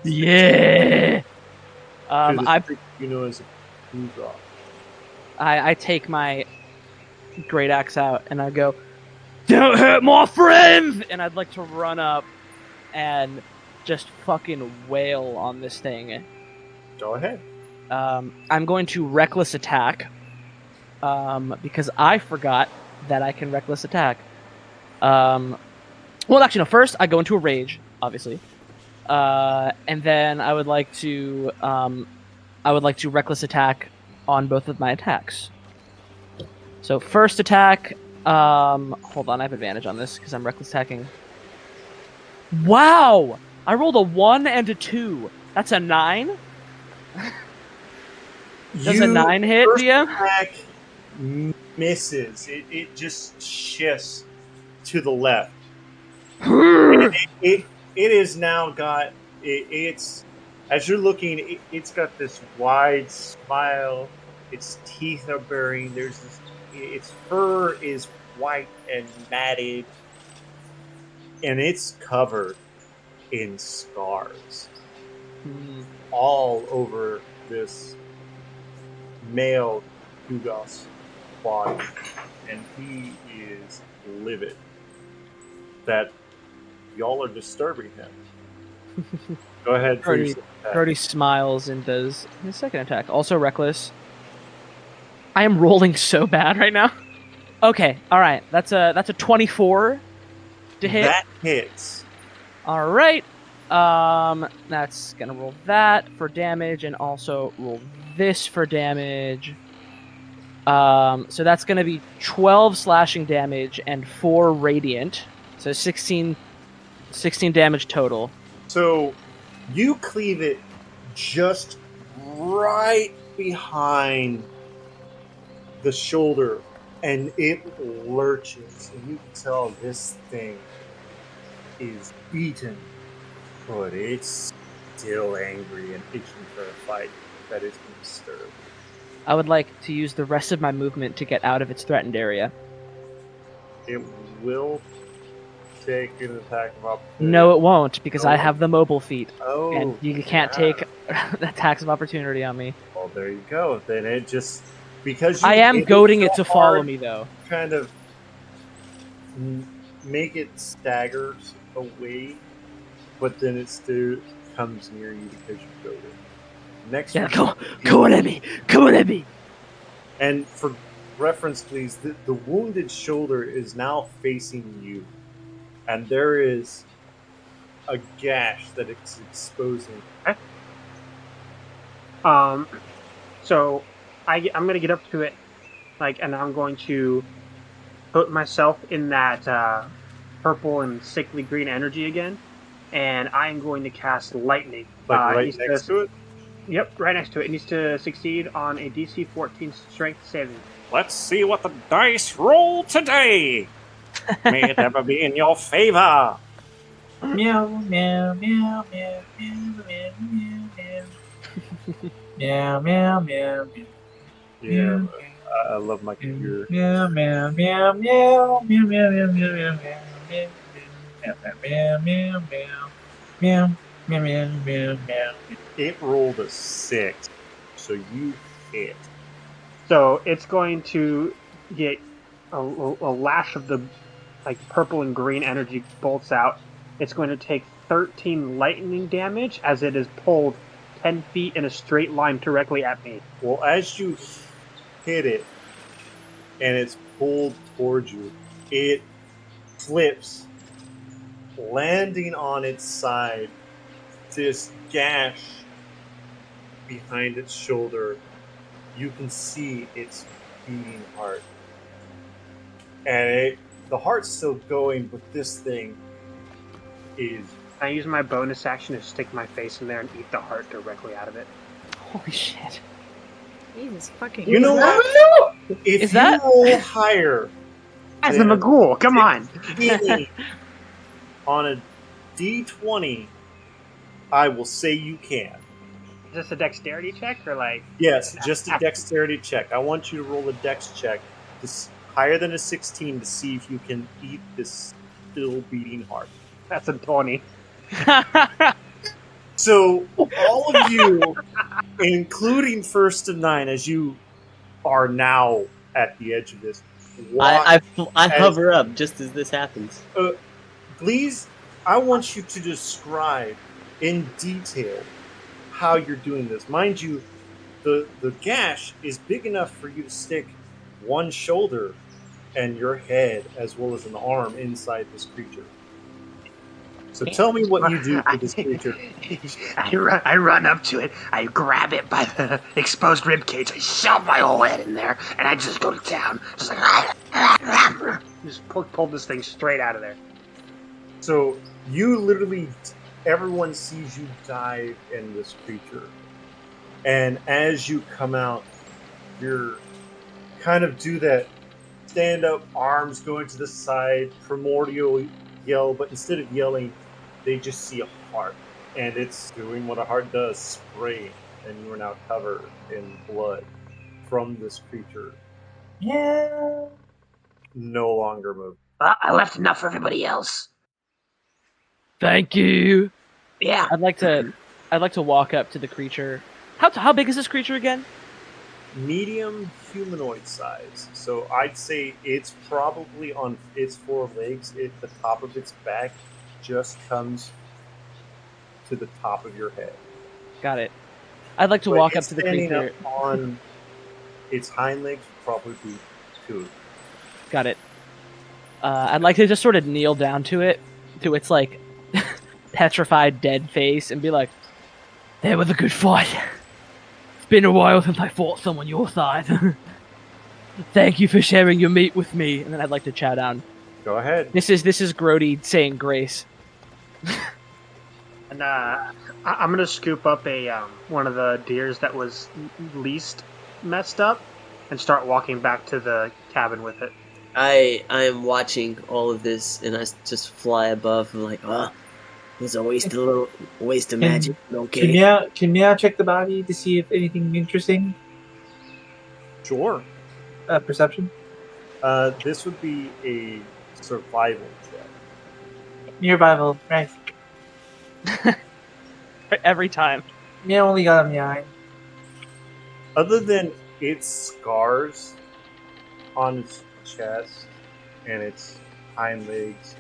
Yeah. You know, as a Kudra. I take my great axe out and I go, "Don't hurt my friends!" And I'd like to run up and just fucking wail on this thing. Go ahead. I'm going to reckless attack because I forgot that I can reckless attack. Well, actually, no. First, I go into a rage, obviously, and then I would like to reckless attack on both of my attacks. So first attack. Hold on, I have advantage on this because I'm reckless attacking. Wow! I rolled a 1 and a 2. That's a 9. Does a 9 hit, first DM? attack misses. It just shifts to the left. It is now got it's as you're looking, it's got this wide smile. Its teeth are baring. There's this. Its fur is white and matted, and it's covered in scars all over this male Kugos body, and he is livid that y'all are disturbing him. Go ahead for your second attack. Brody smiles and does his second attack. Also reckless. I am rolling so bad right now. Okay, all right. That's a 24 to hit. That hits. All right. That's gonna roll that for damage and also roll this for damage. So that's gonna be 12 slashing damage and 4 radiant. So 16 damage total. So you cleave it just right behind the shoulder, and it lurches, and you can tell this thing is beaten, but it's still angry and itching for a fight that is being disturbed. I would like to use the rest of my movement to get out of its threatened area. It will take an attack of opportunity. No, it won't, because I No. have the mobile feat. Oh, And you can't take attacks of opportunity on me. Well, there you go. Then it just because you I am hit goading so it to follow hard, me, though. kind of make it staggers away, but then it still comes near you because you goaded. Next, Yeah, round, go on at me! Go on at me! and for reference, please, the wounded shoulder is now facing you, and there is a gash that it's exposing. So I'm gonna get up to it, and I'm going to put myself in that purple and sickly green energy again, and I'm going to cast lightning. Right next to it. Yep, right next to it. It needs to succeed on a DC 14 strength saving. Let's see what the dice roll today. May it ever be in your favor. Meow, meow, meow, meow, meow, meow, meow, meow, meow, meow, meow. Yeah, I love my computer. Meow, meow, meow, meow, meow, meow, meow, meow, meow, meow, meow, meow, meow, meow, meow, meow, meow. It rolled a 6, so you hit. So it's going to get a lash of the purple and green energy bolts out. It's going to take 13 lightning damage as it is pulled 10 feet in a straight line directly at me. Well, as you hit it and it's pulled towards you, it flips, landing on its side. This gash behind its shoulder, you can see its beating heart. And the heart's still going, but this thing is... I use my bonus action to stick my face in there and eat the heart directly out of it. Holy shit. Jesus fucking. You know what? If Is you that- roll higher As a Magul, come on! on a D20, I will say you can. Is this a dexterity check or Yes, just a dexterity check. I want you to roll a dex check higher than a 16 to see if you can eat this still beating heart. That's a 20. So all of you, including First and Nine, as you are now at the edge of this, I hover up just as this happens. Please, I want you to describe in detail how you're doing this. Mind you, the gash is big enough for you to stick one shoulder and your head as well as an arm inside this creature. So tell me what you do to this creature. I run up to it. I grab it by the exposed rib cage. I shove my whole head in there, and I just go to town. Just like Just pull this thing straight out of there. So you literally, everyone sees you dive in this creature. And as you come out, you're kind of do that stand up, arms going to the side, primordial yell, but instead of yelling, they just see a heart. And it's doing what a heart does, spraying. And you are now covered in blood from this creature, Yeah. no longer moving. Well, I left enough for everybody else. Thank you. Yeah. I'd like to walk up to the creature. How big is this creature again? Medium humanoid size. So I'd say it's probably on its four legs. The top of its back just comes to the top of your head. Got it. I'd like to But walk up it's to the standing creature. up on its hind legs would probably be two. Got it. I'd like to just sort of kneel down to its like petrified dead face, and be like, "There was a good fight. It's been a while since I fought someone your size. Thank you for sharing your meat with me." And then I'd like to chow down. Go ahead. This is Grody saying grace. And I'm gonna scoop up a one of the deers that was least messed up, and start walking back to the cabin with it. I am watching all of this, and I just fly above. I'm like, oh, it's a waste of magic. Okay. Can Meow check the body to see if anything interesting? Sure. Perception. This would be a survival check. Survival, right? Every time. Meow only got a 9. Other than its scars on its chest and its hind legs,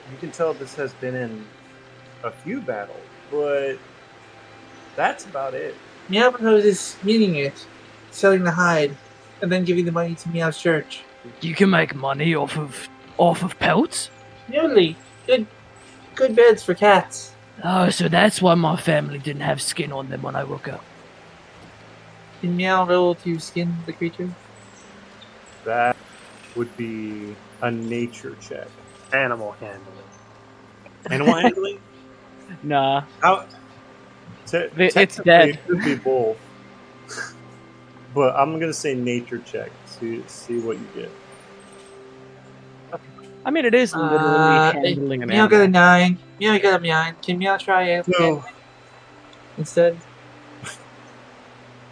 you can tell this has been in a few battles, but that's about it. Meow proposes meeting it, selling the hide, and then giving the money to Meow's church. You can make money off of pelts? Nearly. Good beds for cats. Oh, so that's why my family didn't have skin on them when I woke up. Can Meow roll to skin the creature? That would be a nature check. Animal handling. Animal handling? Nah. How? It's Technically, dead. It could be both. But I'm gonna say nature check to see what you get. I mean, it is literally handling an Meow got a animal. 9. Meow got a 9. Can Meow try it So, instead?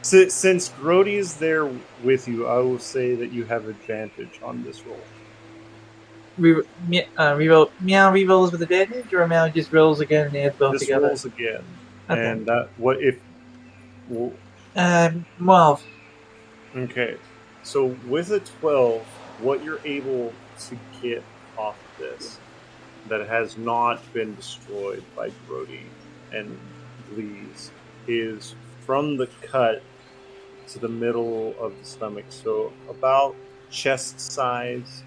since Grody is there with you, I will say that you have advantage on this roll. Reroll. Meow rerolls with advantage, or Meow just rolls again and adds both This together? rolls again, Okay. and what if? Well, 12. okay, so with a 12, what you're able to get off this that has not been destroyed by Grody and Glees is from the cut to the middle of the stomach, so about chest size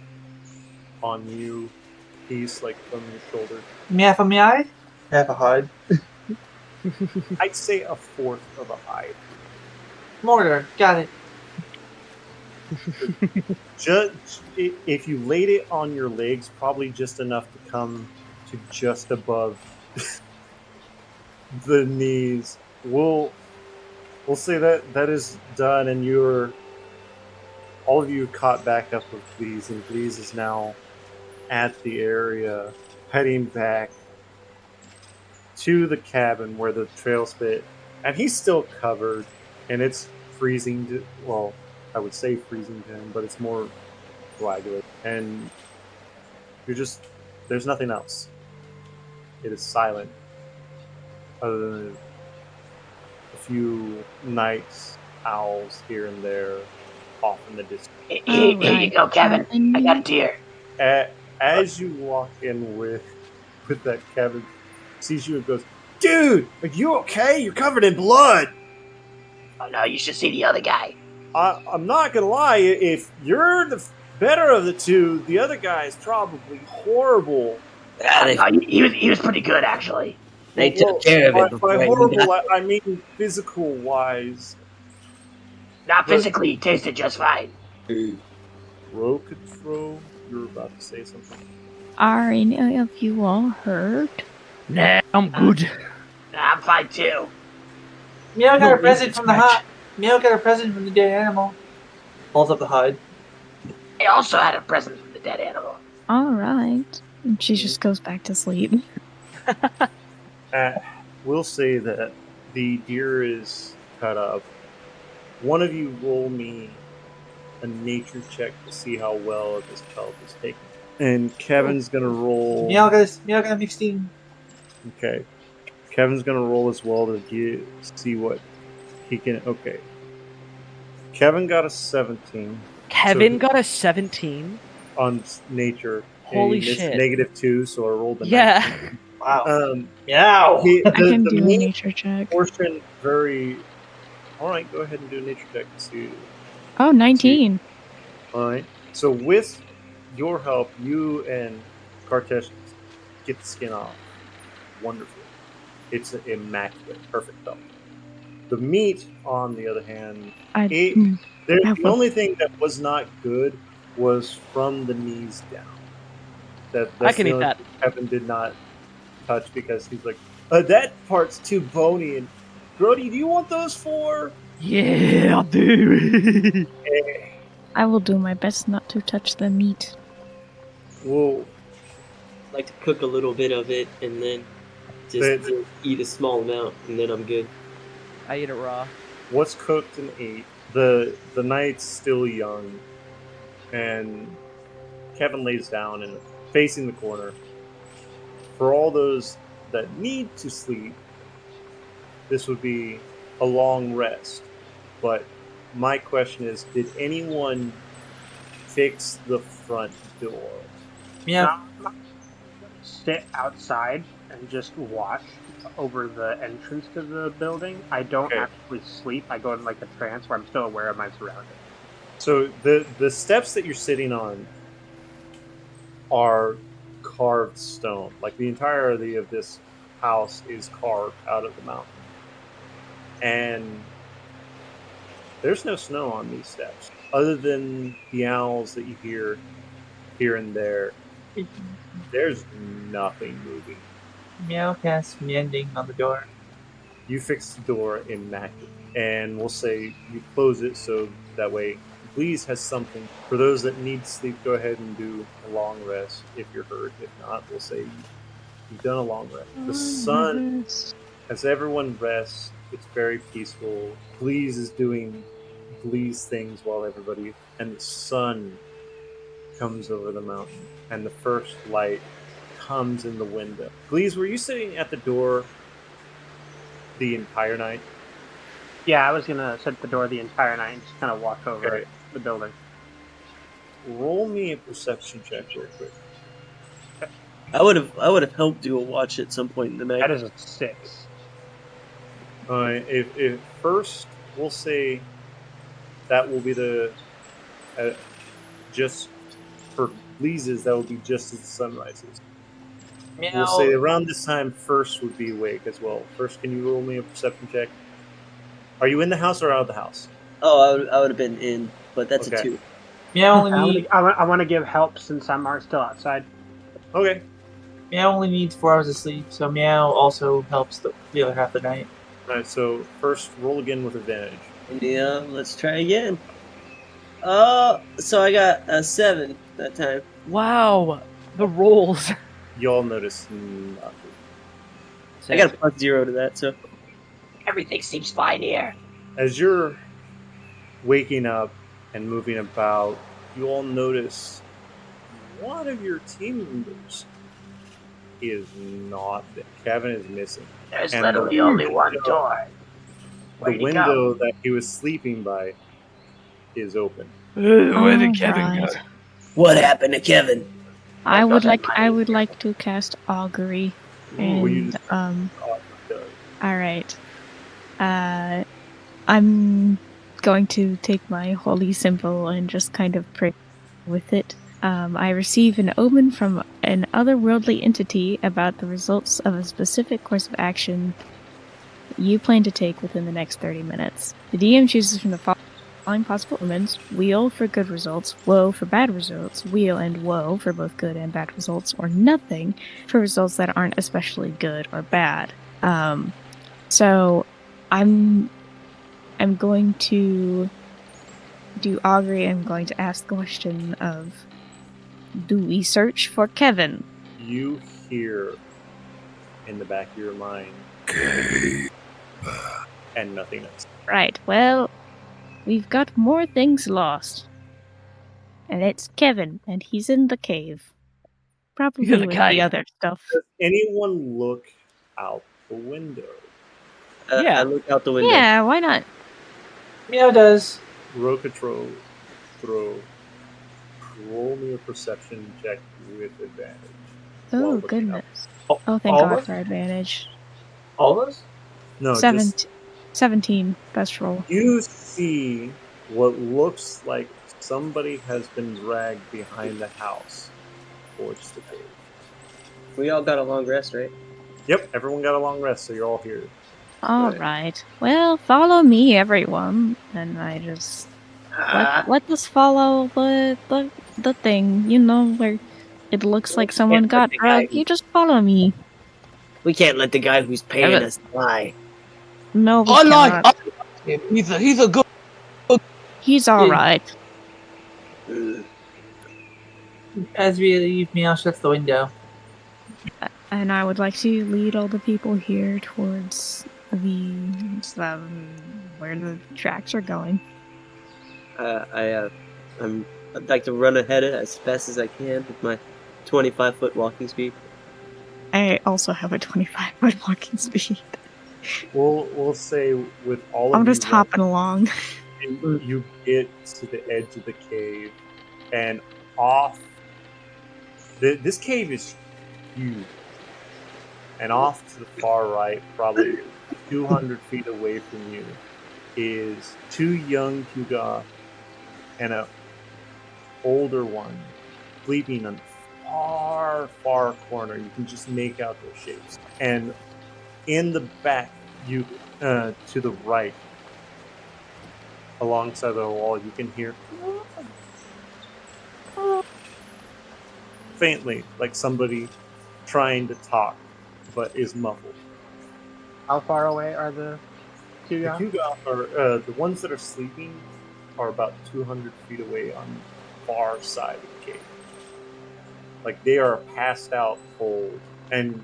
on you, piece like from your shoulder. Meow for Meow? Half a hide. I'd say a fourth of a hide. Mortar. Got it. Just if you laid it on your legs, probably just enough to come to just above the knees. We'll say that is done, and all of you caught back up with Glees, and Glees is now at the area, heading back to the cabin where the trail spit, and he's still covered, and it's freezing. Well, I would say freezing to him, but it's more coagulated, and there's nothing else. It is silent, other than a few night owls here and there off in the distance. Here you go, Kevin. I got a deer. As you walk in with that, Kevin sees you and goes, "Dude, are you okay? You're covered in blood." Oh no, you should see the other guy. I'm not gonna lie. If you're the better of the two, the other guy is probably horrible. No, he was pretty good, actually. They took care of it before By I horrible, got I mean physical wise. Not physically, he tasted just fine. Row control. You were about to say something. Are any of you all hurt? Nah, I'm good. I'm fine too. Meow got No a present age from the expect. hide. Meow got a present from the dead animal. Holds up the hide. I also had a present from the dead animal. All right. And she just goes back to sleep. We'll say that the deer is cut up. One of you roll me a nature check to see how well this pelt is taken. And Kevin's gonna roll. Meow got a mixed team. Okay. Kevin's gonna roll as well to see what he can. Okay. Kevin got a 17. Kevin got a 17. On nature. Holy he missed shit. -2, so I rolled a Yeah. 19. Wow. Meow. I can the do a meat nature check. portion very. All right, go ahead and do a nature check to see. Oh, 19. All right. So with your help, you and Kartesh get the skin off. Wonderful. It's immaculate, perfect belt. The meat, on the other hand, the only thing that was not good was from the knees down. That's I can the eat only that. thing Kevin did not touch because he's like, that part's too bony. And Brody, do you want those for? Yeah, I'll do. I will do my best not to touch the meat. Well, I like to cook a little bit of it and then just eat a small amount, and then I'm good. I eat it raw. What's cooked and ate? The night's still young, and Kevin lays down and facing the corner. For all those that need to sleep, this would be a long rest. But my question is, did anyone fix the front door? Meow. Sit outside and just watch over the entrance to the building. I don't actually sleep. I go in like a trance where I'm still aware of my surroundings. So the steps that you're sitting on are carved stone. Like the entirety of this house is carved out of the mountain. And there's no snow on these steps, other than the owls that you hear here and there. There's nothing moving. Meow casts mending on the door. You fix the door immaculate, and we'll say you close it so that way Please has something. For those that need sleep, go ahead and do a long rest if you're hurt. If not, we'll say you've done a long rest. The sun, as everyone rests, it's very peaceful. Please is doing Please things while everybody, and the sun comes over the mountain, and the first light comes in the window. Please, were you sitting at the door the entire night? Yeah, I was gonna sit at the door the entire night and just kind of walk over the building. Roll me a perception check real quick. I would have helped you a watch at some point in the night. That is a 6. If first we'll say that will be the just for Bleezes, that will be just as the sun rises. Meow. We'll say around this time first would be awake as well. First, can you roll me a perception check? Are you in the house or out of the house? Oh, I would have been in, but that's a 2. Meow I want to give help since I'm still outside. Okay. Meow only needs 4 hours of sleep, so Meow also helps the other half of the night. Alright, so first roll again with advantage. Yeah, let's try again. So I got a 7 that time. Wow, the rolls. Y'all notice nothing. I got a +0 to that, so everything seems fine here. As you're waking up and moving about, you all notice one of your team members is not there. Kevin is missing. There's literally only one door. The window that he was sleeping by is open. Where did Kevin go? What happened to Kevin? I would like to cast augury, and all right. I'm going to take my holy symbol and just kind of pray with it. I receive an omen from an otherworldly entity about the results of a specific course of action you plan to take within the next 30 minutes. The DM chooses from the following possible omens: wheel for good results, woe for bad results, wheel and woe for both good and bad results, or nothing for results that aren't especially good or bad. So I'm going to do augury. I'm going to ask the question of, do we search for Kevin? You hear in the back of your mind, and nothing else. Right, well, we've got more things lost. And it's Kevin, and he's in the cave. Probably in the with the cave. other stuff. Does anyone look out the window? Yeah. I look out the window. Yeah, why not? Meow does. Rokatro, roll me a perception check with advantage. while Oh, looking out. goodness. Oh, thank all God of us? for advantage. All of us? No, Seven, just 17, best roll. you see what looks like somebody has been dragged behind the house towards the cave. We all got a long rest, right? Yep, everyone got a long rest, so you're all here. All Right. right. Well, follow me, everyone. And I just let us follow the thing. You know where it looks like someone let got the guy drugged. You just follow me. We can't let the guy who's paying Evan. us lie. No, we I like cannot. he's a good. He's all right. As we leave, Meow shuts the window. And I would like to lead all the people here towards where the tracks are going. I'd like to run ahead as fast as I can with my 25-foot walking speed. I also have a 25-foot walking speed. We'll say with all of I'm you just hopping along. running, you get to the edge of the cave, and off. This cave is huge, and off to the far right, probably 200 feet away from you, is two young Huga and an older one sleeping on the far corner. You can just make out their shapes. And in the back, you to the right, alongside the wall, you can hear faintly, like somebody trying to talk, but is muffled. How far away are the two The guys? Huga are the ones that are sleeping are about 200 feet away on the far side of the cave. Like they are passed out cold. And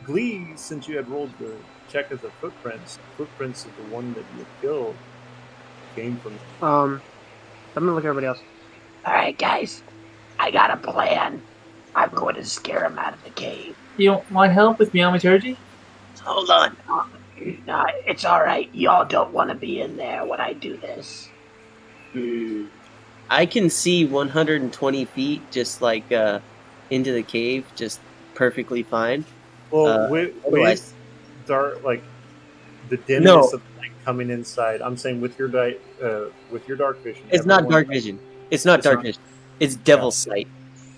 Glee, since you had rolled the check as the footprints of the one that you had killed came from. I'm gonna look at everybody else. Alright, guys. I got a plan. I'm going to scare him out of the cave. You want help with meowmaturgy? Hold on. No, it's alright. Y'all don't want to be in there when I do this. I can see 120 feet just like into the cave just perfectly fine. Well, with dark, like the dimness of light coming inside. I'm saying with your dark vision. It's not dark vision. It's not dark vision. It's devil's sight.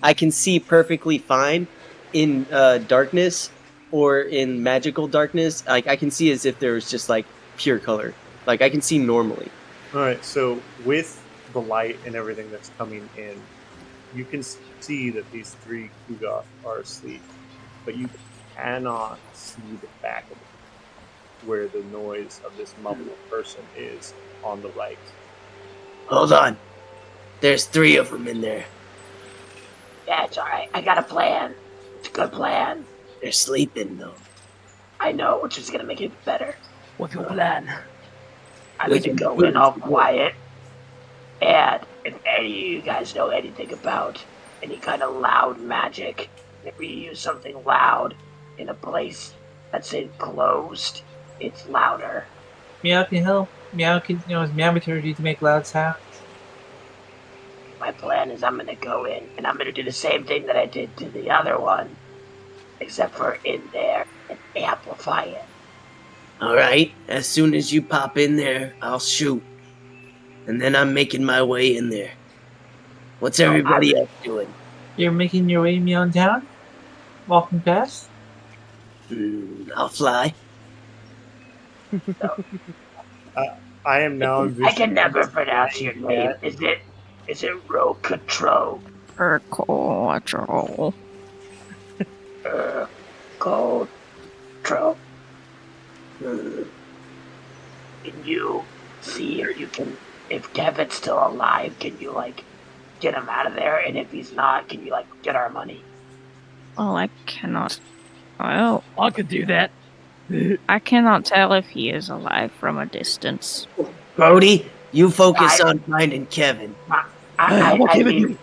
I can see perfectly fine in darkness or in magical darkness. Like I can see as if there was just like pure color. Like I can see normally. All right. So with the light and everything that's coming in, you can see that these three Kuga are asleep, but you cannot see the back of it, where the noise of this muffled person is on the right. Hold on. There's 3 of them in there. Yeah, it's alright. I got a plan. It's a good plan. They're sleeping though. I know, which is going to make it better. What's your plan? I'm going to go in all quiet. And if any of you guys know anything about any kind of loud magic, if we use something loud in a place that's enclosed, it's louder. Meow can help. Meow can use meowmaturgy to make loud sounds. My plan is I'm going to go in and I'm going to do the same thing that I did to the other one, except for in there and amplify it. Alright, as soon as you pop in there, I'll shoot. And then I'm making my way in there. What's everybody else doing? You're making your way meow town? Walking fast? I'll fly. I am now envisioning. I can never pronounce your name. Is it Rokatro? Urquatro. Cold Tro. can you see if you can, if Kevin's still alive, can you like get him out of there? And if he's not, can you like get our money? Oh, I cannot. Well, I could do that. I cannot tell if he is alive from a distance. Brody, you focus I- on finding Kevin. I mean,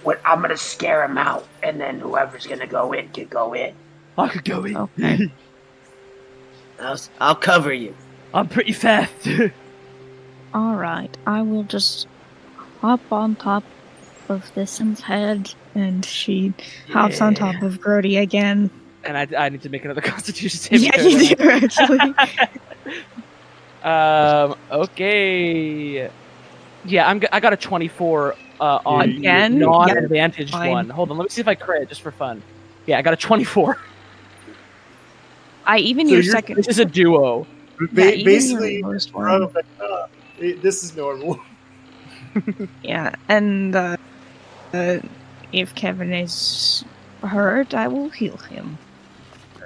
when I'm gonna scare him out, and then whoever's gonna go in can go in. I could go in. Okay. I'll cover you. I'm pretty fast. All right. I will just hop on top of this one's head, and she hops on top of Grody again. And I need to make another Constitution saving Yeah, throw. you don't do actually. Okay. Yeah, I got a 24 on Again? the Yeah, non-advantaged fine. one. Hold on, let me see if I crit just for fun. Yeah, I got a 24. Even So your you're- second. This is a duo. Yeah, even Basically, your lowest oh one. my God. This is normal. Yeah, and if Kevin is hurt, I will heal him.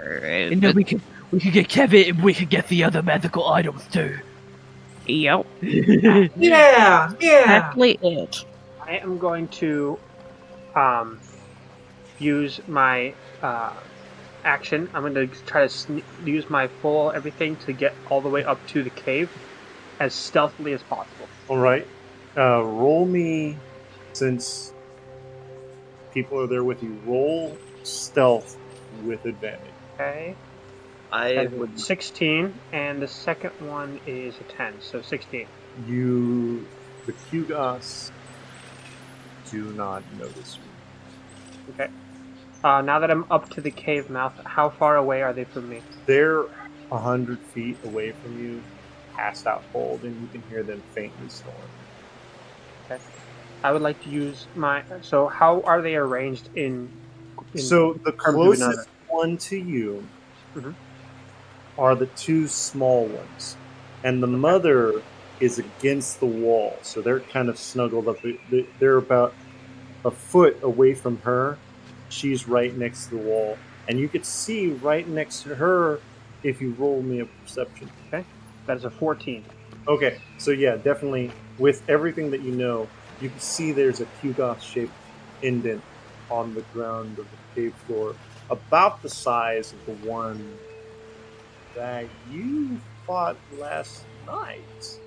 And then we could get Kevin and we could get the other magical items too. Yep, Yeah. exactly it. I am going to use my action. I'm going to try to use my full everything to get all the way up to the cave as stealthily as possible. All right. Roll me, since people are there with you, roll stealth with advantage. Okay. I That would. is 16, and the second one is a 10, so 16. The Kugos do not notice you. Okay. Now that I'm up to the cave mouth, how far away are they from me? They're 100 feet away from you, passed out cold, and you can hear them faintly snoring. Okay. I would like to use my. So, how are they arranged in So the terms of closest one to you Mhm. are the two small ones, and the mother is against the wall, so they're kind of snuggled up. They're about a foot away from her. She's right next to the wall, and you could see right next to her if you roll me a perception. That is a 14. Okay, so yeah, definitely with everything that you know, you can see there's a Kugos-shaped indent on the ground of the cave floor, about the size of the one that you fought last night.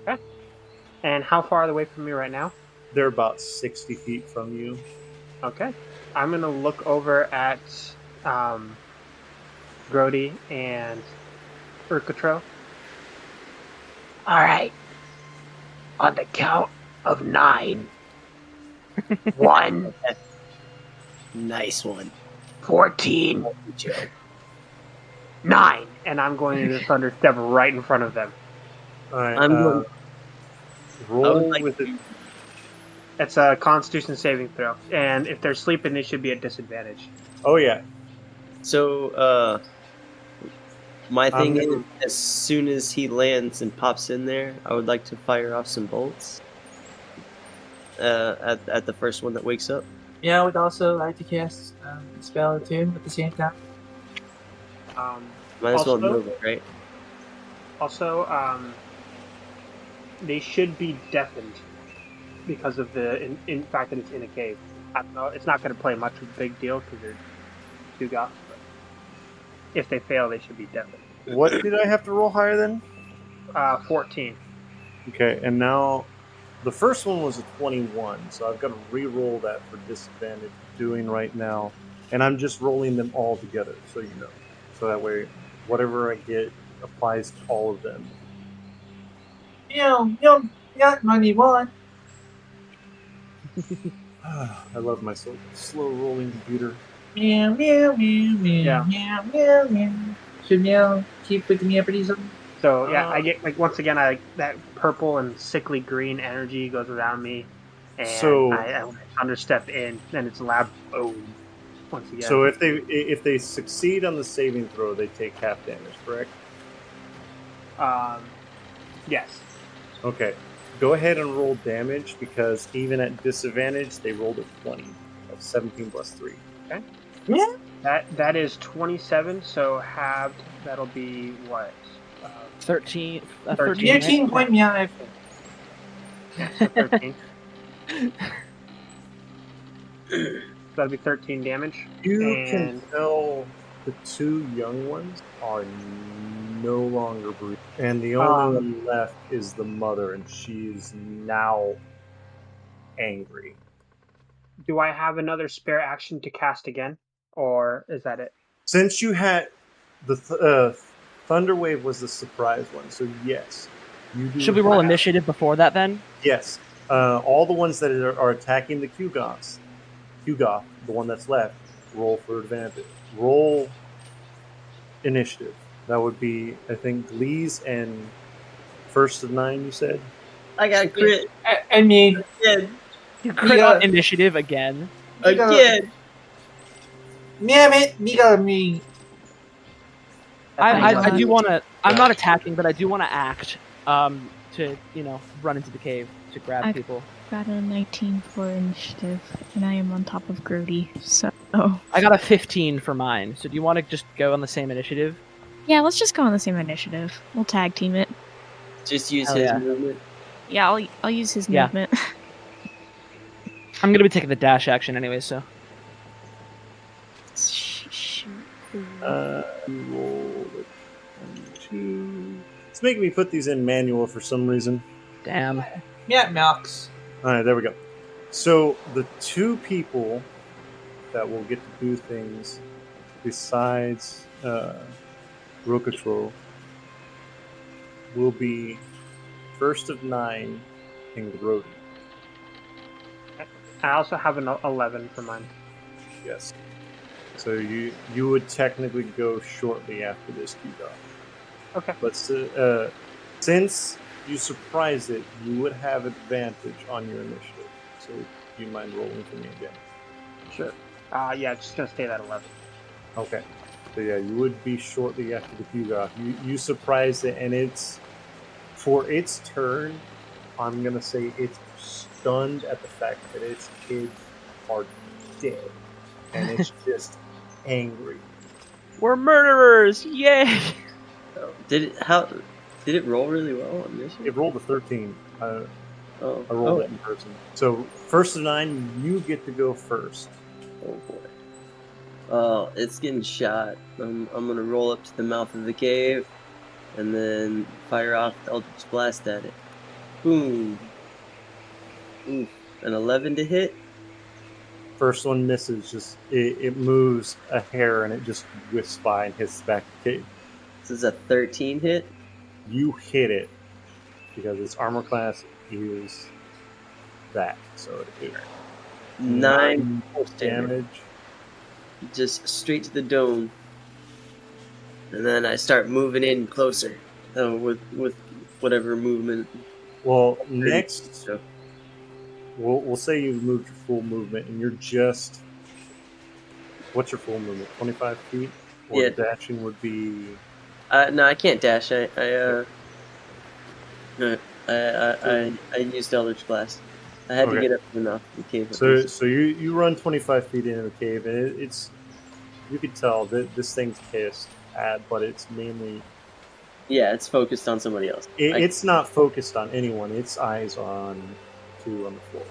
Okay. And how far are they away from me right now? They're about 60 feet from you. Okay. I'm going to look over at Grody and Urkatro. All right. On the count of 9. 1, Nice one. 14, Joe. 9. And I'm going to just understep right in front of them. All right, I'm going. I roll would like with it. to- It's a Constitution saving throw, and if they're sleeping, they should be at disadvantage. Oh yeah, So, my thing I'm is, gonna- as soon as he lands and pops in there, I would like to fire off some bolts. At the first one that wakes up. Yeah, I would also like to cast a spell or two at the same time. Might as well Also- move it, right? Also, they should be deafened because of the in fact that it's in a cave. I don't know. It's not going to play much of a big deal because they're two goths. But if they fail, they should be deafened. what did I have to roll higher than? 14. Okay, and now the first one was a 21, so I've got to re-roll that for disadvantage. Doing right now, and I'm just rolling them all together, so you know. So that way, whatever I get applies to all of them. You got money one. I love my slow rolling computer. Meow, meow, meow, meow, Yeah. meow, meow, meow. Should meow keep with the meow pretty zone? So yeah, I get like once again, that purple and sickly green energy goes around me, and So- I understep in, and it's loud boom once again. So if they succeed on the saving throw, they take half damage, correct? Yes. Okay. Go ahead and roll damage because even at disadvantage, they rolled a 20. That's 17 plus 3. That is 27. So halved, that'll be what? 13. 13. Near right? King Point Meow. Yeah, so 13. That'd be 13 damage. You can And tell the two young ones are no longer breathing, and the only one left is the mother, and she's now angry. do I have another spare action to cast again? Or is that it? Since you had the Thunder Wave was the surprise one, so yes, you do. Should we roll have- initiative before that then? Yes, all the ones that are attacking the Kugoths, the one that's left, roll for advantage. Roll initiative. That would be, I think, Glee's and first of 9. You said. I got a crit And me. again. You crit Yeah. on initiative again. Again. Me got me. I God. do want to. I'm not attacking, but I do want to act. To run into the cave to grab I've- people. Got a 19 for initiative, and I am on top of Grody, so... I got a 15 for mine. So do you want to just go on the same initiative? Yeah, let's just go on the same initiative. We'll tag team it. Just use Hell his yeah. movement. Yeah, I'll use his Yeah. movement. I'm gonna be taking the dash action anyway, so. Shoot. You roll a 2. It's making me put these in manual for some reason. Damn. Milks. All right, there we go. So the two people that will get to do things besides Rokotro will be first of 9 and Grody. I also have an 11 for mine. Yes. So you would technically go shortly after this Kugoth. Okay. But since you surprised it, you would have advantage on your initiative. So do you mind rolling for me again? Sure. Yeah, just gonna stay that 11. Okay. So yeah, you would be shortly after the Kugoth. You surprised it, and it's for its turn. I'm gonna say it's stunned at the fact that its kids are dead, and it's just angry. We're murderers! Yay! Did it roll really well on this one? It rolled a 13. I Oh, rolled it in person. So first of 9, you get to go first. oh boy. Oh, it's getting shot. I'm gonna roll up to the mouth of the cave, and then fire off Eldritch Blast at it. Boom. Oof. An 11 to hit. First one misses. Just it moves a hair, and it just whiffs by and hits back the cave. This is a 13 hit. You hit it because its armor class is that. So it did 9 damage. just straight to the dome, and then I start moving in closer with whatever movement. Well, next So we'll say you've moved your full movement, and you're just. What's your full movement? 25 feet. Or Yeah. dashing would be. no, I can't dash. I used Eldritch Blast. I had to Okay. get up enough the cave. So you run 25 feet into the cave, and it's you could tell that this thing's pissed at, but it's mainly yeah, it's focused on somebody else. it's not focused on anyone. Its eyes are on two on the floor.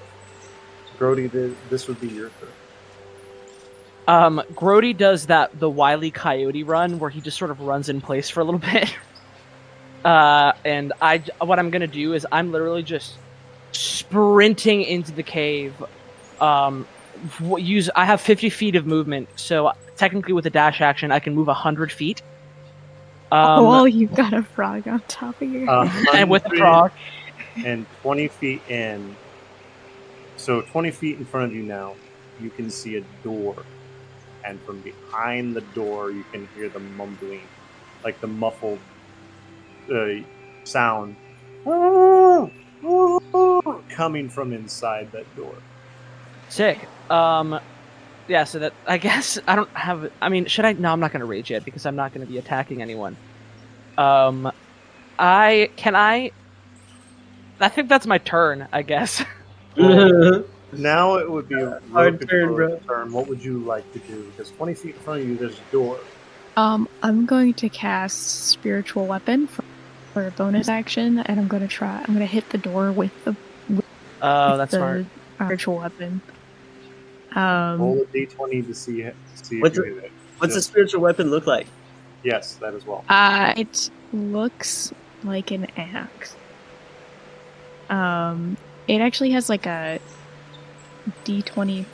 Grody, this would be your turn. Grody does the Wile E. Coyote run where he just sort of runs in place for a little bit. And what I'm gonna do is I'm literally just sprinting into the cave. I have 50 feet of movement, so technically with a dash action I can move 100 feet. Oh, you've got a frog on top of your head. And with the frog. And 20 feet in. So 20 feet in front of you now, you can see a door. And from behind the door, you can hear the mumbling, like the muffled sound coming from inside that door. Sick. Yeah, so that I guess I don't have. I mean, should I? No, I'm not going to rage yet because I'm not going to be attacking anyone. I think that's my turn. I guess. Now it would be a Hard turn, bro. turn. What would you like to do? Because 20 feet in front of you, there's a door. I'm going to cast Spiritual Weapon. for a bonus action, and I'm gonna hit the door with the Oh, that's smart. spiritual weapon. Roll a d20 to see if What's you it- hit it. What's the Just- spiritual weapon look like? Yes, that as well. It looks like an axe. It actually has like a d20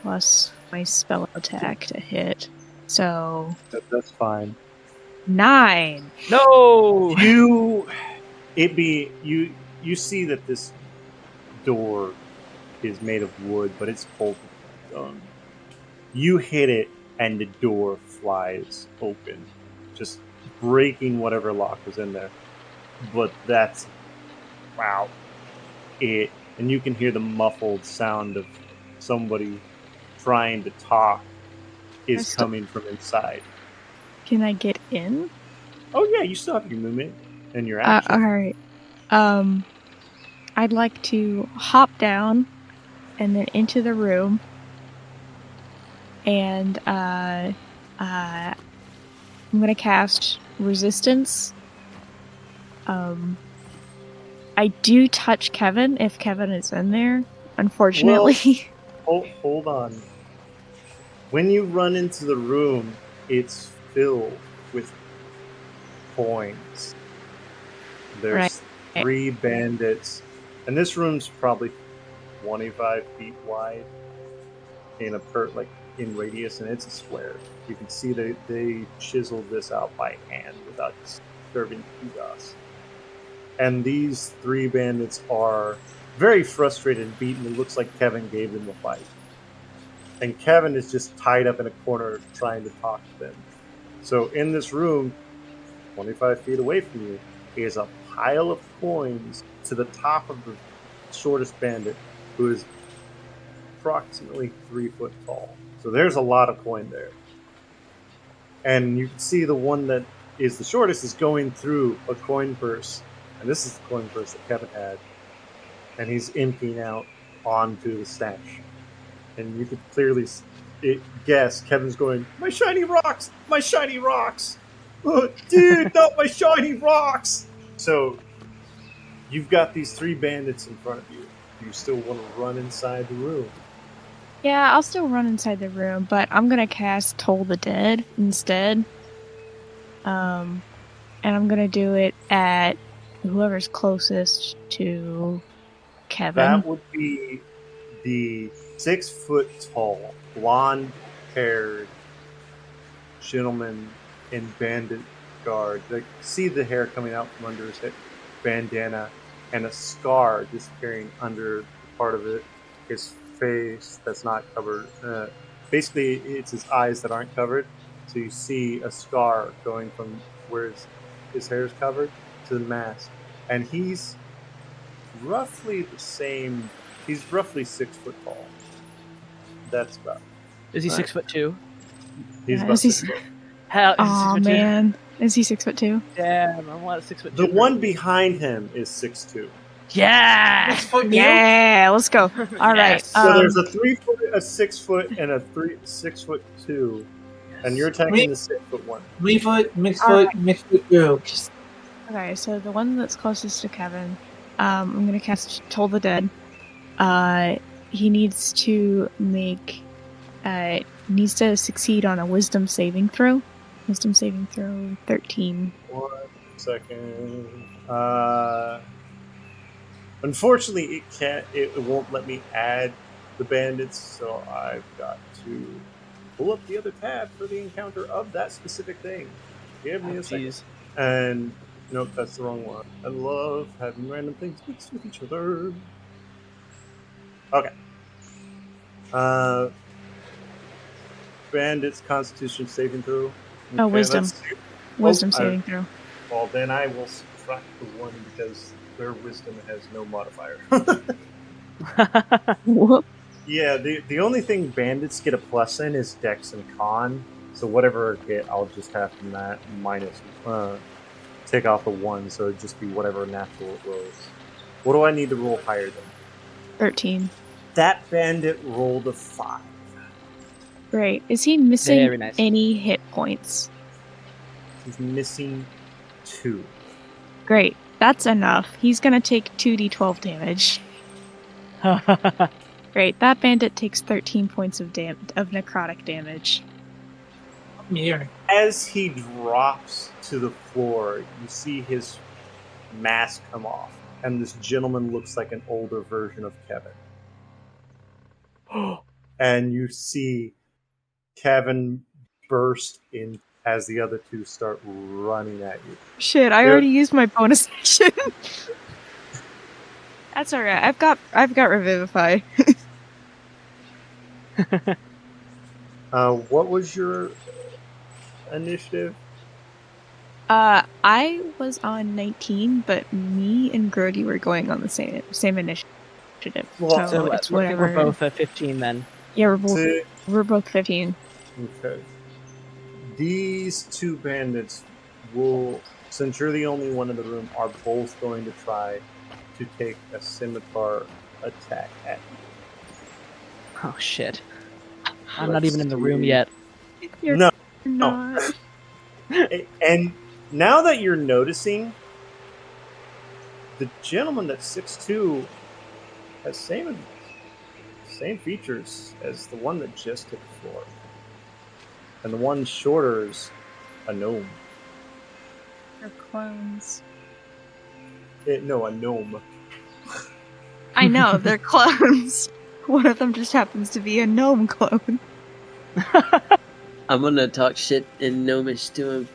plus my spell attack to hit. So That's fine. 9. No. You see that this door is made of wood, but it's bolted stone. You hit it, and the door flies open, just breaking whatever lock was in there. But that's wow, it, and you can hear the muffled sound of somebody trying to talk is coming from inside. Can I get in? Oh yeah, you still have your movement and your action. Alright. I'd like to hop down and then into the room, and I'm gonna cast resistance. I do touch Kevin if Kevin is in there, unfortunately. Hold on. When you run into the room, it's filled with coins. There's Right. 3 bandits, and this room's probably 25 feet wide in radius, and it's a square. You can see they chiseled this out by hand without disturbing Kugas. And these 3 bandits are very frustrated and beaten. It looks like Kevin gave them a fight. And Kevin is just tied up in a corner trying to talk to them. So in this room, 25 feet away from you, is a pile of coins to the top of the shortest bandit, who is approximately 3 foot tall. So there's a lot of coin there. And you can see the one that is the shortest is going through a coin purse. And this is the coin purse that Kevin had. And he's emptying out onto the stash. And you could clearly guess Kevin's going, "My shiny rocks! My shiny rocks! Oh, dude, not my shiny rocks!" So you've got these 3 bandits in front of you. Do you still want to run inside the room? Yeah, I'll still run inside the room, but I'm gonna cast Toll the Dead instead. And I'm gonna do it at whoever's closest to Kevin. That would be the 6 foot tall, blonde haired gentleman in bandit guard. Like, see the hair coming out from under his head, bandana, and a scar disappearing under part of it. His face that's not covered. Basically, it's his eyes that aren't covered. So you see a scar going from where his hair is covered to the mask. And he's roughly the same. He's roughly 6 foot tall. That's about. Is he 6'2"? He's Yeah, about is he 6 foot. Hell, is he Aw, 6'2"? man. Is he 6'2"? Damn, I'm at 6'2". The one behind him is 6'2". Yeah. 6 foot you? Yeah, let's go. All right. Yes. So there's a 3 foot, a 6 foot, and a 6'2", and you're attacking the 6 foot one. 3 foot, mixed All foot, right. mixed foot you. Okay, so the one that's closest to Kevin, I'm gonna cast Toll the Dead. He needs to needs to succeed on a Wisdom saving throw. Wisdom saving throw 13. 1 second. Unfortunately, it can't. It won't let me add the bandits, so I've got to pull up the other tab for the encounter of that specific thing. Give me a second. Jeez. And nope, that's the wrong one. I love having random things mixed with each other. Okay. Bandits Constitution saving throw. Oh, Wisdom. let's see. Wisdom I- saving throw. Well, then I will subtract the 1 because their wisdom has no modifier. Whoop. Yeah, the only thing bandits get a plus in is Dex and Con. So whatever I get, I'll just have from that minus take off the 1, so it'd just be whatever natural it rolls. What do I need to roll higher than? 13. That bandit rolled a 5. Great. Is he missing Very nice. any hit points? He's missing 2. Great. That's enough. He's gonna take 2d12 damage. Great. That bandit takes 13 points of necrotic damage. Here. As he drops to the floor, you see his mask come off, and this gentleman looks like an older version of Kevin. And you see Kevin burst in as the other two start running at you. Shit, I already used my bonus action. That's alright. I've got Revivify. What was your initiative? I was on 19, but me and Grody were going on the same initiative. Well, so it's whatever. We're both at 15 then. Yeah, we're both 15. Okay. These two bandits will, since you're the only one in the room, are both going to try to take a scimitar attack at you. Oh shit. I'm not even in the room yet. You're No. not. And now that you're noticing, the gentleman that's 6'2" has same features as the one that just hit the floor. And the one shorter is a gnome. They're clones. No, a gnome. I know, they're clones. One of them just happens to be a gnome clone. I'm gonna talk shit in gnomish to him.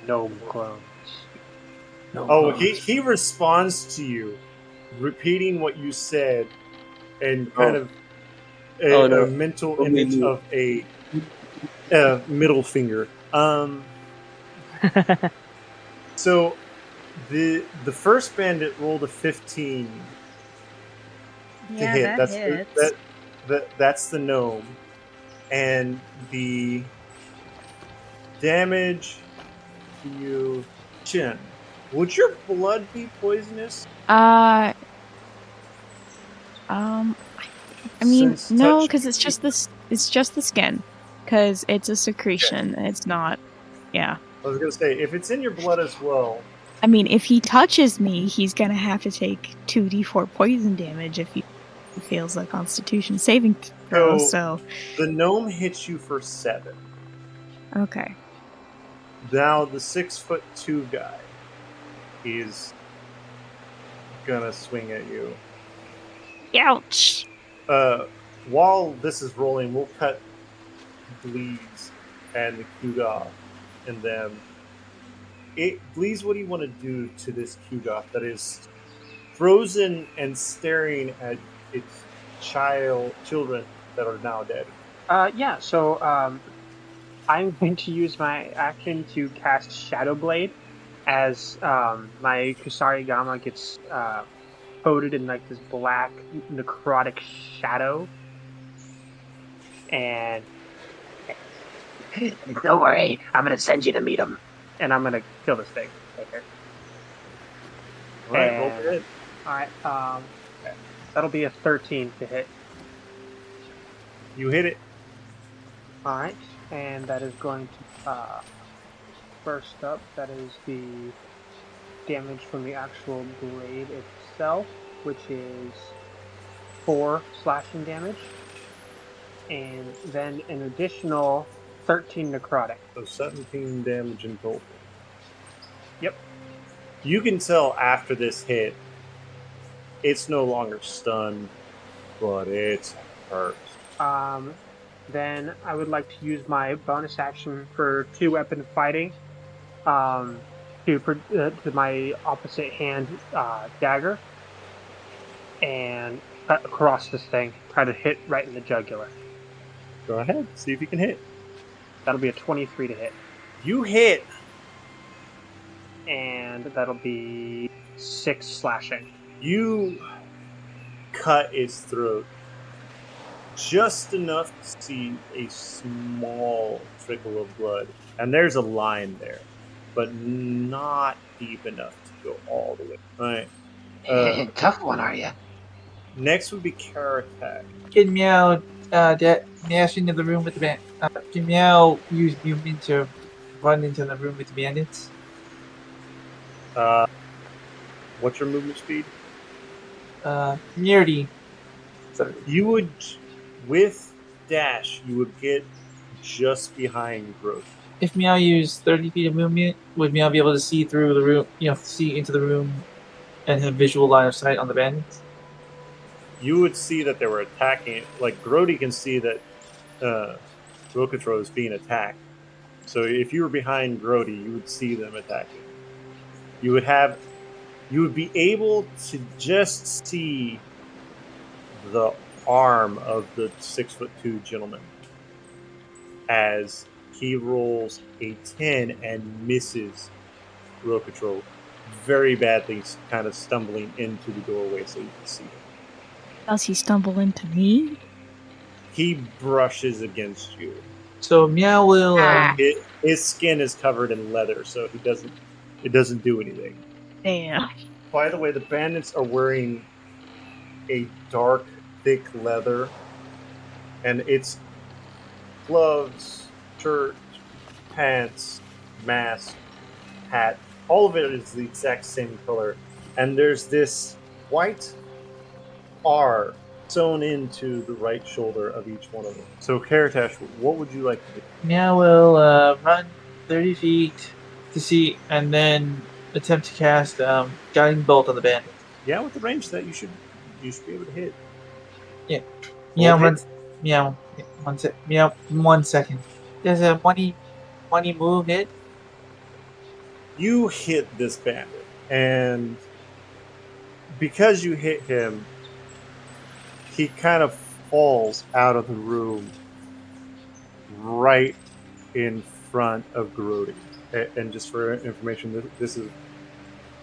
Gnome clones. He responds to you, repeating what you said, and kind of a mental image of a middle finger. So the first bandit rolled a 15 to hit. That hits. That's the gnome, and the damage to you, Chin. Would your blood be poisonous? I mean, Since no, touch- because it's just the skin. Because it's a secretion. It's not. Yeah. I was gonna say, if it's in your blood as well. I mean, if he touches me, he's gonna have to take 2d4 poison damage if he fails a Constitution saving throw. So the gnome hits you for 7. okay. Now the 6'2" guy is gonna swing at you. Ouch. While this is rolling, we'll cut Bleeds and the Kugoth and them. Bleeds, what do you want to do to this Kugoth that is frozen and staring at its children that are now dead? Yeah, so I'm going to use my action to cast Shadow Blade as my Kusarigama gets coated in like this black necrotic shadow. And Don't worry, I'm gonna send you to meet him. I'm gonna kill this thing right here. Alright, roll for it. Alright, that'll be a 13 to hit. You hit it. Alright, and that is going to first up, that is the damage from the actual blade itself, which is 4 slashing damage, and then an additional 13 necrotic. So 17 damage in total. Yep. You can tell after this hit, it's no longer stunned, but it's hurt. Then I would like to use my bonus action for 2-weapon fighting to my opposite hand dagger and cut across this thing, try to hit right in the jugular. Go ahead, see if you can hit. That'll be a 23 to hit. You hit. And that'll be 6 slashing. You cut its throat just enough to see a small trickle of blood. And there's a line there, but not deep enough to go all the way. All right. Tough one, are you? Next would be Karatak. Kid Meow dash into the room with the bandit. Kid Meow use movement to run into the room with the bandits. What's your movement speed? Nearly 30. You would, with dash, you would get just behind Growth. If Meow used 30 feet of movement, would Meow be able to see through the room? See into the room and have visual line of sight on the bandits? You would see that they were attacking. Like Grody can see that Rokatro is being attacked. So if you were behind Grody, you would see them attacking. You would be able to just see the arm of the 6'2" gentleman as he rolls a 10 and misses Rokatro very badly, kind of stumbling into the doorway so you can see him. Does he stumble into me? He brushes against you. So Meow will. His skin is covered in leather, so it doesn't do anything. Damn. By the way, the bandits are wearing a dark, thick leather, and it's gloves, shirt, pants, mask, hat. All of it is the exact same color, and there's this white R sewn into the right shoulder of each one of them. So, Karatash, what would you like to do? Meow will run 30 feet to see, and then attempt to cast Guiding Bolt on the bandit. Yeah, with the range that you should be able to hit. Yeah. Well, Meow runs. Meow. Meow. 1 second. There's a money move hit. You hit this bandit, and because you hit him, he kind of falls out of the room right in front of Garodi. And just for information, this is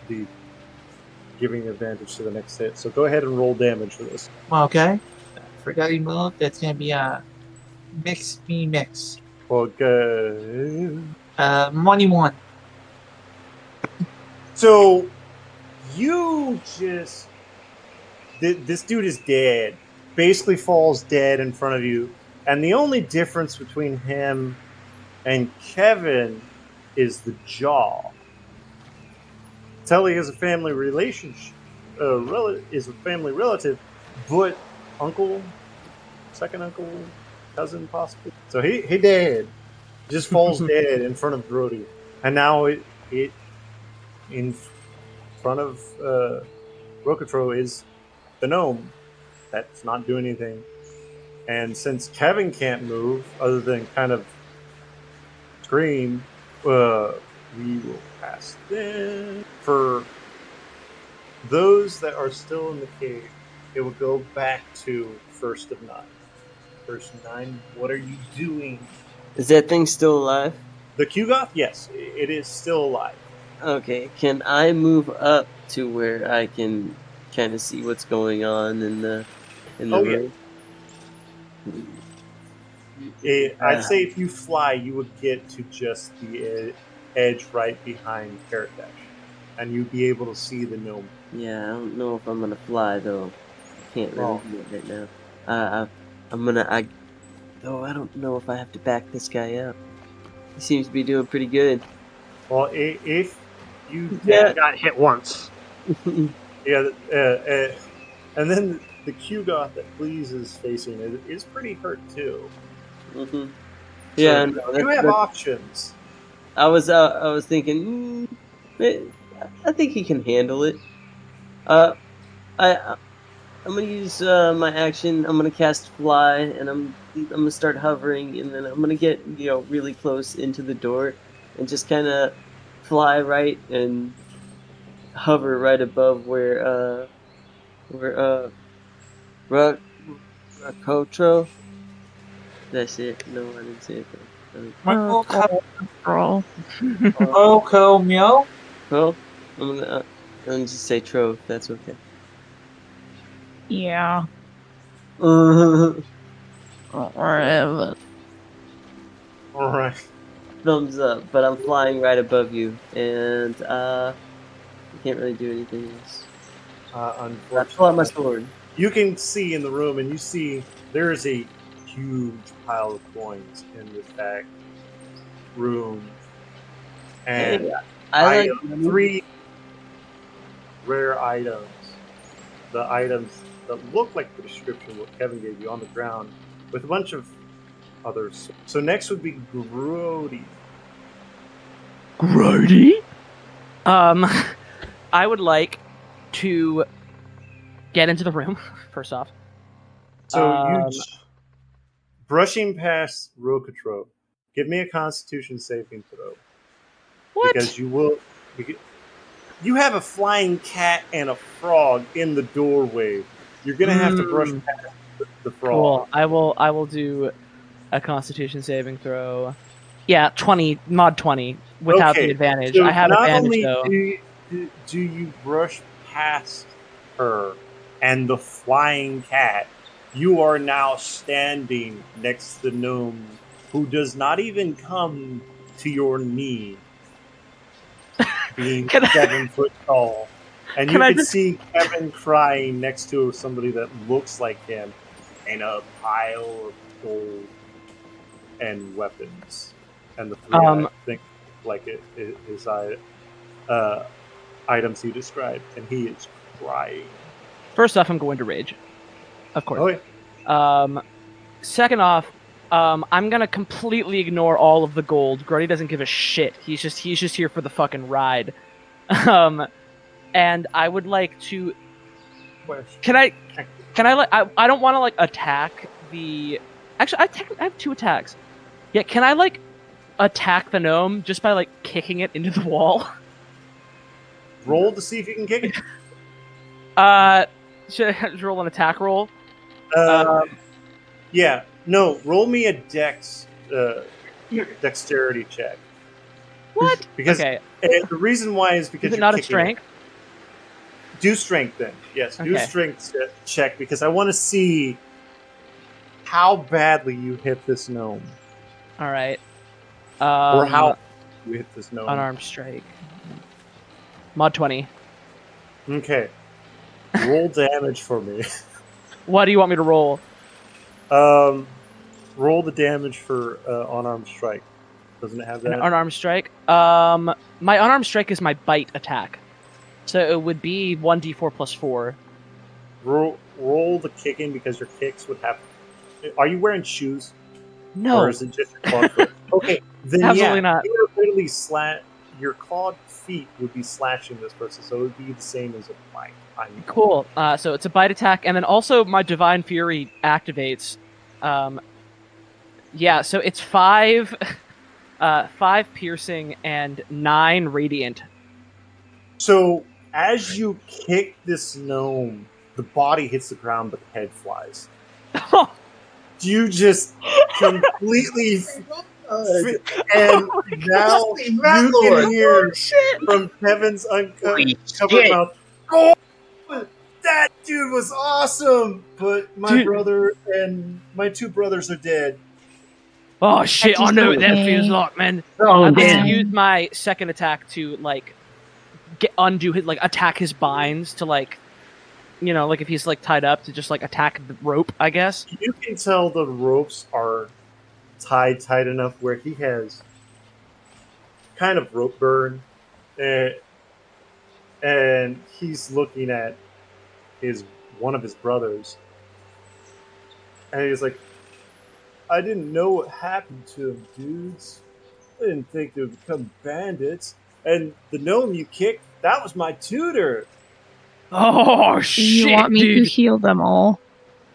the giving advantage to the next hit. So go ahead and roll damage for this. Okay. For Guiding Bolt, that's gonna be a mix. Well, go. Money 1. So you just. This dude is dead. Basically falls dead in front of you. And the only difference between him and Kevin is the jaw. Telly is a family relationship, is a family relative, but uncle, second uncle, cousin possibly. So he dead, just falls dead in front of Brody, and now it in front of Rokatro is the gnome that's not doing anything. And since Kevin can't move other than kind of scream, we will pass them. For those that are still in the cave, it will go back to First of 9. First 9, what are you doing? Is that thing still alive? The Qgoth? Yes, it is still alive. Okay, can I move up to where I can kind of see what's going on in the room? I'd say if you fly, you would get to just the edge right behind Karatash, and you'd be able to see the gnome. Yeah, I don't know if I'm gonna fly though. I can't really do it right now. I'm gonna. I don't know if I have to back this guy up. He seems to be doing pretty good. Well, if you I got hit once. yeah, and then the Qgoth that Please is facing is pretty hurt too. Mm-hmm. Yeah, so you have options. I was thinking, I think he can handle it. I'm gonna use my action. I'm gonna cast Fly, and I'm gonna start hovering, and then I'm gonna get really close into the door, and just kind of fly right and hover right above where Rakotro. That's it. No, I didn't say it. Oko Meow. Well, I'm gonna just say Trove. That's okay. Yeah. All Whatever. right. Thumbs up, but I'm flying right above you, and I can't really do anything else. Unfortunately, I pull out my sword. You can see in the room, and you see there is a huge pile of coins in this back room, and I like rare items, the items that look like the description what Kevin gave you on the ground, with a bunch of others. So next would be Grody. Grody? I would like to get into the room, first off. So Um, brushing past Rokatro, give me a Constitution saving throw. What? Because you will. You have a flying cat and a frog in the doorway. You're gonna have to brush past the frog. Cool. I will do a Constitution saving throw. Yeah, 20, mod 20, without the Okay, advantage. so I have not advantage, only though. do you brush past her and the flying cat, you are now standing next to the gnome who does not even come to your knee, being Can I- 7 foot tall. And Can you I can just- see Kevin crying next to somebody that looks like him in a pile of gold and weapons. And the three I think like it is items he described, and he is crying. First off, I'm going to rage. Of course. Oh, yeah. Second off, I'm gonna completely ignore all of the gold. Grody doesn't give a shit. He's just here for the fucking ride. And I would like to. Can I like? I don't want to like attack the. Actually, I have 2 attacks. Yeah, can I like attack the gnome just by like kicking it into the wall? Roll to see if you can kick it. Should I roll an attack roll? Yeah. No, roll me a dexterity check. What? Because Okay. and the reason why is because Is it you're not a kicking strength? Do strength then. Yes, do Okay. strength check because I want to see how badly you hit this gnome. All right. Or how you hit this gnome. Unarmed strike. Mod 20. Okay. Roll damage for me. What do you want me to roll? Roll the damage for unarmed strike. Doesn't it have An that? unarmed strike? My unarmed strike is my bite attack. So it would be 1d4 plus 4. Roll the kicking because your kicks would have. Are you wearing shoes? No. Or is it just your clawed foot? Okay, then Absolutely yeah, not. you're literally your clawed feet would be slashing this person, so it would be the same as a bite. Cool. So it's a bite attack, and then also my Divine Fury activates. Yeah, so it's 5 piercing and 9 radiant. So as you kick this gnome, the body hits the ground, but the head flies. You just completely and now you can hear from Kevin's uncovered mouth, "Oh, that dude was awesome, but my brother and my 2 brothers are dead." Oh shit! I know what that feels like, man. Oh, I'd damn. use my second attack to like undo his attack his binds to like, like if he's like tied up to just like attack the rope, I guess. You can tell the ropes are tied tight enough where he has kind of rope burn, and he's looking at one of his brothers, and he's like, "I didn't know what happened to him, dudes. I didn't think they would become bandits. And the gnome you kicked, that was my tutor." Oh shit! You want me dude. to heal them all?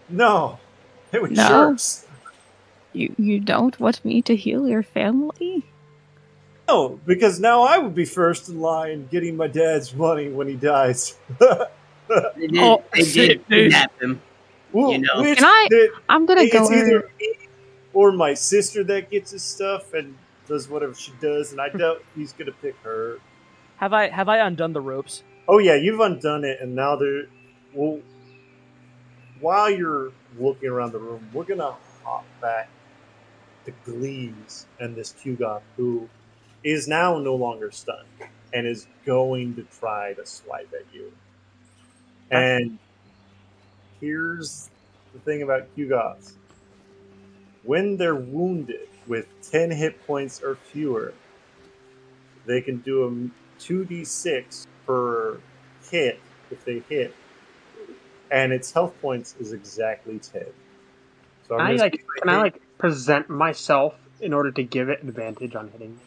No, it was No. jerks. You don't want me to heal your family? No, because now I would be first in line getting my dad's money when he dies. They did kidnap him. Well, You know. which Can I'm gonna it's go either me or my sister that gets his stuff and does whatever she does, and I doubt he's gonna pick her. Have I undone the ropes? Oh yeah, you've undone it, and now well, while you're looking around the room, we're gonna hop back to Glees and this Kugoth who is now no longer stunned and is going to try to swipe at you. And here's the thing about Kugoths. When they're wounded with 10 hit points or fewer, they can do a 2d6 per hit, if they hit, and its health points is exactly 10. So I'm Can I gonna see if can I I hit. present myself in order to give it advantage on hitting me?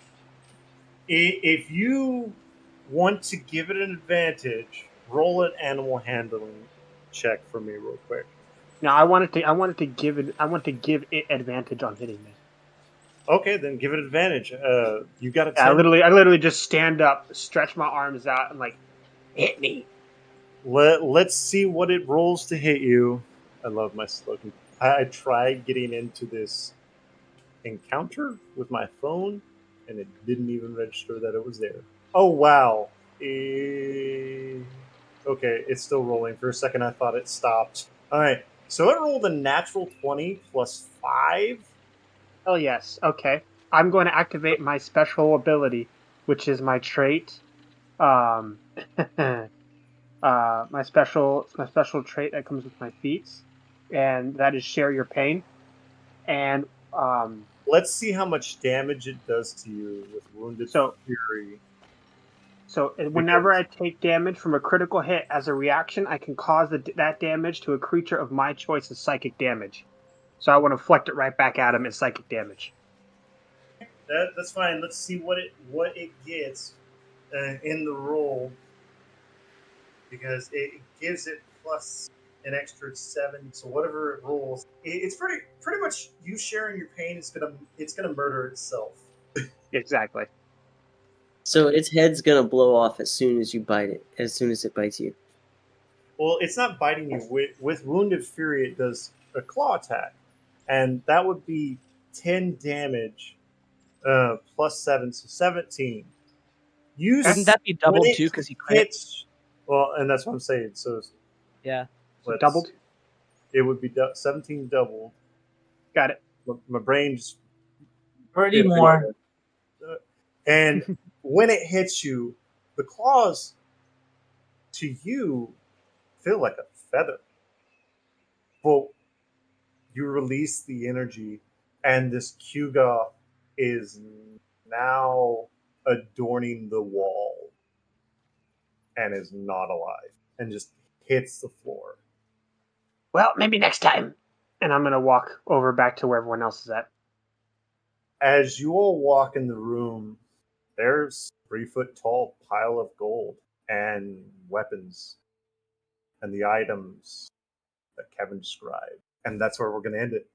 If you want to give it an advantage, roll an animal handling check for me real quick. No, I wanted to give it I want to give it advantage on hitting me. Okay, then give it advantage. You got a Yeah, 10. I literally just stand up, stretch my arms out, and like hit me. Let's see what it rolls to hit you. I love my slogan. I tried getting into this encounter with my phone, and it didn't even register that it was there. Oh wow! Okay, it's still rolling. For a second, I thought it stopped. All right, so it rolled a natural 20 plus 5. Oh yes, okay. I'm going to activate my special ability, which is my trait. Um, my special trait that comes with my feats, and that is share your pain. And Let's see how much damage it does to you with Wounded so Fury. whenever Because I take damage from a critical hit as a reaction, I can cause that damage to a creature of my choice as psychic damage. So I want to deflect it right back at him as psychic damage. that's fine. Let's see what it gets in the roll, because it gives it plus an extra 7. So whatever it rolls, it's pretty much you sharing your pain is gonna murder itself. Exactly. So its head's gonna blow off as soon as you bite it. As soon as it bites you. Well, it's not biting you. With Wounded Fury, it does a claw attack, and that would be 10 damage plus 7, so 17. Wouldn't that be When doubled it too? Because he crit. hits, well, and that's what I'm saying. So Yeah. So let's doubled. see. It would be 17 doubled. Got it. My brain just Pretty did a more. video. And when it hits you, the claws to you feel like a feather. But you release the energy, and this Kuga is now adorning the wall and is not alive and just hits the floor. Well, maybe next time. And I'm gonna walk over back to where everyone else is at. As you all walk in the room, there's 3 foot tall pile of gold and weapons and the items that Kevin described. And that's where we're going to end it.